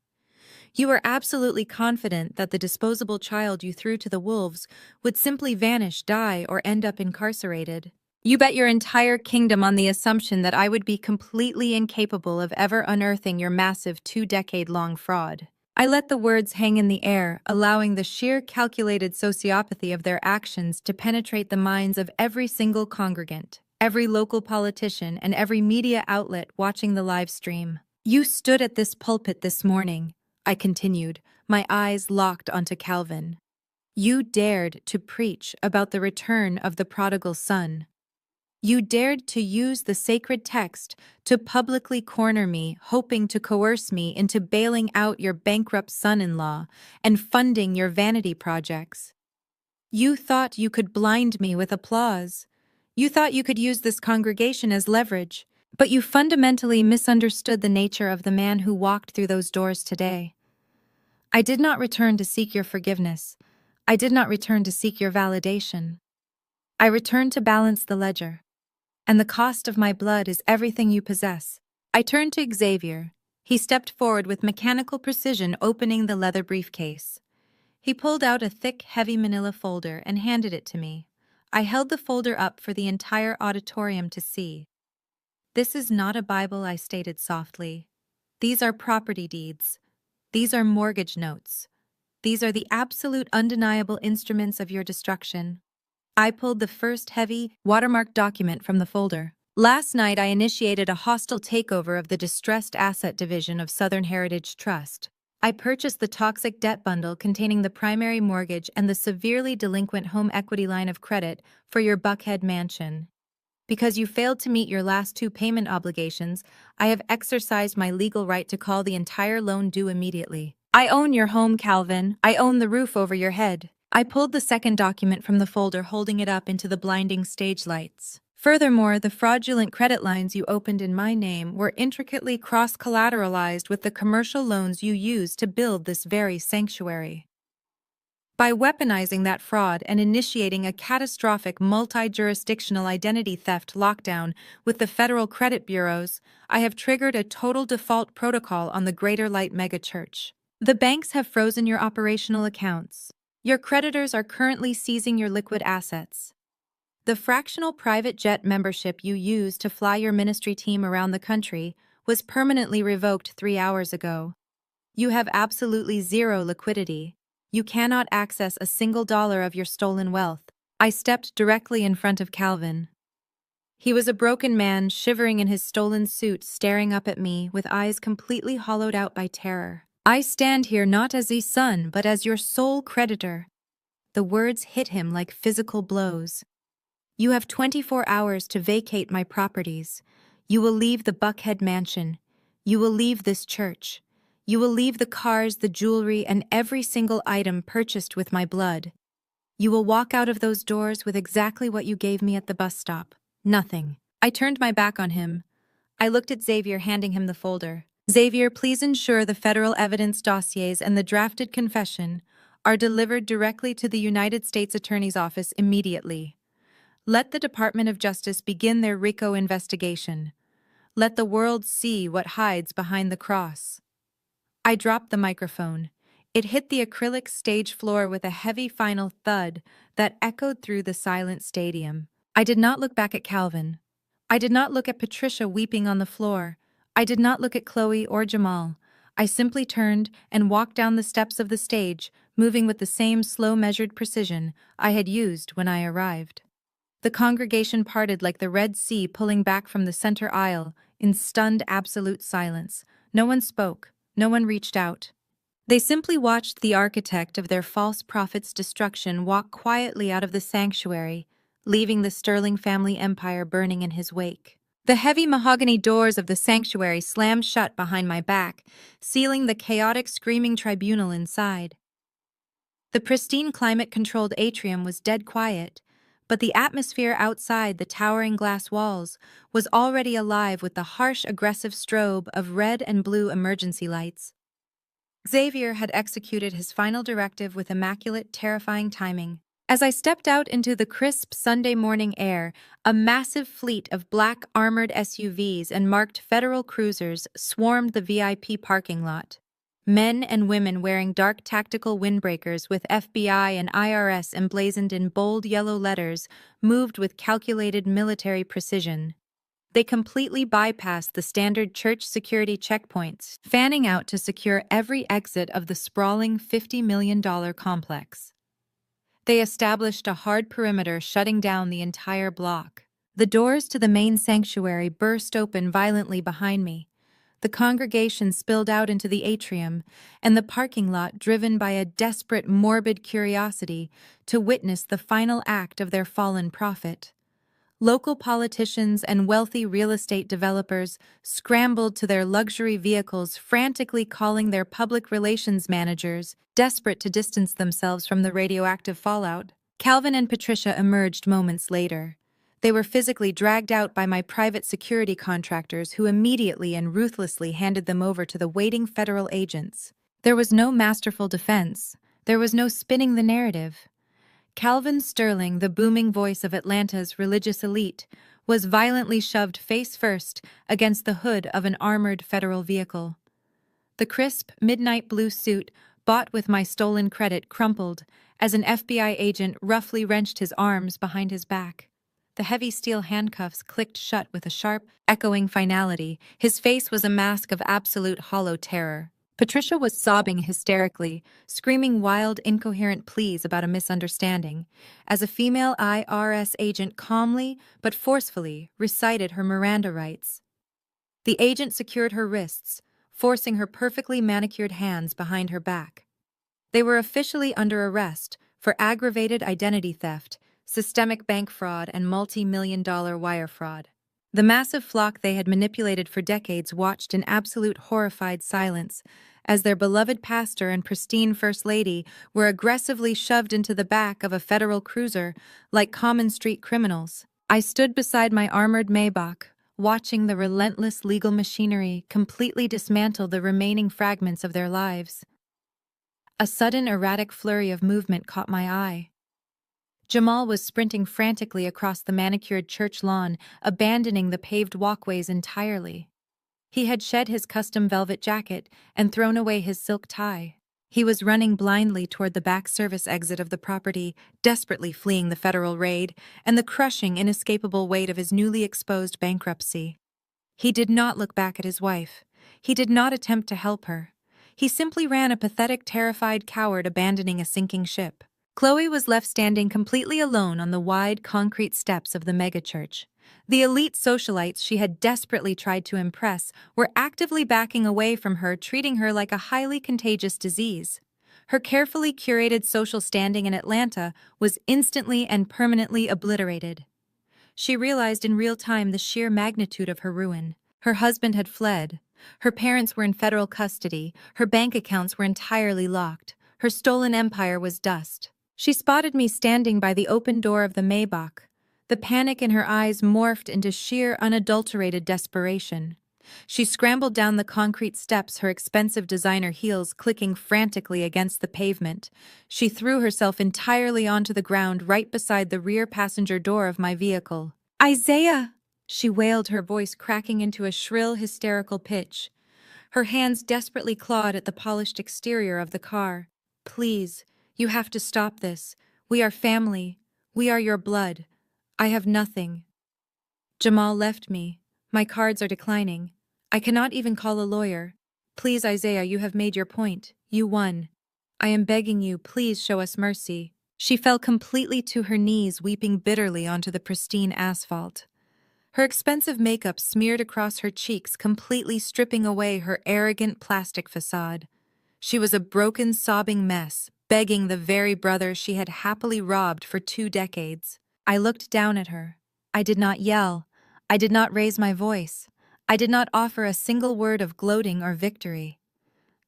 You were absolutely confident that the disposable child you threw to the wolves would simply vanish, die, or end up incarcerated. You bet your entire kingdom on the assumption that I would be completely incapable of ever unearthing your massive 2-decade-long fraud. I let the words hang in the air, allowing the sheer calculated sociopathy of their actions to penetrate the minds of every single congregant, every local politician, and every media outlet watching the live stream. "You stood at this pulpit this morning," I continued, my eyes locked onto Calvin. "You dared to preach about the return of the prodigal son. You dared to use the sacred text to publicly corner me, hoping to coerce me into bailing out your bankrupt son-in-law and funding your vanity projects. You thought you could blind me with applause. You thought you could use this congregation as leverage, but you fundamentally misunderstood the nature of the man who walked through those doors today. I did not return to seek your forgiveness. I did not return to seek your validation. I returned to balance the ledger. And the cost of my blood is everything you possess." I turned to Xavier. He stepped forward with mechanical precision, opening the leather briefcase. He pulled out a thick, heavy manila folder and handed it to me. I held the folder up for the entire auditorium to see. "This is not a Bible," I stated softly. "These are property deeds. These are mortgage notes. These are the absolute, undeniable instruments of your destruction." I pulled the first heavy, watermarked document from the folder. "Last night I initiated a hostile takeover of the distressed asset division of Southern Heritage Trust. I purchased the toxic debt bundle containing the primary mortgage and the severely delinquent home equity line of credit for your Buckhead mansion. Because you failed to meet your last 2 payment obligations, I have exercised my legal right to call the entire loan due immediately. I own your home, Calvin. I own the roof over your head." I pulled the second document from the folder, holding it up into the blinding stage lights. "Furthermore, the fraudulent credit lines you opened in my name were intricately cross-collateralized with the commercial loans you used to build this very sanctuary. By weaponizing that fraud and initiating a catastrophic multi-jurisdictional identity theft lockdown with the federal credit bureaus, I have triggered a total default protocol on the Greater Light megachurch. The banks have frozen your operational accounts. Your creditors are currently seizing your liquid assets. The fractional private jet membership you used to fly your ministry team around the country was permanently revoked 3 hours ago. You have absolutely zero liquidity. You cannot access a single dollar of your stolen wealth." I stepped directly in front of Calvin. He was a broken man, shivering in his stolen suit, staring up at me with eyes completely hollowed out by terror. "I stand here not as a son, but as your sole creditor." The words hit him like physical blows. "You have 24 hours to vacate my properties. You will leave the Buckhead mansion. You will leave this church. You will leave the cars, the jewelry, and every single item purchased with my blood. You will walk out of those doors with exactly what you gave me at the bus stop. Nothing." I turned my back on him. I looked at Xavier, handing him the folder. "Xavier, please ensure the federal evidence dossiers and the drafted confession are delivered directly to the United States Attorney's Office immediately. Let the Department of Justice begin their RICO investigation. Let the world see what hides behind the cross. I dropped the microphone. It hit the acrylic stage floor with a heavy final thud that echoed through the silent stadium. I did not look back at Calvin. I did not look at Patricia weeping on the floor. I did not look at Chloe or Jamal. I simply turned and walked down the steps of the stage, moving with the same slow measured precision I had used when I arrived. The congregation parted like the Red Sea pulling back from the center aisle in stunned absolute silence. No one spoke. No one reached out. They simply watched the architect of their false prophet's destruction walk quietly out of the sanctuary, leaving the Sterling family empire burning in his wake. The heavy mahogany doors of the sanctuary slammed shut behind my back, sealing the chaotic screaming tribunal inside. The pristine climate-controlled atrium was dead quiet, but the atmosphere outside the towering glass walls was already alive with the harsh, aggressive strobe of red and blue emergency lights. Xavier had executed his final directive with immaculate, terrifying timing. As I stepped out into the crisp Sunday morning air, a massive fleet of black armored SUVs and marked federal cruisers swarmed the VIP parking lot. Men and women wearing dark tactical windbreakers with FBI and IRS emblazoned in bold yellow letters moved with calculated military precision. They completely bypassed the standard church security checkpoints, fanning out to secure every exit of the sprawling $50 million complex. They established a hard perimeter shutting down the entire block. The doors to the main sanctuary burst open violently behind me. The congregation spilled out into the atrium, and the parking lot driven by a desperate, morbid curiosity to witness the final act of their fallen prophet. Local politicians and wealthy real estate developers scrambled to their luxury vehicles, frantically calling their public relations managers, desperate to distance themselves from the radioactive fallout. Calvin and Patricia emerged moments later. They were physically dragged out by my private security contractors, who immediately and ruthlessly handed them over to the waiting federal agents. There was no masterful defense. There was no spinning the narrative. Calvin Sterling, the booming voice of Atlanta's religious elite, was violently shoved face first against the hood of an armored federal vehicle. The crisp, midnight blue suit, bought with my stolen credit, crumpled as an FBI agent roughly wrenched his arms behind his back. The heavy steel handcuffs clicked shut with a sharp, echoing finality. His face was a mask of absolute hollow terror. Patricia was sobbing hysterically, screaming wild, incoherent pleas about a misunderstanding, as a female IRS agent calmly but forcefully recited her Miranda rights. The agent secured her wrists, forcing her perfectly manicured hands behind her back. They were officially under arrest for aggravated identity theft, systemic bank fraud, and multi-million-dollar wire fraud. The massive flock they had manipulated for decades watched in absolute horrified silence as their beloved pastor and pristine First Lady were aggressively shoved into the back of a federal cruiser like common street criminals. I stood beside my armored Maybach, watching the relentless legal machinery completely dismantle the remaining fragments of their lives. A sudden erratic flurry of movement caught my eye. Jamal was sprinting frantically across the manicured church lawn, abandoning the paved walkways entirely. He had shed his custom velvet jacket and thrown away his silk tie. He was running blindly toward the back service exit of the property, desperately fleeing the federal raid and the crushing, inescapable weight of his newly exposed bankruptcy. He did not look back at his wife. He did not attempt to help her. He simply ran, a pathetic, terrified coward abandoning a sinking ship. Chloe was left standing completely alone on the wide concrete steps of the megachurch. The elite socialites she had desperately tried to impress were actively backing away from her, treating her like a highly contagious disease. Her carefully curated social standing in Atlanta was instantly and permanently obliterated. She realized in real time the sheer magnitude of her ruin. Her husband had fled. Her parents were in federal custody. Her bank accounts were entirely locked. Her stolen empire was dust. She spotted me standing by the open door of the Maybach. The panic in her eyes morphed into sheer, unadulterated desperation. She scrambled down the concrete steps, her expensive designer heels clicking frantically against the pavement. She threw herself entirely onto the ground right beside the rear passenger door of my vehicle. "Isaiah!" she wailed, her voice cracking into a shrill, hysterical pitch. Her hands desperately clawed at the polished exterior of the car. "Please, you have to stop this. We are family. We are your blood. I have nothing." Jamal left me. My cards are declining. I cannot even call a lawyer. Please, Isaiah, you have made your point. You won. I am begging you, please show us mercy. She fell completely to her knees, weeping bitterly onto the pristine asphalt. Her expensive makeup smeared across her cheeks, completely stripping away her arrogant plastic facade. She was a broken, sobbing mess, begging the very brother she had happily robbed for 2 decades. I looked down at her. I did not yell. I did not raise my voice. I did not offer a single word of gloating or victory.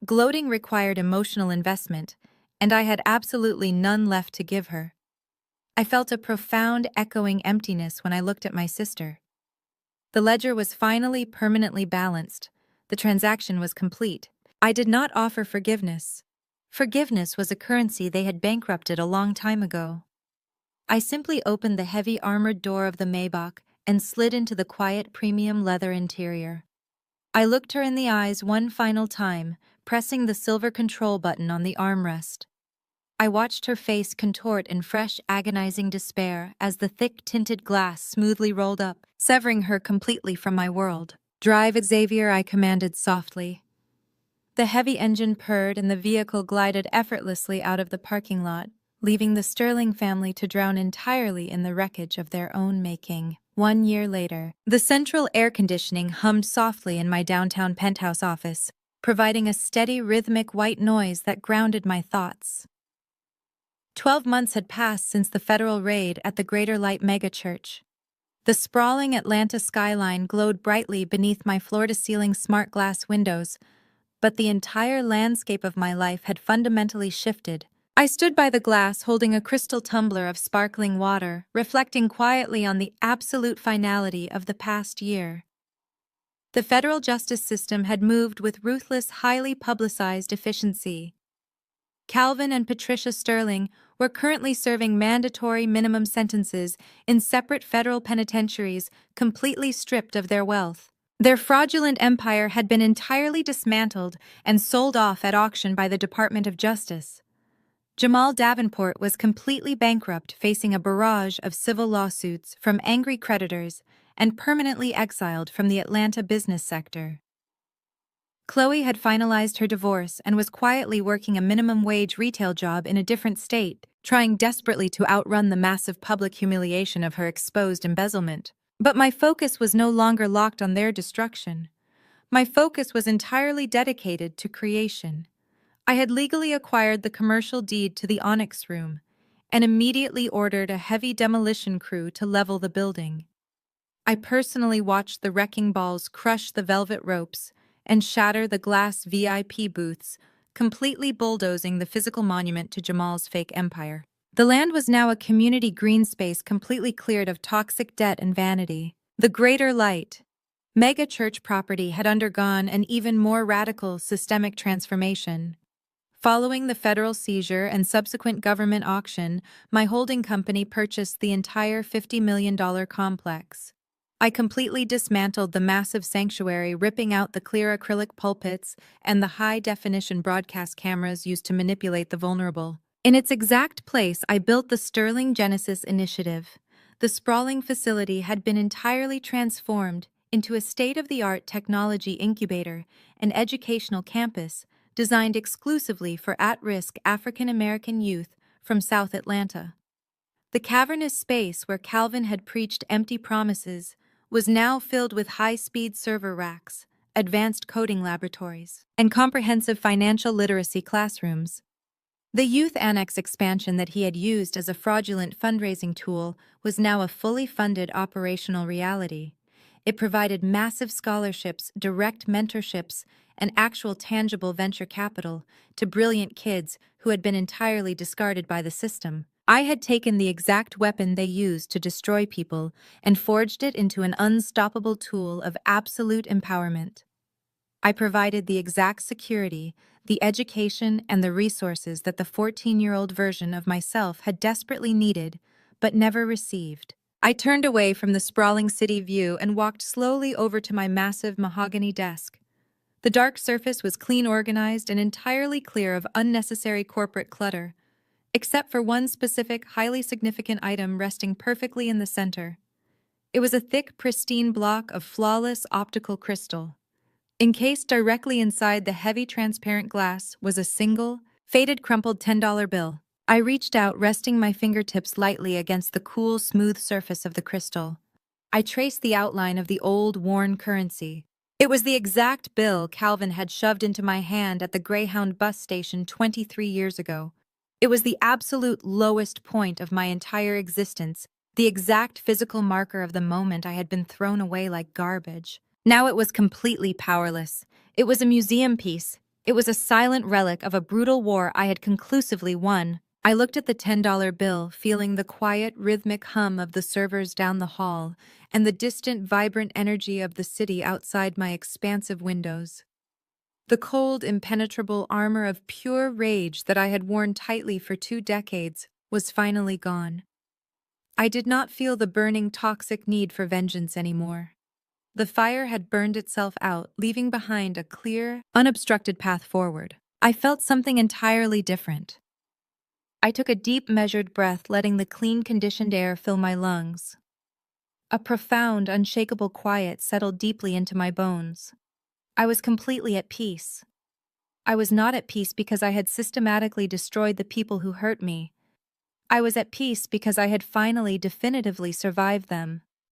Gloating required emotional investment, and I had absolutely none left to give her. I felt a profound, echoing emptiness when I looked at my sister. The ledger was finally permanently balanced. The transaction was complete. I did not offer forgiveness. Forgiveness was a currency they had bankrupted a long time ago. I simply opened the heavy armored door of the Maybach and slid into the quiet premium leather interior. I looked her in the eyes one final time, pressing the silver control button on the armrest. I watched her face contort in fresh, agonizing despair as the thick tinted glass smoothly rolled up, severing her completely from my world. "Drive, Xavier," I commanded softly. The heavy engine purred and the vehicle glided effortlessly out of the parking lot, leaving the Sterling family to drown entirely in the wreckage of their own making. 1 year later, the central air conditioning hummed softly in my downtown penthouse office, providing a steady, rhythmic white noise that grounded my thoughts. 12 months had passed since the federal raid at the Greater Light megachurch. The sprawling Atlanta skyline glowed brightly beneath my floor-to-ceiling smart glass windows, but the entire landscape of my life had fundamentally shifted. I stood by the glass holding a crystal tumbler of sparkling water, reflecting quietly on the absolute finality of the past year. The federal justice system had moved with ruthless, highly publicized efficiency. Calvin and Patricia Sterling were currently serving mandatory minimum sentences in separate federal penitentiaries, completely stripped of their wealth. Their fraudulent empire had been entirely dismantled and sold off at auction by the Department of Justice. Jamal Davenport was completely bankrupt, facing a barrage of civil lawsuits from angry creditors and permanently exiled from the Atlanta business sector. Chloe had finalized her divorce and was quietly working a minimum-wage retail job in a different state, trying desperately to outrun the massive public humiliation of her exposed embezzlement. But my focus was no longer locked on their destruction. My focus was entirely dedicated to creation. I had legally acquired the commercial deed to the Onyx Room and immediately ordered a heavy demolition crew to level the building. I personally watched the wrecking balls crush the velvet ropes and shatter the glass VIP booths, completely bulldozing the physical monument to Jamal's fake empire. The land was now a community green space completely cleared of toxic debt and vanity. The Greater Light mega church property had undergone an even more radical systemic transformation. Following the federal seizure and subsequent government auction, my holding company purchased the entire $50 million complex. I completely dismantled the massive sanctuary, ripping out the clear acrylic pulpits and the high-definition broadcast cameras used to manipulate the vulnerable. In its exact place, I built the Sterling Genesis Initiative. The sprawling facility had been entirely transformed into a state-of-the-art technology incubator, an educational campus designed exclusively for at-risk African-American youth from South Atlanta. The cavernous space where Calvin had preached empty promises was now filled with high-speed server racks, advanced coding laboratories, and comprehensive financial literacy classrooms. The youth annex expansion that he had used as a fraudulent fundraising tool was now a fully funded operational reality. It provided massive scholarships, direct mentorships, and actual tangible venture capital to brilliant kids who had been entirely discarded by the system. I had taken the exact weapon they used to destroy people and forged it into an unstoppable tool of absolute empowerment. I provided the exact security, the education, and the resources that the 14-year-old version of myself had desperately needed, but never received. I turned away from the sprawling city view and walked slowly over to my massive mahogany desk. The dark surface was clean organized and entirely clear of unnecessary corporate clutter, except for one specific, highly significant item resting perfectly in the center. It was a thick, pristine block of flawless optical crystal. Encased directly inside the heavy transparent glass was a single, faded crumpled $10 bill. I reached out, resting my fingertips lightly against the cool, smooth surface of the crystal. I traced the outline of the old, worn currency. It was the exact bill Calvin had shoved into my hand at the Greyhound bus station 23 years ago. It was the absolute lowest point of my entire existence, the exact physical marker of the moment I had been thrown away like garbage. Now it was completely powerless. It was a museum piece. It was a silent relic of a brutal war I had conclusively won. I looked at the $10 bill, feeling the quiet, rhythmic hum of the servers down the hall and the distant, vibrant energy of the city outside my expansive windows. The cold, impenetrable armor of pure rage that I had worn tightly for 2 decades was finally gone. I did not feel the burning, toxic need for vengeance anymore. The fire had burned itself out, leaving behind a clear, unobstructed path forward. I felt something entirely different. I took a deep, measured breath, letting the clean, conditioned air fill my lungs. A profound, unshakable quiet settled deeply into my bones. I was completely at peace. I was not at peace because I had systematically destroyed the people who hurt me. I was at peace because I had finally definitively survived them.